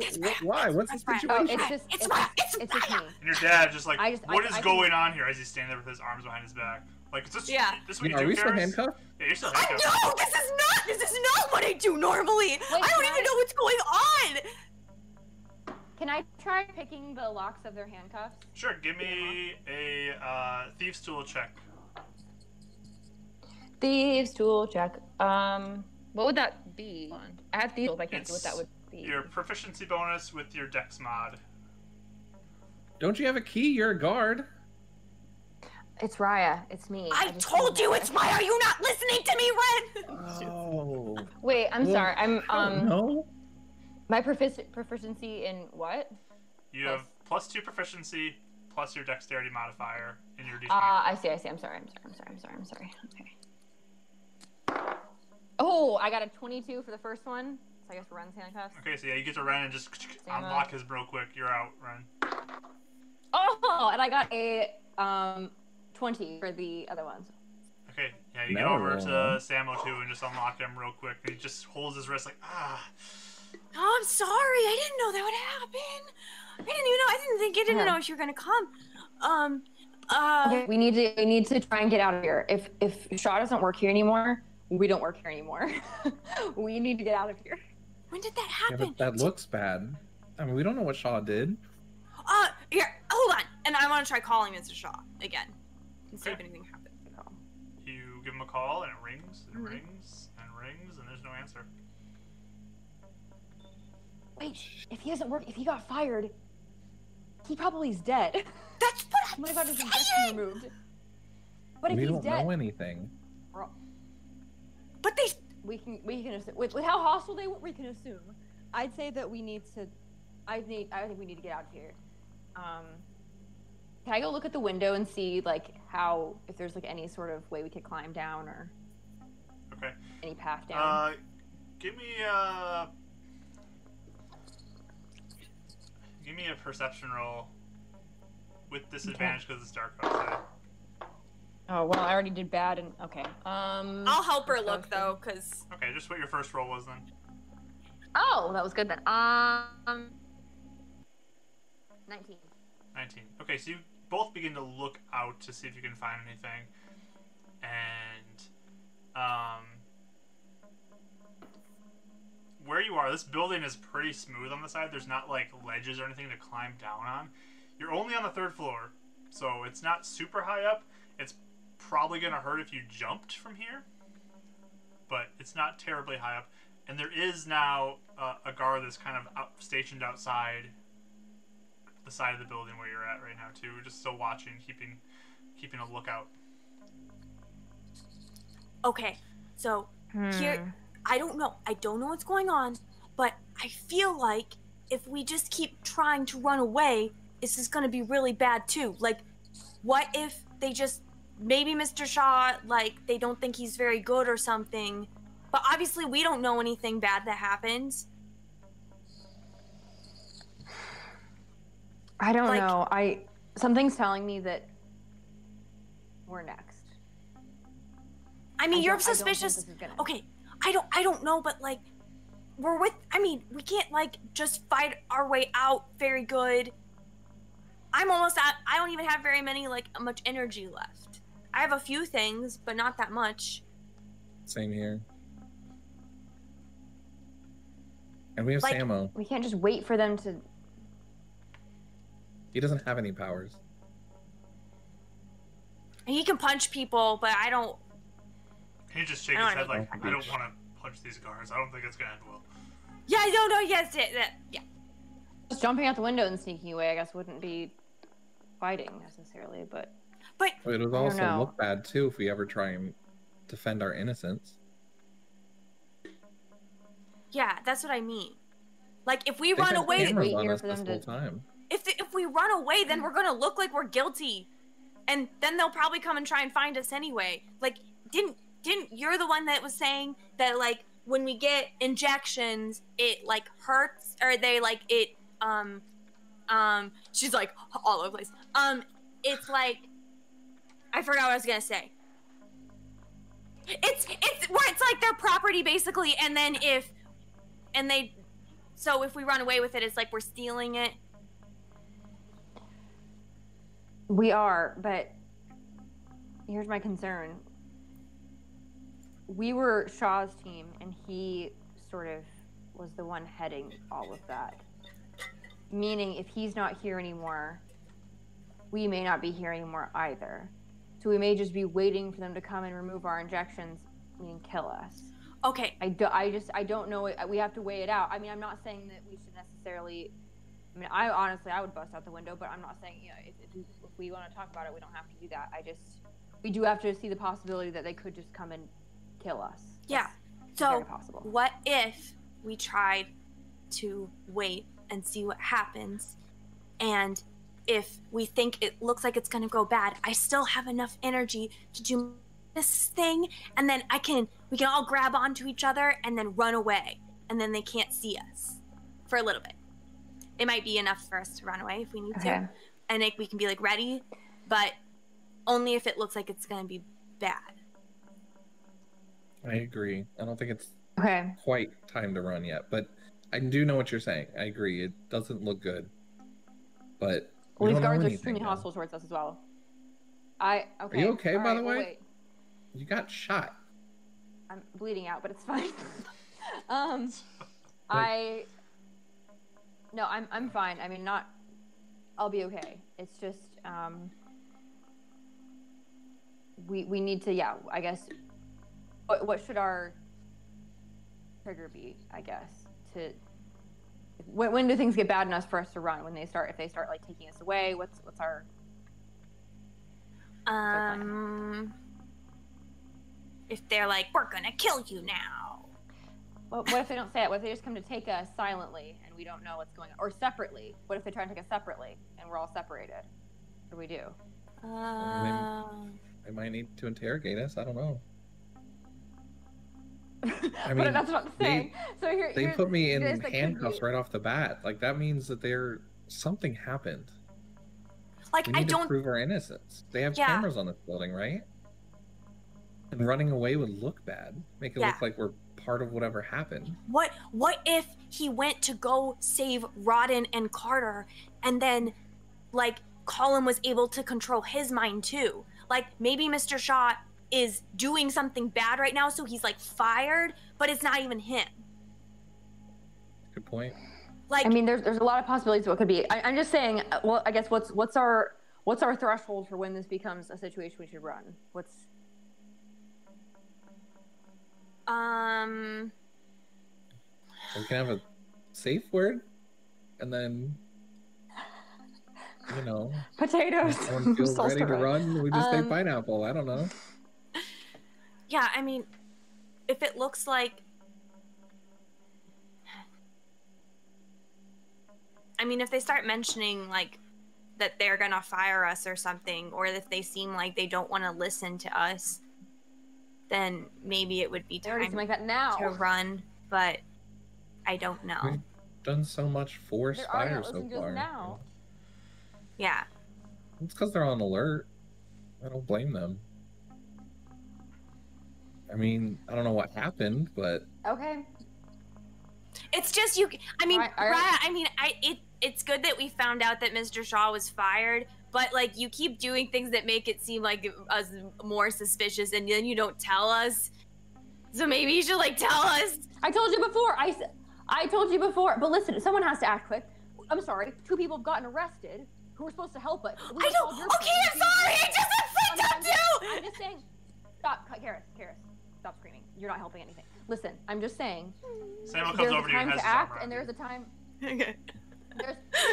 why? What's the right. situation? It's right. It's just me. And your dad just like, what is I going on here? As he's standing there with his arms behind his back. Like, is this, this what you do, Are we still Karis? handcuffed? Yeah, you're still handcuffed. No, this is not what I do normally. I don't even know what's going on. Can I try picking the locks of their handcuffs? Sure, give me a thieves tool check. Thieves tool check. What would that be? I have thieves, but I can't see what that would be. Your proficiency bonus with your dex mod. Don't you have a key? You're a guard. It's Raya. It's me. I told you it's Raya. Are you not listening to me, Ren? Oh. Wait, I'm sorry. I'm No. My proficiency in what? You have +2 proficiency plus your dexterity modifier in your d20. I see. I'm sorry. Okay. Oh, I got a 22 for the first one. So I guess Ren's handcuffs. Okay, so yeah, you get to Ren and just unlock his real quick. You're out, Ren. Oh, and I got a 20 for the other ones. Okay, yeah, you get over to Samo too and just unlock him real quick. And he just holds his wrist like, ah. Oh, I'm sorry. I didn't know that would happen. I didn't know if you were gonna come. Okay, we need to try and get out of here. If Shaw doesn't work here anymore, we don't work here anymore. We need to get out of here. When did that happen? Yeah, but that looks bad. I mean, we don't know what Shaw did. Here, hold on. And I want to try calling Mr. Shaw again and see if anything happens. You give him a call and it rings and rings and rings and there's no answer. Wait, if he doesn't work, if he got fired, he probably is dead. That's what I'm What about his saying. injection removed? But if We he's don't dead, know anything. But they. we can assume, with how hostile they were, we can assume. I'd say that we need to. I think we need to get out of here. Can I go look at the window and see like how if there's like any sort of way we could climb down or any path down? Give me a perception roll with disadvantage because it's dark outside. Oh well, I already did bad and okay. I'll help her look though, cause. Okay, just what your first roll was then. Oh, that was good then. 19. 19. Okay, so you both begin to look out to see if you can find anything, and where you are, this building is pretty smooth on the side. There's not like ledges or anything to climb down on. You're only on the 3rd floor, so it's not super high up. It's probably gonna hurt if you jumped from here, but it's not terribly high up. And there is now a guard that's kind of stationed outside the side of the building where you're at right now too, just still watching, keeping a lookout. Okay, so here, I don't know what's going on, but I feel like if we just keep trying to run away, this is gonna be really bad too. Like, what if they just, maybe Mr. Shaw, like, they don't think he's very good or something, but obviously we don't know anything bad that happens. I don't know. Something's telling me that we're next. I mean, you're don't think suspicious. this is gonna- Okay, I don't know, but like, we can't like just fight our way out very good. I'm almost at, I don't even have very much energy left. I have a few things, but not that much. Same here. And we have Like- Samo. We can't just wait for them to. He doesn't have any powers. And he can punch people, but I don't. He just shake I his don't head like, think I don't it's- want to punch these guards. I don't think it's gonna end well. Yeah, no, yes, yeah. Just jumping out the window and sneaking away, I guess, wouldn't be fighting necessarily, but. But It would don't also know. look bad too if we ever try and defend our innocence. yeah, that's what I mean. Like, if we They've run had away, cameras Wait on here us for this them whole to- time. if we run away, then we're gonna look like we're guilty, and then they'll probably come and try and find us anyway. Like, didn't you're the one that was saying that like when we get injections, it like hurts, or they like it she's like all over the place. It's like I forgot what I was gonna say. It's where it's like their property basically, and then if we run away with it, it's like we're stealing it. We are, but here's my concern. We were Shaw's team, and he sort of was the one heading all of that. Meaning, if he's not here anymore, we may not be here anymore either. So we may just be waiting for them to come and remove our injections, meaning kill us. Okay. I don't know. We have to weigh it out. I mean, I'm not saying that we should necessarily. I mean, I would bust out the window, but I'm not saying, you know, if we want to talk about it, we don't have to do that. We do have to see the possibility that they could just come and kill us. Yeah. That's So very possible. what if we tried to wait and see what happens, and if we think it looks like it's gonna go bad, I still have enough energy to do this thing, and then we can all grab onto each other and then run away, and then they can't see us for a little bit. It might be enough for us to run away if we need Okay. to, and we can be like ready, but only if it looks like it's gonna be bad. I agree. I don't think it's Okay. quite time to run yet, but I do know what you're saying. I agree. It doesn't look good, but we Well, these don't know guards are anything extremely now. hostile towards us as well. Okay. Are you okay, All by right, the well, way? wait. You got shot. I'm bleeding out, but it's fine. I'm fine. I mean, I'll be okay. It's just we need to, yeah, I guess. What should our trigger be? I guess when do things get bad enough for us to run? If they start like taking us away, what's our If they're like, we're gonna kill you now. what if they don't say it? What if they just come to take us silently and we don't know what's going on, or separately? What if they try and take us separately and we're all separated? What do we do? They might need to interrogate us. I don't know. I But mean, that's not the thing. So They put me in here's the handcuffs could right off the bat. Like that means that something happened. Like, We I need to don't. prove our innocence. They have Yeah. cameras on this building, right? And running away would look bad. Make it Yeah. look like we're part of whatever happened. What if he went to go save Rodden and Carter, and then, like, Colin was able to control his mind too? Like, maybe Mr. Shaw is doing something bad right now, so he's like fired, but it's not even him. Good point. Like, I mean, there's a lot of possibilities. What could be? I'm just saying. Well, I guess what's our threshold for when this becomes a situation we should run? We can have a safe word, and then, Potatoes. when someone feels Soul ready to stirring. run, we just say pineapple. I don't know. yeah, I mean, if it looks like, if they start mentioning like that they're gonna fire us or something, or if they seem like they don't want to listen to us, then maybe it would be They already time seem like that now. to run. But I don't know. We've done so much for They're already Spire not so listening to us far. now. Yeah. It's because they're on alert. I don't blame them. I mean, I don't know what happened, but Okay. It's just you. I mean, All right. I mean, it's good that we found out that Mr. Shaw was fired, but like you keep doing things that make it seem like us more suspicious, and then you don't tell us. So maybe you should like tell us. I told you before. I told you before. But listen, someone has to act quick. I'm sorry. 2 people have gotten arrested who were supposed to help us. I don't. Okay, I'm sorry. I just got freaked out too. I'm just saying. Stop, Karis. Stop screaming. You're not helping anything. Listen, I'm just saying. Samuel comes over to you and has his arm act, around and you. there's a time. Okay.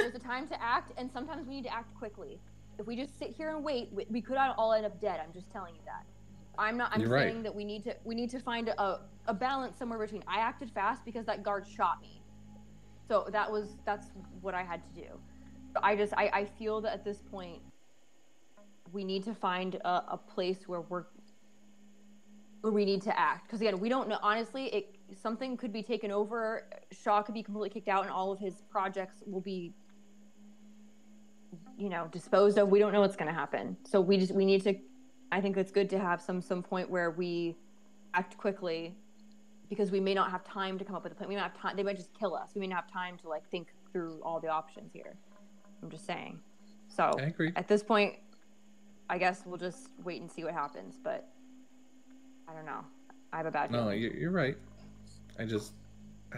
There's a time to act, and sometimes we need to act quickly. If we just sit here and wait, we could all end up dead. I'm just telling you that. I'm saying right. that we need to find a balance somewhere between. I acted fast because that guard shot me, so that's what I had to do. I feel that at this point we need to find a place where we need to act, because again, we don't know. Honestly, something could be taken over. Shaw could be completely kicked out, and all of his projects will be, disposed of. We don't know what's going to happen, so we need to. I think it's good to have some point where we act quickly, because we may not have time to come up with a plan. We might have time. They might just kill us. We may not have time to like think through all the options here. I'm just saying. So I agree. At this point, I guess we'll just wait and see what happens. But I don't know. I have a bad feeling. No, you're right. I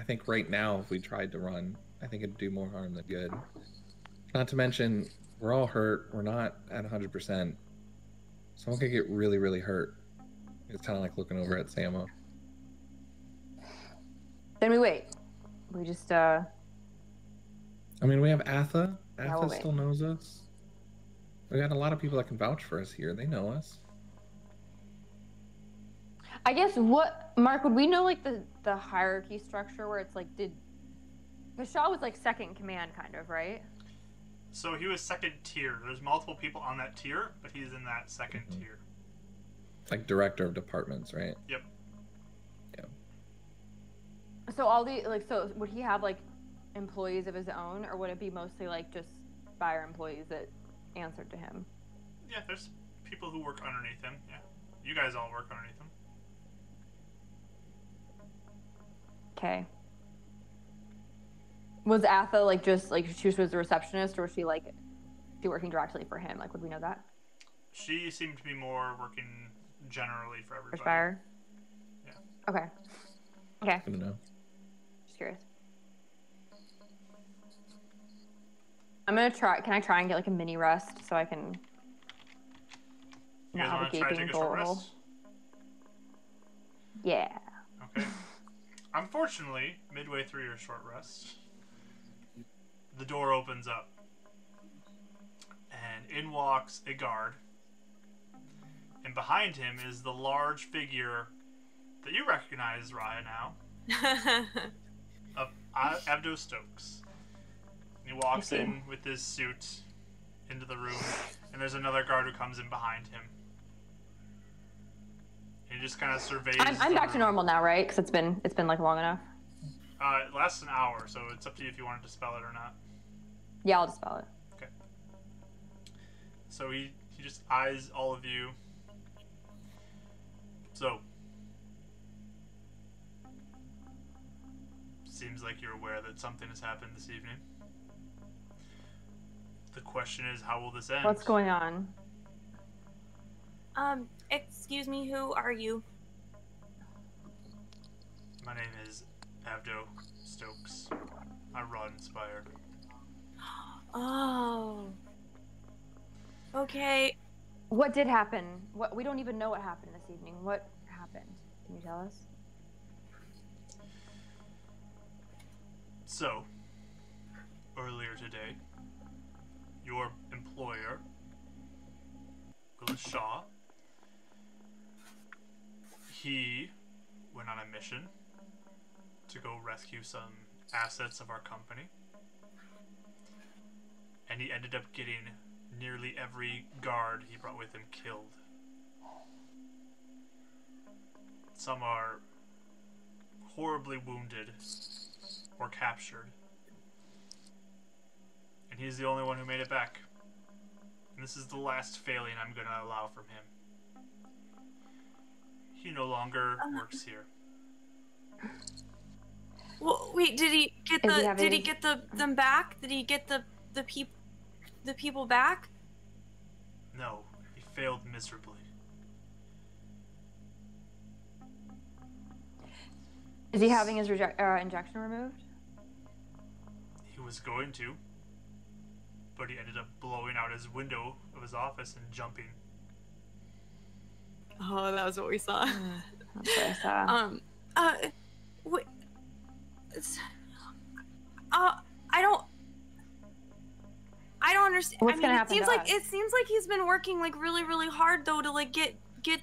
think right now, if we tried to run, I think it'd do more harm than good. Not to mention, we're all hurt. We're not at 100%. Someone could get really, really hurt. It's kind of like looking over at Samo. Then we wait. We just, I mean, we have Atha. Yeah, we'll Atha still knows us. We got a lot of people that can vouch for us here. They know us. I guess Mark, would we know like the hierarchy structure where it's like, because Shaw was like second in command kind of, right? So he was second tier. There's multiple people on that tier, but he's in that second tier. Like director of departments, right? Yep. Yeah. So so would he have like employees of his own, or would it be mostly like just Spire employees that answered to him? Yeah, there's people who work underneath him. Yeah. You guys all work underneath him. Okay. Was Atha like just like she was the receptionist, or was she like working directly for him? Like, would we know that? She seemed to be more working generally for everybody. For Spire? Yeah. Okay. Okay. Good to know. Just curious. I'm gonna try. Can I try and get like a mini rest so I can You guys not have want a to try to gaping take a short bullet hole? rest? Yeah. Okay. Unfortunately, midway through your short rest, the door opens up, and in walks a guard, and behind him is the large figure that you recognize, Raya, now, of Abdo Stokes. And he walks in with his suit into the room, and there's another guard who comes in behind him. And he just kind of surveys. I'm back to normal now, right? Because it's been like long enough. It lasts an hour, so it's up to you if you want to dispel it or not. Yeah, I'll dispel it. Okay. So he just eyes all of you. So, seems like you're aware that something has happened this evening. The question is, how will this end? What's going on? Excuse me, who are you? My name is Abdo Stokes. I run Spire. Oh. Okay. What did happen? We don't even know what happened this evening. What happened? Can you tell us? So, earlier today, your employer, Willis Shaw, he went on a mission to go rescue some assets of our company. And he ended up getting nearly every guard he brought with him killed. Some are horribly wounded or captured. And he's the only one who made it back. And this is the last failing I'm going to allow from him. He no longer works here. Well, wait, did he get them back? Did he get the people back? No, he failed miserably. Is he having his injection removed? He was going to, but he ended up blowing out his window of his office and jumping. Oh, that was what we saw. That's very sad. Wait, I don't understand. What's gonna happen to us? It seems like he's been working like really, really hard though to like get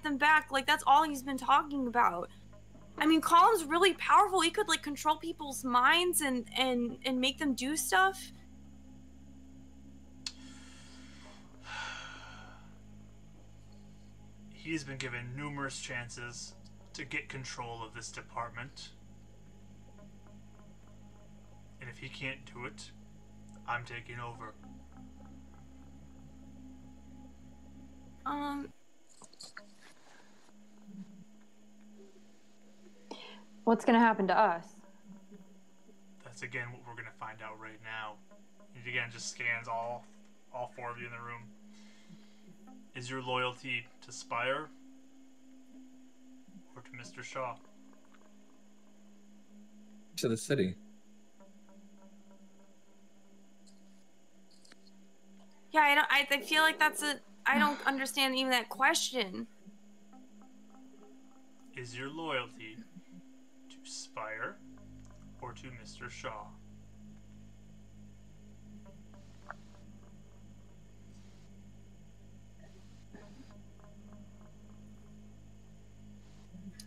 them back. Like that's all he's been talking about. I mean, Colum's really powerful. He could like control people's minds and make them do stuff. He's been given numerous chances to get control of this department. And if he can't do it, I'm taking over. What's gonna happen to us? That's again what we're gonna find out right now. He again just scans all four of you in the room. Is your loyalty to Spire or to Mr. Shaw? To the city. Yeah, I feel like I don't understand even that question. Is your loyalty to Spire or to Mr. Shaw?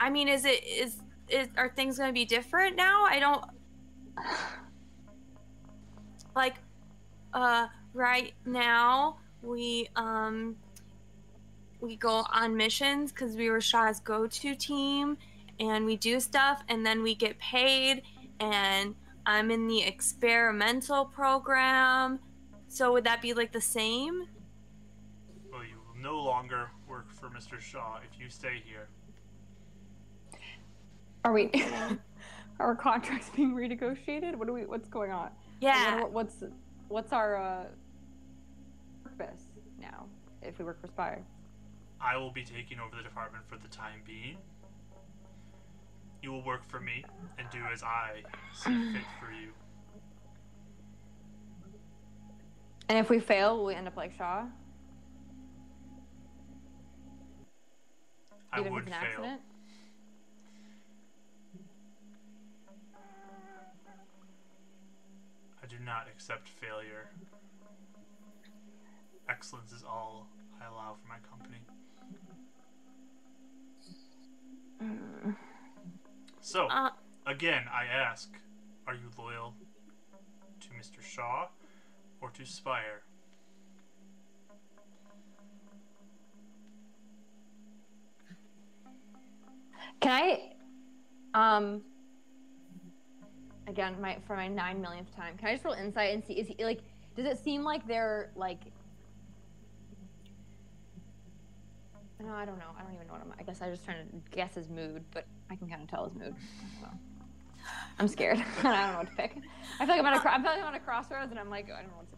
I mean, are things gonna be different now? I don't like right now we go on missions because we were Shaw's go-to team and we do stuff and then we get paid, and I'm in the experimental program. So would that be like the same? Well, you will no longer work for Mr. Shaw if you stay here. Are we? Are our contracts being renegotiated? What's going on? Yeah. What's our purpose now if we work for Spire? I will be taking over the department for the time being. You will work for me and do as I see fit for you. And if we fail, will we end up like Shaw? I Even if would it's an fail. accident? I do not accept failure. Excellence is all I allow for my company. So, again, I ask, are you loyal to Mr. Shaw or to Spire? Can I, again, for my 9 millionth time, can I just roll insight and see, is he, like, does it seem like they're, like, no, I don't know. I don't even know what I guess I'm just trying to guess his mood, but I can kind of tell his mood. I don't know. I'm scared. I don't know what to pick. I feel like I'm at a crossroads, and I'm like, I don't know what to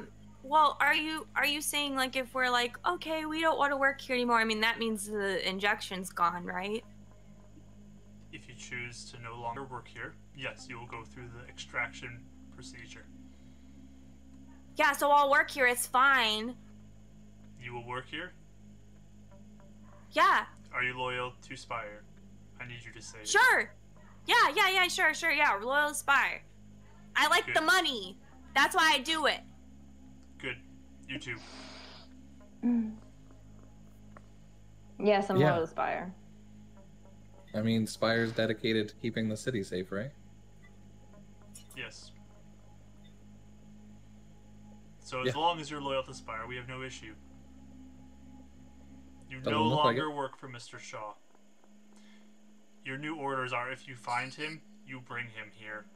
do. Well, are you saying like if we're like, okay, we don't want to work here anymore? I mean, that means the injection's gone, right? If you choose to no longer work here, yes, you will go through the extraction procedure. Yeah, so I'll work here. It's fine. You will work here? Yeah. Are you loyal to Spire? I need you to say Sure. Yeah, sure. Yeah, we're loyal to Spire. I like Good. the money. That's why I do it. Good. You too. Yes, I'm loyal to Spire. I mean, Spire's dedicated to keeping the city safe, right? Yes. So as long as you're loyal to Spire, we have no issue. You Doesn't no look like longer it. work for Mr. Shaw. Your new orders are, if you find him, you bring him here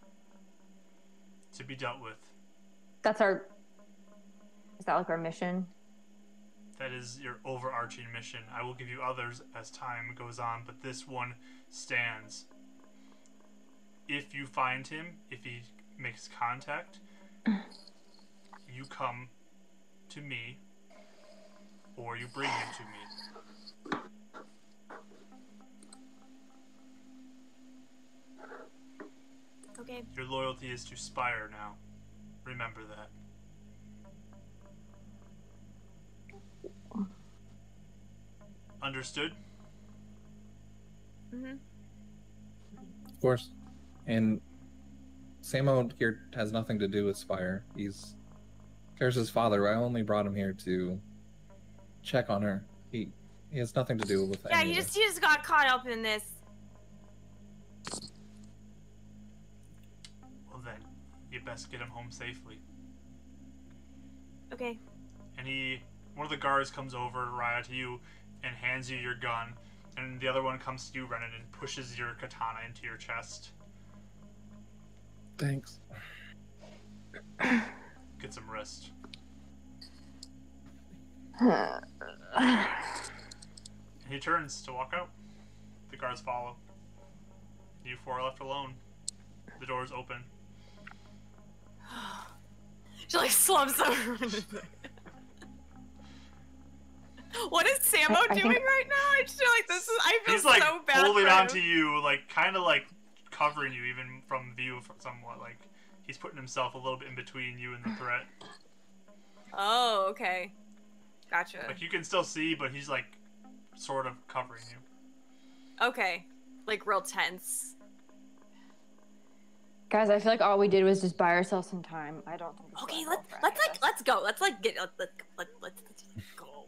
to be dealt with. Is that like our mission? That is your overarching mission. I will give you others as time goes on, but this one stands. If you find him, if he makes contact, you come to me, or you bring him to me. Okay. Your loyalty is to Spire now. Remember that. Understood? Mm-hmm. Of course. And Samo here has nothing to do with Spire. He's Karis' father. I only brought him here to check on her. He has nothing to do with Yeah, any he of just got caught up in this. Well then, you best get him home safely. Okay. And one of the guards comes over, Raya, to you and hands you your gun. And the other one comes to you, Renan, and pushes your katana into your chest. Thanks. Get some rest. And he turns to walk out. The guards follow. You four are left alone. The door's open. She like slumps over. What is Samo doing right now? I just feel like I feel He's like so bad holding for on him. to you, like kind of like covering you even from view somewhat. Like he's putting himself a little bit in between you and the threat. Oh, okay. Gotcha. Like you can still see, but he's like sort of covering you. Okay. Like real tense. Guys, I feel like all we did was just buy ourselves some time. I don't think. Okay, let's go. Let's go.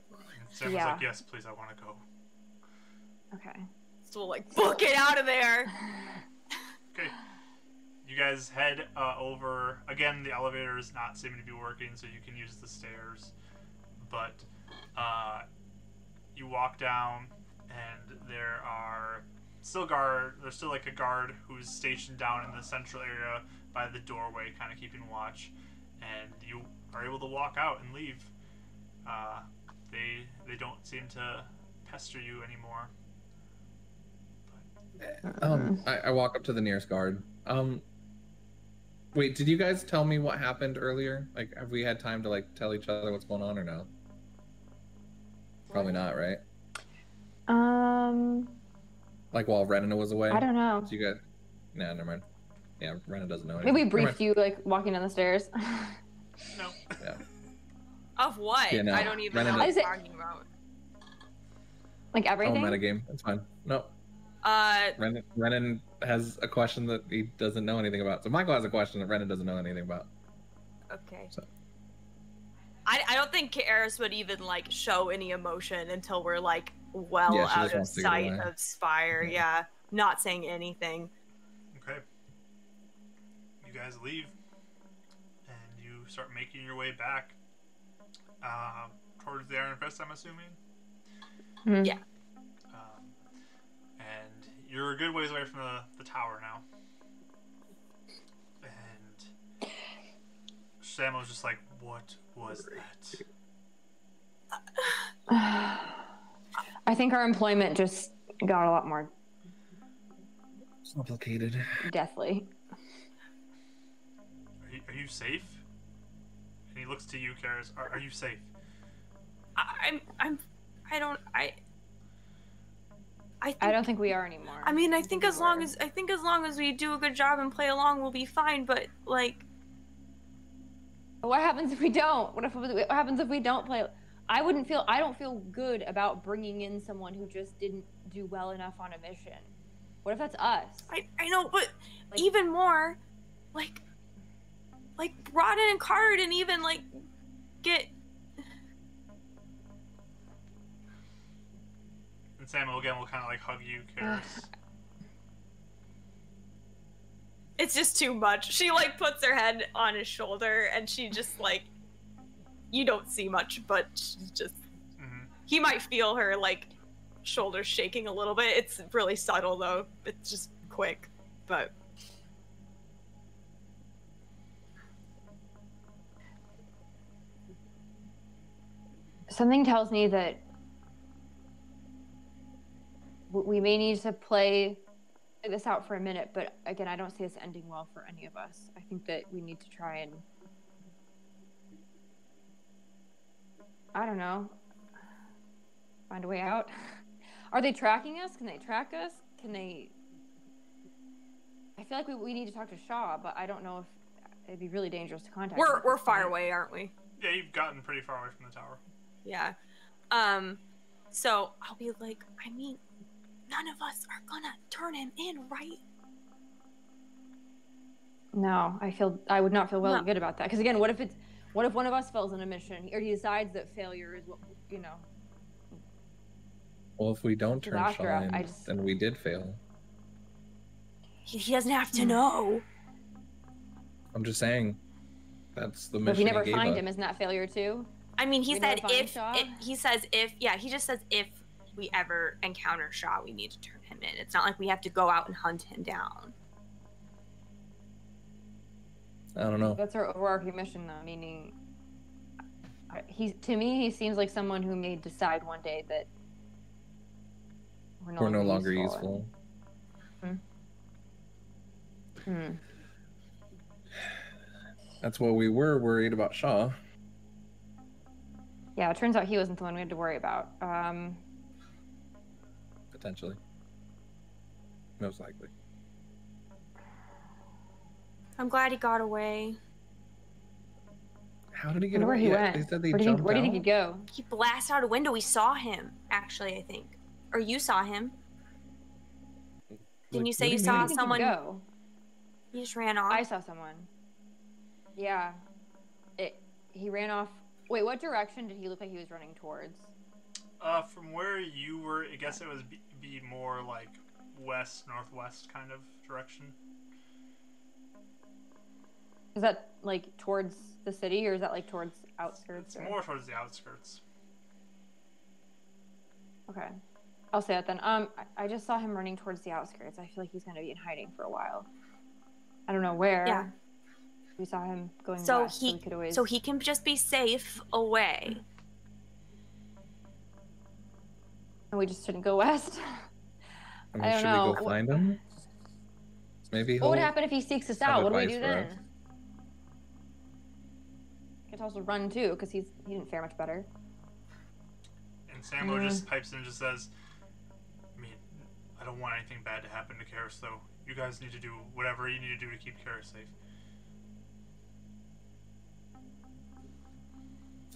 And Sam Yeah. was like, "Yes, please, I want to go." Okay. So we'll like book it out of there. Okay. You guys head over. Again, the elevator is not seeming to be working, so you can use the stairs. But you walk down, and there's still like a guard who's stationed down in the central area by the doorway, kind of keeping watch. And you are able to walk out and leave. They don't seem to pester you anymore. I walk up to the nearest guard. Wait, did you guys tell me what happened earlier? Like, have we had time to like tell each other what's going on or no? Probably not, right? Like while Renan was away? I don't know. So you guys... Nah, never mind. Yeah, Renan doesn't know Maybe anything. we briefed you like walking down the stairs. No. Yeah. Of what? Yeah, no. I don't even Renan know what does- you're talking about. Like everything. Oh, metagame. It's fine. No. Renan has a question that he doesn't know anything about. So Michael has a question that Renan doesn't know anything about. Okay. So. I don't think Karis would even like show any emotion until we're like well Yeah, she out just of wants to get sight away. of Spire. Yeah, not saying anything. Okay. You guys leave, and you start making your way back towards the Iron Fist, I'm assuming. Mhm. Yeah. And you're a good ways away from the tower now. And Sam was just like, "What was that?" I think our employment just got a lot more Complicated. deathly. Are you safe? And he looks to you, Karis. Are you safe? I don't think we are anymore. I mean, I think as long as we do a good job and play along, we'll be fine. But like, What happens if we don't? What happens if we don't play? I don't feel good about bringing in someone who just didn't do well enough on a mission. What if that's us? I know, but Like- even more, like Rodden and Carter didn't even like get. And Samuel again will kind of like hug you, Karis. It's just too much. She like puts her head on his shoulder and she just like, you don't see much, but she's just, he might feel her like shoulders shaking a little bit. It's really subtle though. It's just quick, but. something tells me that we may need to play this out for a minute, but again, I don't see this ending well for any of us. I think that we need to try and, I don't know, find a way out. Are they tracking us? Can they track us? Can they? I feel like we need to talk to Shaw, but I don't know if it'd be really dangerous to contact him. We're far away, aren't we? Yeah, you've gotten pretty far away from the tower. Yeah. So I'll be like, I mean, none of us are gonna turn him in, right? No, I would not feel good about that. Because again, what if one of us fails in a mission, or he decides that failure is what, you know? Well, if we don't turn Shaw in, then we did fail. He doesn't have to know. I'm just saying, that's the mission. But if we never he find gave him, us. isn't that failure too? I mean, he said if he just says if we ever encounter Shaw, we need to turn him in. It's not like we have to go out and hunt him down. I don't know. That's our overarching mission, though. Meaning, to me, he seems like someone who may decide one day that we're no longer useful. That's what we were worried about Shaw. Yeah, it turns out he wasn't the one we had to worry about. Potentially. Most likely. I'm glad he got away. How did he get away? Where he went? They said they where do jumped you think he'd go? He blasted out a window. We saw him, actually, I think. Or you saw him. Didn't you say you saw someone? He just ran off. I saw someone. Yeah. He ran off. Wait, what direction did he look like he was running towards? From where you were, I guess it was be more like west, northwest kind of direction. Is that like towards the city, or is that like towards outskirts? It's more towards the outskirts. Okay. I'll say that then. I just saw him running towards the outskirts. I feel like he's going to be in hiding for a while. I don't know where. Yeah. We saw him going so west, so we could always... So he can just be safe away. And we just shouldn't go west? I mean, should we go find him? Maybe what would happen if he seeks us out? What do we do then? Us. He could also run too, because he didn't fare much better. And Sambo just pipes in and just says, I mean, I don't want anything bad to happen to Karis, though. You guys need to do whatever you need to do to keep Karis safe.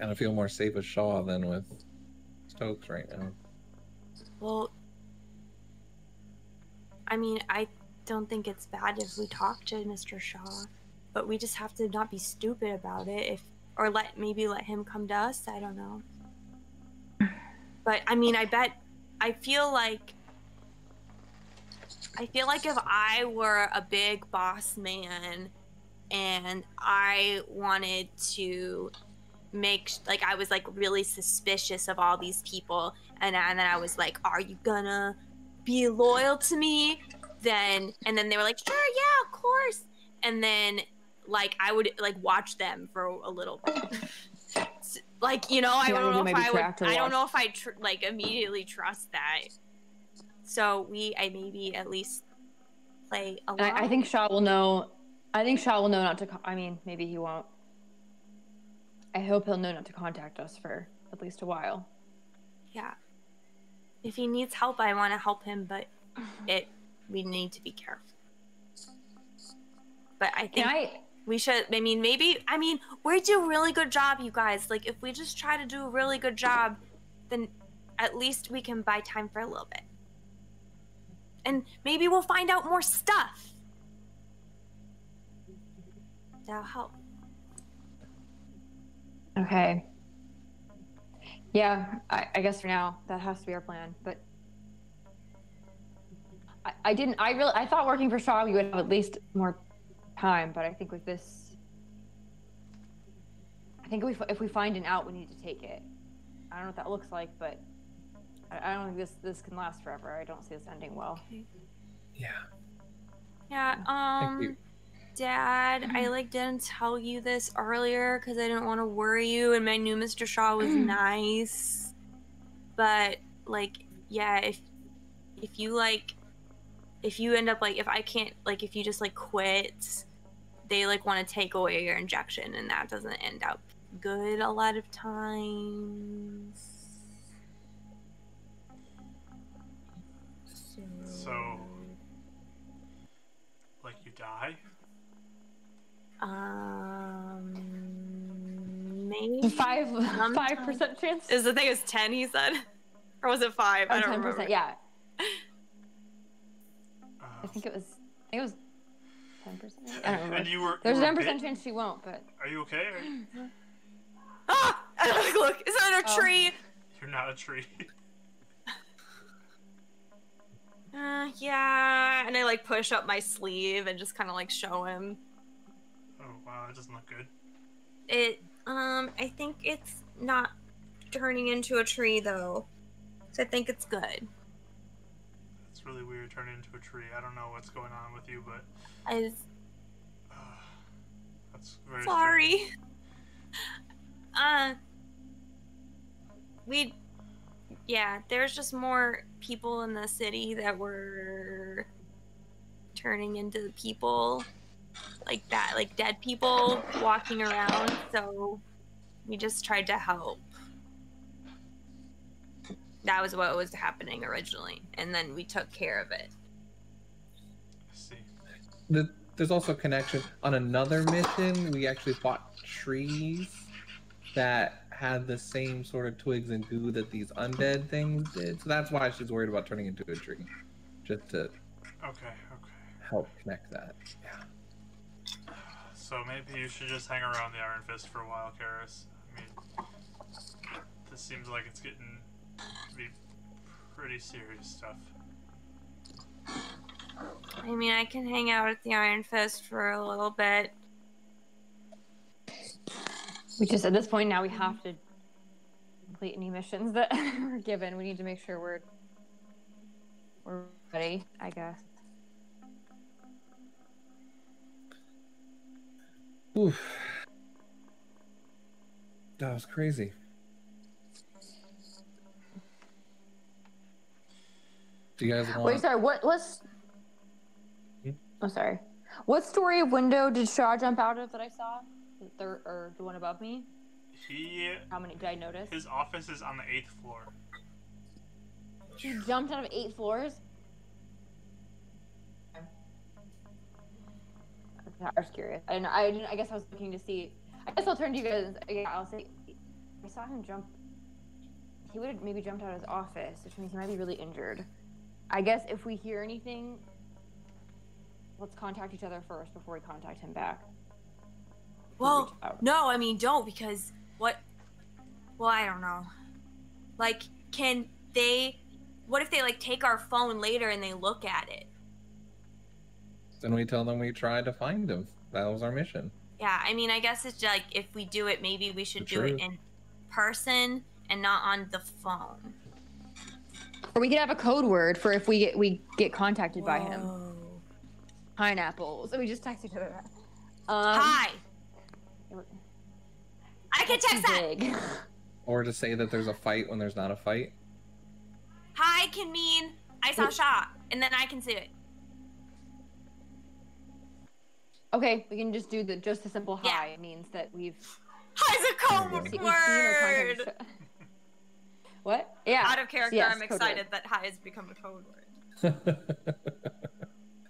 And I feel more safe with Shaw than with Stokes right now. Well, I mean, I don't think it's bad if we talk to Mr. Shaw, but we just have to not be stupid about it, or maybe let him come to us. I don't know. But I mean, I feel like if I were a big boss man and I wanted to I was like really suspicious of all these people, and then I was like, are you gonna be loyal to me? And then they were like, sure, yeah, of course. And then like I would like watch them for a little bit. Like, you know, I don't know if I like immediately trust that. So I maybe at least play along. I think Shaw will know. Not to. I mean, maybe he won't. I hope he'll know not to contact us for at least a while. Yeah. If he needs help, I want to help him, but we need to be careful. But I think we should. I mean, we do a really good job, you guys. Like, if we just try to do a really good job, then at least we can buy time for a little bit. And maybe we'll find out more stuff. That'll help. Okay. Yeah, I guess for now that has to be our plan. But I thought working for Shaw we would have at least more time. But I think with this, I think if we find an out, we need to take it. I don't know what that looks like, but I don't think this can last forever. I don't see this ending well. Okay. Yeah. Yeah. Dad, I like didn't tell you this earlier because I didn't want to worry you, and I knew Mr. Shaw was nice. But like, yeah, if you end up like, if I can't, like, if you just like quit, they like want to take away your injection, and that doesn't end up good a lot of times. So, like, you die? Maybe 5% chance. Is the thing is 10? He said, or was it 5? I don't 10%, remember. yeah. I think it was 10%. I don't remember. And you were. There's you a were 10% bit? chance she won't, but. Are you okay? Ah! Look, is that a tree? You're not a tree. Yeah. And I like push up my sleeve and just kind of like show him. Oh wow, that doesn't look good. I think it's not turning into a tree though. So I think it's good. It's really weird turning into a tree. I don't know what's going on with you, but that's very sorry. There's just more people in the city that were turning into people like that, like dead people walking around, so we just tried to help. That was what was happening originally, and then we took care of it. I see. There's also connection on another mission. We actually fought trees that had the same sort of twigs and goo that these undead things did. So that's why she's worried about turning into a tree, just to help connect that. Yeah. So maybe you should just hang around the Iron Fist for a while, Karis. I mean, this seems like it's getting to be pretty serious stuff. I mean, I can hang out at the Iron Fist for a little bit. We just, at this point now, we have to complete any missions that we're given. We need to make sure we're ready, I guess. Oof. That was crazy. Do you guys want... Wait, sorry, what's... Oh, sorry. What story of window did Shaw jump out of that I saw? The third, or the one above me? How many did I notice? His office is on the 8th floor. He jumped out of 8 floors? Okay, I was curious. I guess I was looking to see. I guess I'll turn to you guys. Yeah, I'll say. I saw him jump. He would have maybe jumped out of his office, which means he might be really injured. I guess if we hear anything, let's contact each other first before we contact him back. Well, no, I mean, don't, because what? Well, I don't know. Like, what if they, like, take our phone later and they look at it? Then we tell them we tried to find him. That was our mission. Yeah, I mean, I guess it's like, if we do it, maybe we should do it in person and not on the phone. Or we could have a code word for if we get contacted by him. Pineapples. So we just text each other. Hi. I can text that. Or to say that there's a fight when there's not a fight. Hi can mean I saw a shot, and then I can see it. Okay, we can just do just a simple hi. It means that we've. Hi's a code word. What? Yeah. Out of character, yes, I'm excited that hi has become a code word.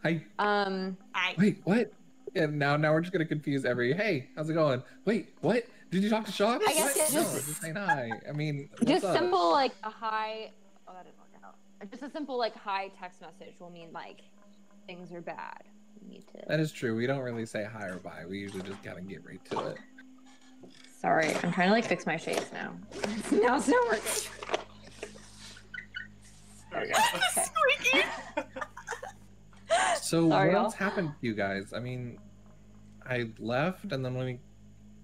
Hi. Hi. Wait, what? And now we're just gonna confuse hey, how's it going? Wait, what? Did you talk to Sean? I guess it's just saying hi. I mean, just simple like a hi. Oh, that didn't work out. Just a simple like hi text message will mean like things are bad. We need to. That is true. We don't really say hi or bye. We usually just kind of get right to it. Sorry, I'm trying to like fix my shades now. Now it's not working. There we go. Squeaky. So what else happened to you guys? I mean, I left, and then when we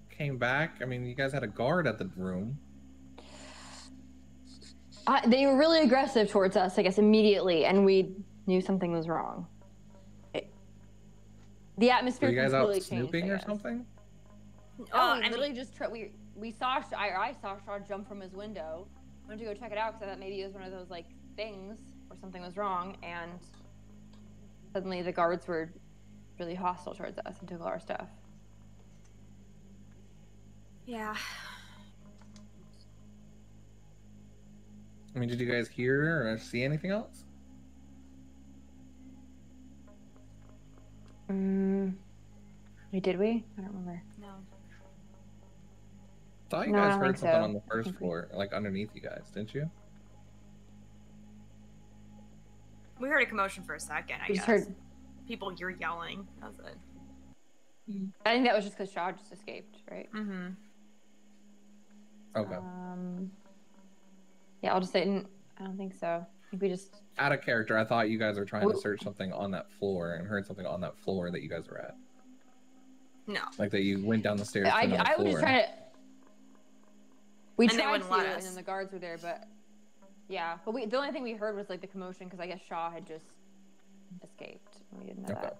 came back, I mean, you guys had a guard at the room. They were really aggressive towards us, I guess, immediately, and we knew something was wrong. The Were atmosphere you guys out completely changed, snooping I or guess. something? Oh, we literally just we saw I saw Shaw jump from his window. Went to go check it out because I thought maybe it was one of those like things or something was wrong, and suddenly the guards were really hostile towards us and took all our stuff. Yeah. I mean, did you guys hear or see anything else? Did we? I don't remember. No. Thought you No, I guys don't heard think something so. on the first Okay. floor, like underneath you guys, didn't you? We heard a commotion for a second, I We guess. just heard. People, you're yelling. That was it. I think that was just because Shaw just escaped, right? Mm-hmm. Okay. Yeah, I'll just say I don't think so. I think we just. Out of character, I thought you guys were trying to search something on that floor and heard something on that floor that you guys were at. No. Like that you went down the stairs to I another was floor. just trying to. We And they tried wouldn't to, let and us. then the guards were there, but yeah. But the only thing we heard was like the commotion because I guess Shaw had just escaped. We didn't know that.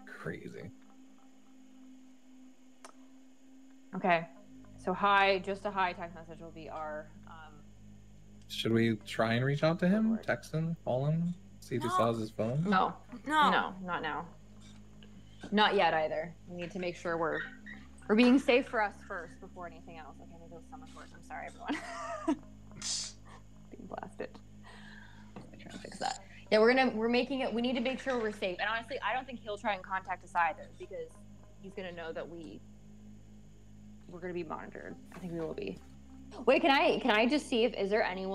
Crazy. Okay, so just a hi text message will be our. Should we try and reach out to him? Lord. Text him? Call him? See if he No. still has his phone? No, No. no, not now. Not yet either. We need to make sure we're being safe for us first before anything else. Okay, maybe it's someone's worse. I'm sorry, everyone. Being blasted. I'm trying to fix that. Yeah, we're making it. We need to make sure we're safe. And honestly, I don't think he'll try and contact us either because he's gonna know that we're gonna be monitored. I think we will be. Wait, can I just see if is there any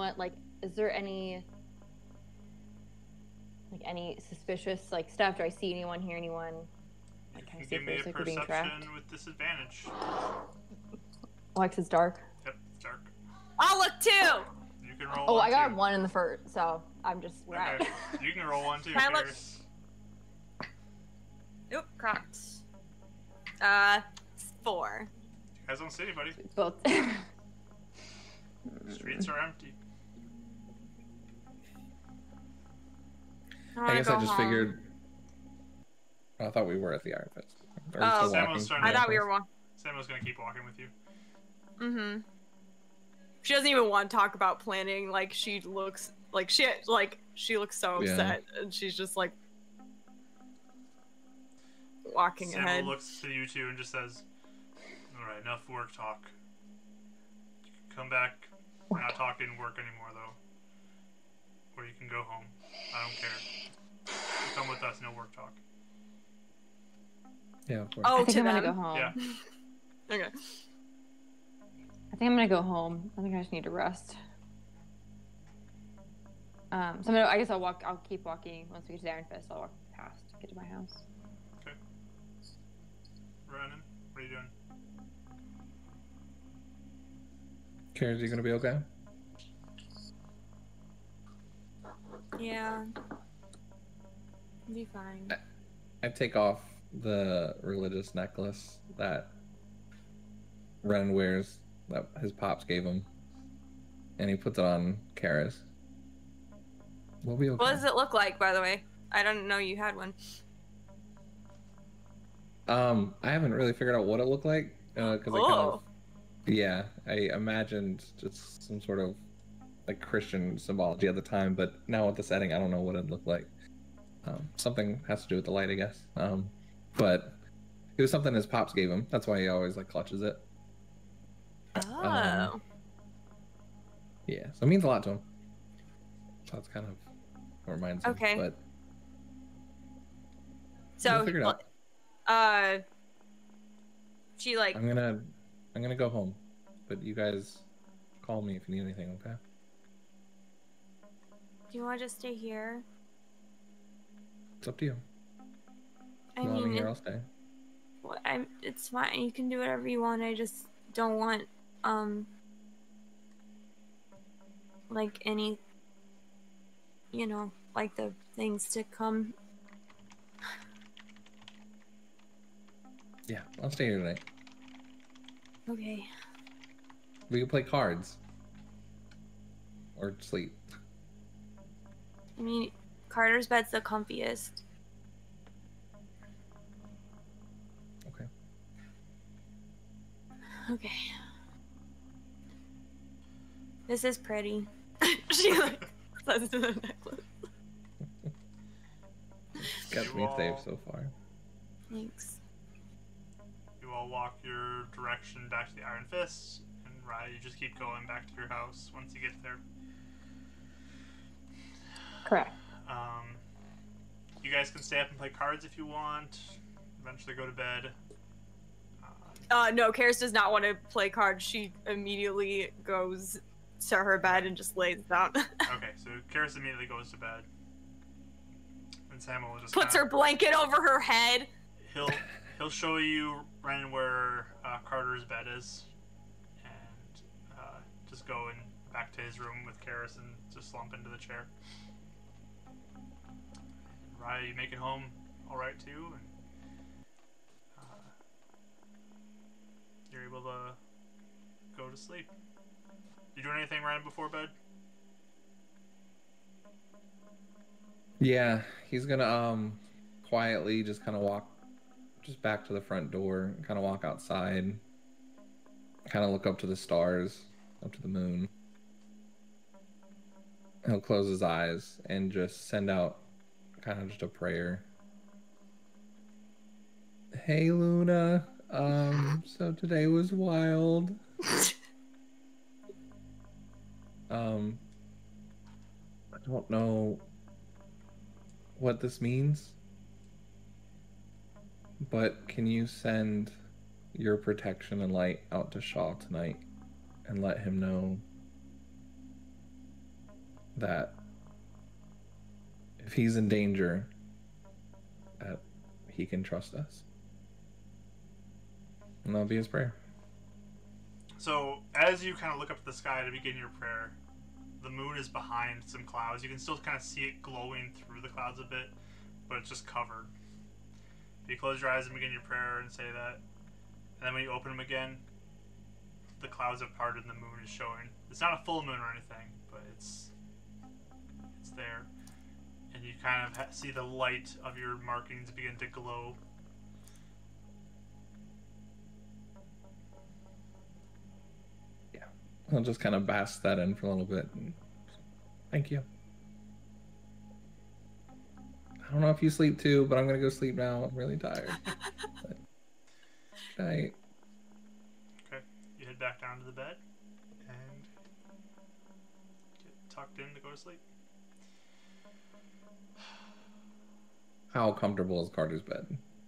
suspicious like stuff? Do I see anyone, hear anyone? Like, can I see Give if me there's a like we're being tracked? perception with disadvantage. Alex, it's dark. Yep, it's dark. I'll look too! You can roll Oh, one I got too. one in the first, so I'm just right. Okay. You can roll one too, Can I look? Paris. Oop, cropped. 4. You guys don't see anybody. Both. Streets are empty. I guess I just figured. I thought we were at the Iron Fist. Are we Oh, still Sam walking was to trying the I to- Iron thought we Fist? were one. Sam was gonna keep walking with you. Mm-hmm. She doesn't even want to talk about planning. Like she looks so Yeah. upset, and she's just like walking Sam ahead. looks to you two and just says, "Alright, enough work talk. Come back. We're not talking work anymore, though. Or you can go home. I don't care. You come with us, no work talk." Yeah, of course. Oh, I think to I'm gonna them. go home. Yeah. Okay. I think I'm gonna go home. I think I just need to rest. So I guess I'll keep walking. Once we get to the Iron Fist, I'll walk past to get to my house. Okay. Ronan, what are you doing? Karen, are you gonna be okay? Yeah. It'll be fine. I take off the religious necklace that Ren wears that his pops gave him, and he puts it on Kara's. We'll be okay. What does it look like, by the way? I don't know you had one. I haven't really figured out what it looked like because I kind of, yeah, I imagined just some sort of like Christian symbology at the time, but now with the setting, I don't know what it looked like. Something has to do with the light, I guess. But it was something his pops gave him. That's why he always like clutches it. Oh. Yeah, so it means a lot to him. So that's kind of what reminds me. Okay. But So, we'll figure it out. she like. I'm gonna go home, but you guys call me if you need anything, okay? Do you want to just stay here? It's up to you. I If you want me mean, here, I'll stay. it's fine. You can do whatever you want. I just don't want like any, like the things to come. Yeah, I'll stay here tonight. Okay. We can play cards. Or sleep. I mean, Carter's bed's the comfiest. Okay. Okay. This is pretty. She like says to the necklace. Kept me safe so far. Thanks. You all walk your direction back to the Iron Fist, and Raya, you just keep going back to your house once you get there. Correct. You guys can stay up and play cards if you want. Eventually go to bed. No, Karis does not want to play cards. She immediately goes to her bed and just lays down. Okay, so Karis immediately goes to bed. And Samuel just puts her blanket over her head. He'll show you right where Carter's bed is, and just go back to his room with Karis and just slump into the chair. And Raya, you make it home all right too, and you're able to go to sleep. You doing anything right before bed? Yeah, he's gonna quietly just kind of walk just back to the front door, kind of walk outside, kind of look up to the stars, up to the moon. He'll close his eyes and just send out kind of just a prayer. Hey Luna, so today was wild. I don't know what this means, but can you send your protection and light out to Shaw tonight and let him know that if he's in danger, that he can trust us? And that'll be his prayer. So, as you kind of look up at the sky to begin your prayer, the moon is behind some clouds. You can still kind of see it glowing through the clouds a bit, but it's just covered. You close your eyes and begin your prayer and say that, and then when you open them again, the clouds have parted and the moon is showing. It's not a full moon or anything, but it's there. And you kind of see the light of your markings begin to glow. I'll just kind of bask that in for a little bit. And thank you. I don't know if you sleep too, but I'm going to go sleep now. I'm really tired. But, good night. Okay. You head back down to the bed and get tucked in to go to sleep. How comfortable is Carter's bed?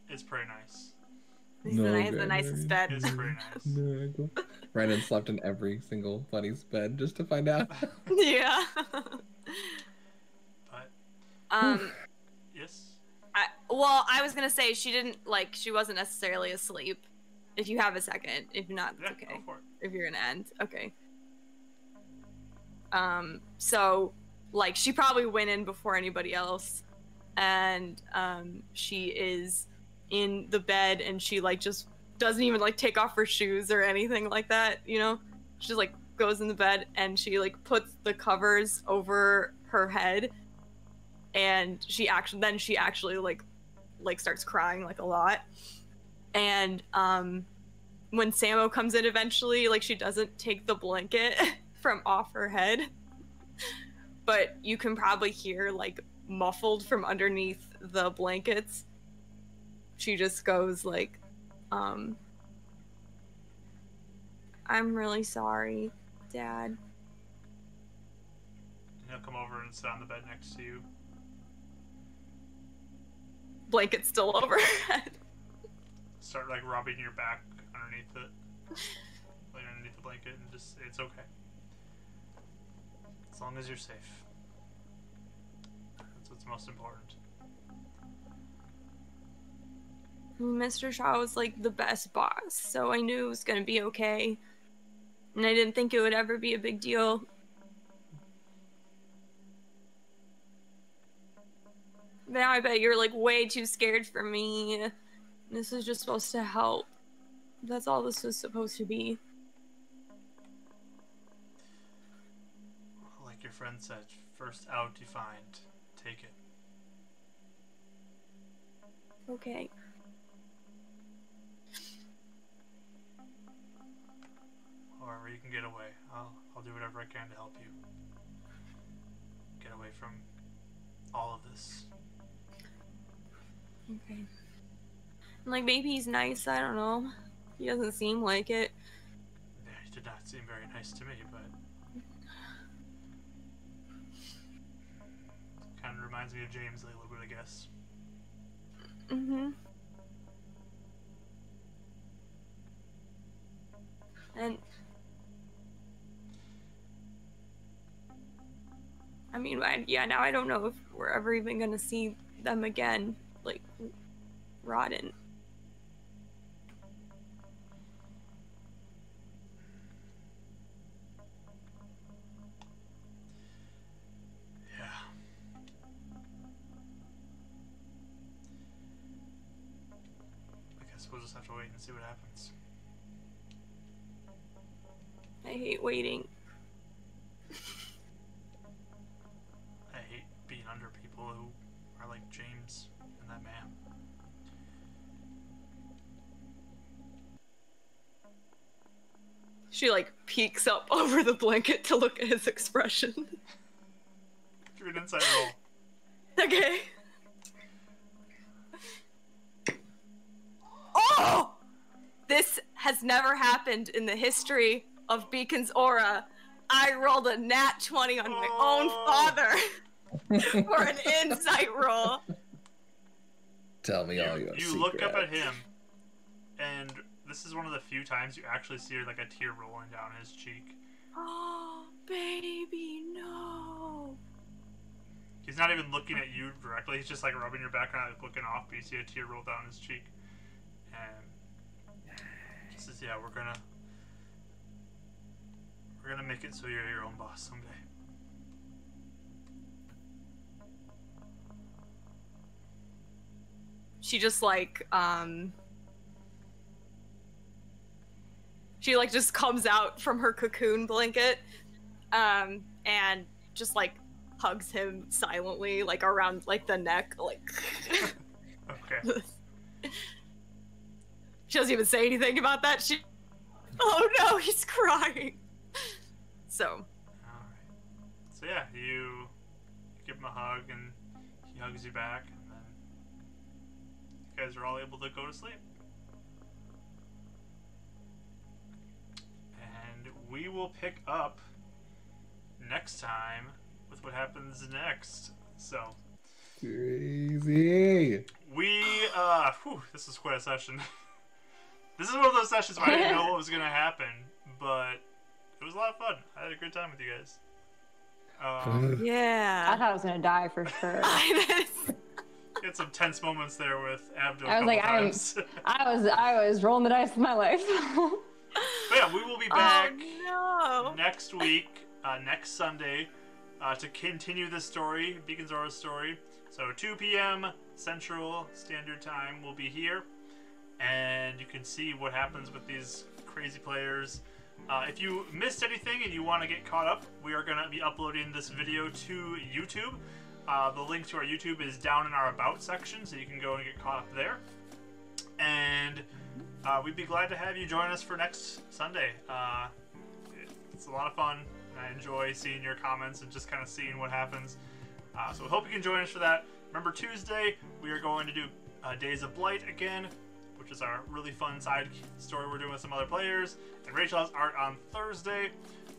It's pretty nice. He's the nicest bed. It's pretty nice. Right, and slept in every single buddy's bed just to find out. Yeah. But yes. I was gonna say she wasn't necessarily asleep. If you have a second, if not, it's okay. Go for it. If you're gonna end, okay. So, like, she probably went in before anybody else, and she is in the bed, and she like just doesn't even like take off her shoes or anything like that, you know? She just like goes in the bed and she like puts the covers over her head, and she actually like starts crying like a lot. And when Samo comes in eventually, like, she doesn't take the blanket from off her head, but you can probably hear like muffled from underneath the blankets, she just goes like, I'm really sorry, Dad. And he'll come over and sit on the bed next to you. Blanket's still over her head. Start like rubbing your back underneath it. Like underneath the blanket, and just, it's okay. As long as you're safe. That's what's most important. Mr. Shaw was like the best boss, so I knew it was gonna be okay. And I didn't think it would ever be a big deal. But now I bet you're like way too scared for me. This is just supposed to help. That's all this was supposed to be. Like your friend said, first out you find, take it. Okay. However you can get away. I'll do whatever I can to help you. Get away from all of this. Okay. Like, maybe he's nice, I don't know. He doesn't seem like it. Yeah, he did not seem very nice to me, but... kind of reminds me of James a little bit, I guess. Mm-hmm. And... I mean, now I don't know if we're ever even gonna see them again. Like, Rodden. Yeah. I guess we'll just have to wait and see what happens. I hate waiting. I hate being under people who are like James and that man. She, like, peeks up over the blanket to look at his expression. Do an insight roll. Okay. Oh! This has never happened in the history of Beacon's Aura. I rolled a nat 20 on my own father for an insight roll. Tell me all your You look up at him, and this is one of the few times you actually see like a tear rolling down his cheek. Oh, baby, no. He's not even looking at you directly. He's just like rubbing your back and like looking off, but you see a tear roll down his cheek. And he says, "Yeah, we're gonna make it so you're your own boss someday." She just like she like just comes out from her cocoon blanket and just like hugs him silently, like around like the neck, like Okay. She doesn't even say anything about that. Oh no, he's crying. So Alright. So yeah, you give him a hug and he hugs you back, and then you guys are all able to go to sleep. And we will pick up next time with what happens next. So crazy. This is quite a session. This is one of those sessions where I didn't know what was gonna happen, but it was a lot of fun. I had a good time with you guys. yeah. I thought I was gonna die for sure. Had some tense moments there with Abdo. I was like, I was rolling the dice with my life. But yeah, we will be back next week, next Sunday, to continue this story, Beacon's Aura story. So 2 p.m. Central Standard Time, we'll be here, and you can see what happens with these crazy players. If you missed anything and you want to get caught up, we are going to be uploading this video to YouTube. The link to our YouTube is down in our About section, so you can go and get caught up there. And we'd be glad to have you join us for next Sunday. It's a lot of fun, and I enjoy seeing your comments and just kind of seeing what happens. So we hope you can join us for that. Remember, Tuesday, we are going to do Days of Blight again, which is our really fun side story we're doing with some other players. And Rachel has art on Thursday,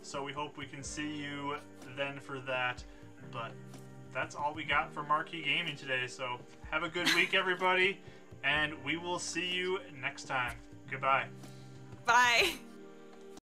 so we hope we can see you then for that. But that's all we got for Marquee Gaming today, so have a good week, everybody, and we will see you next time. Goodbye. Bye.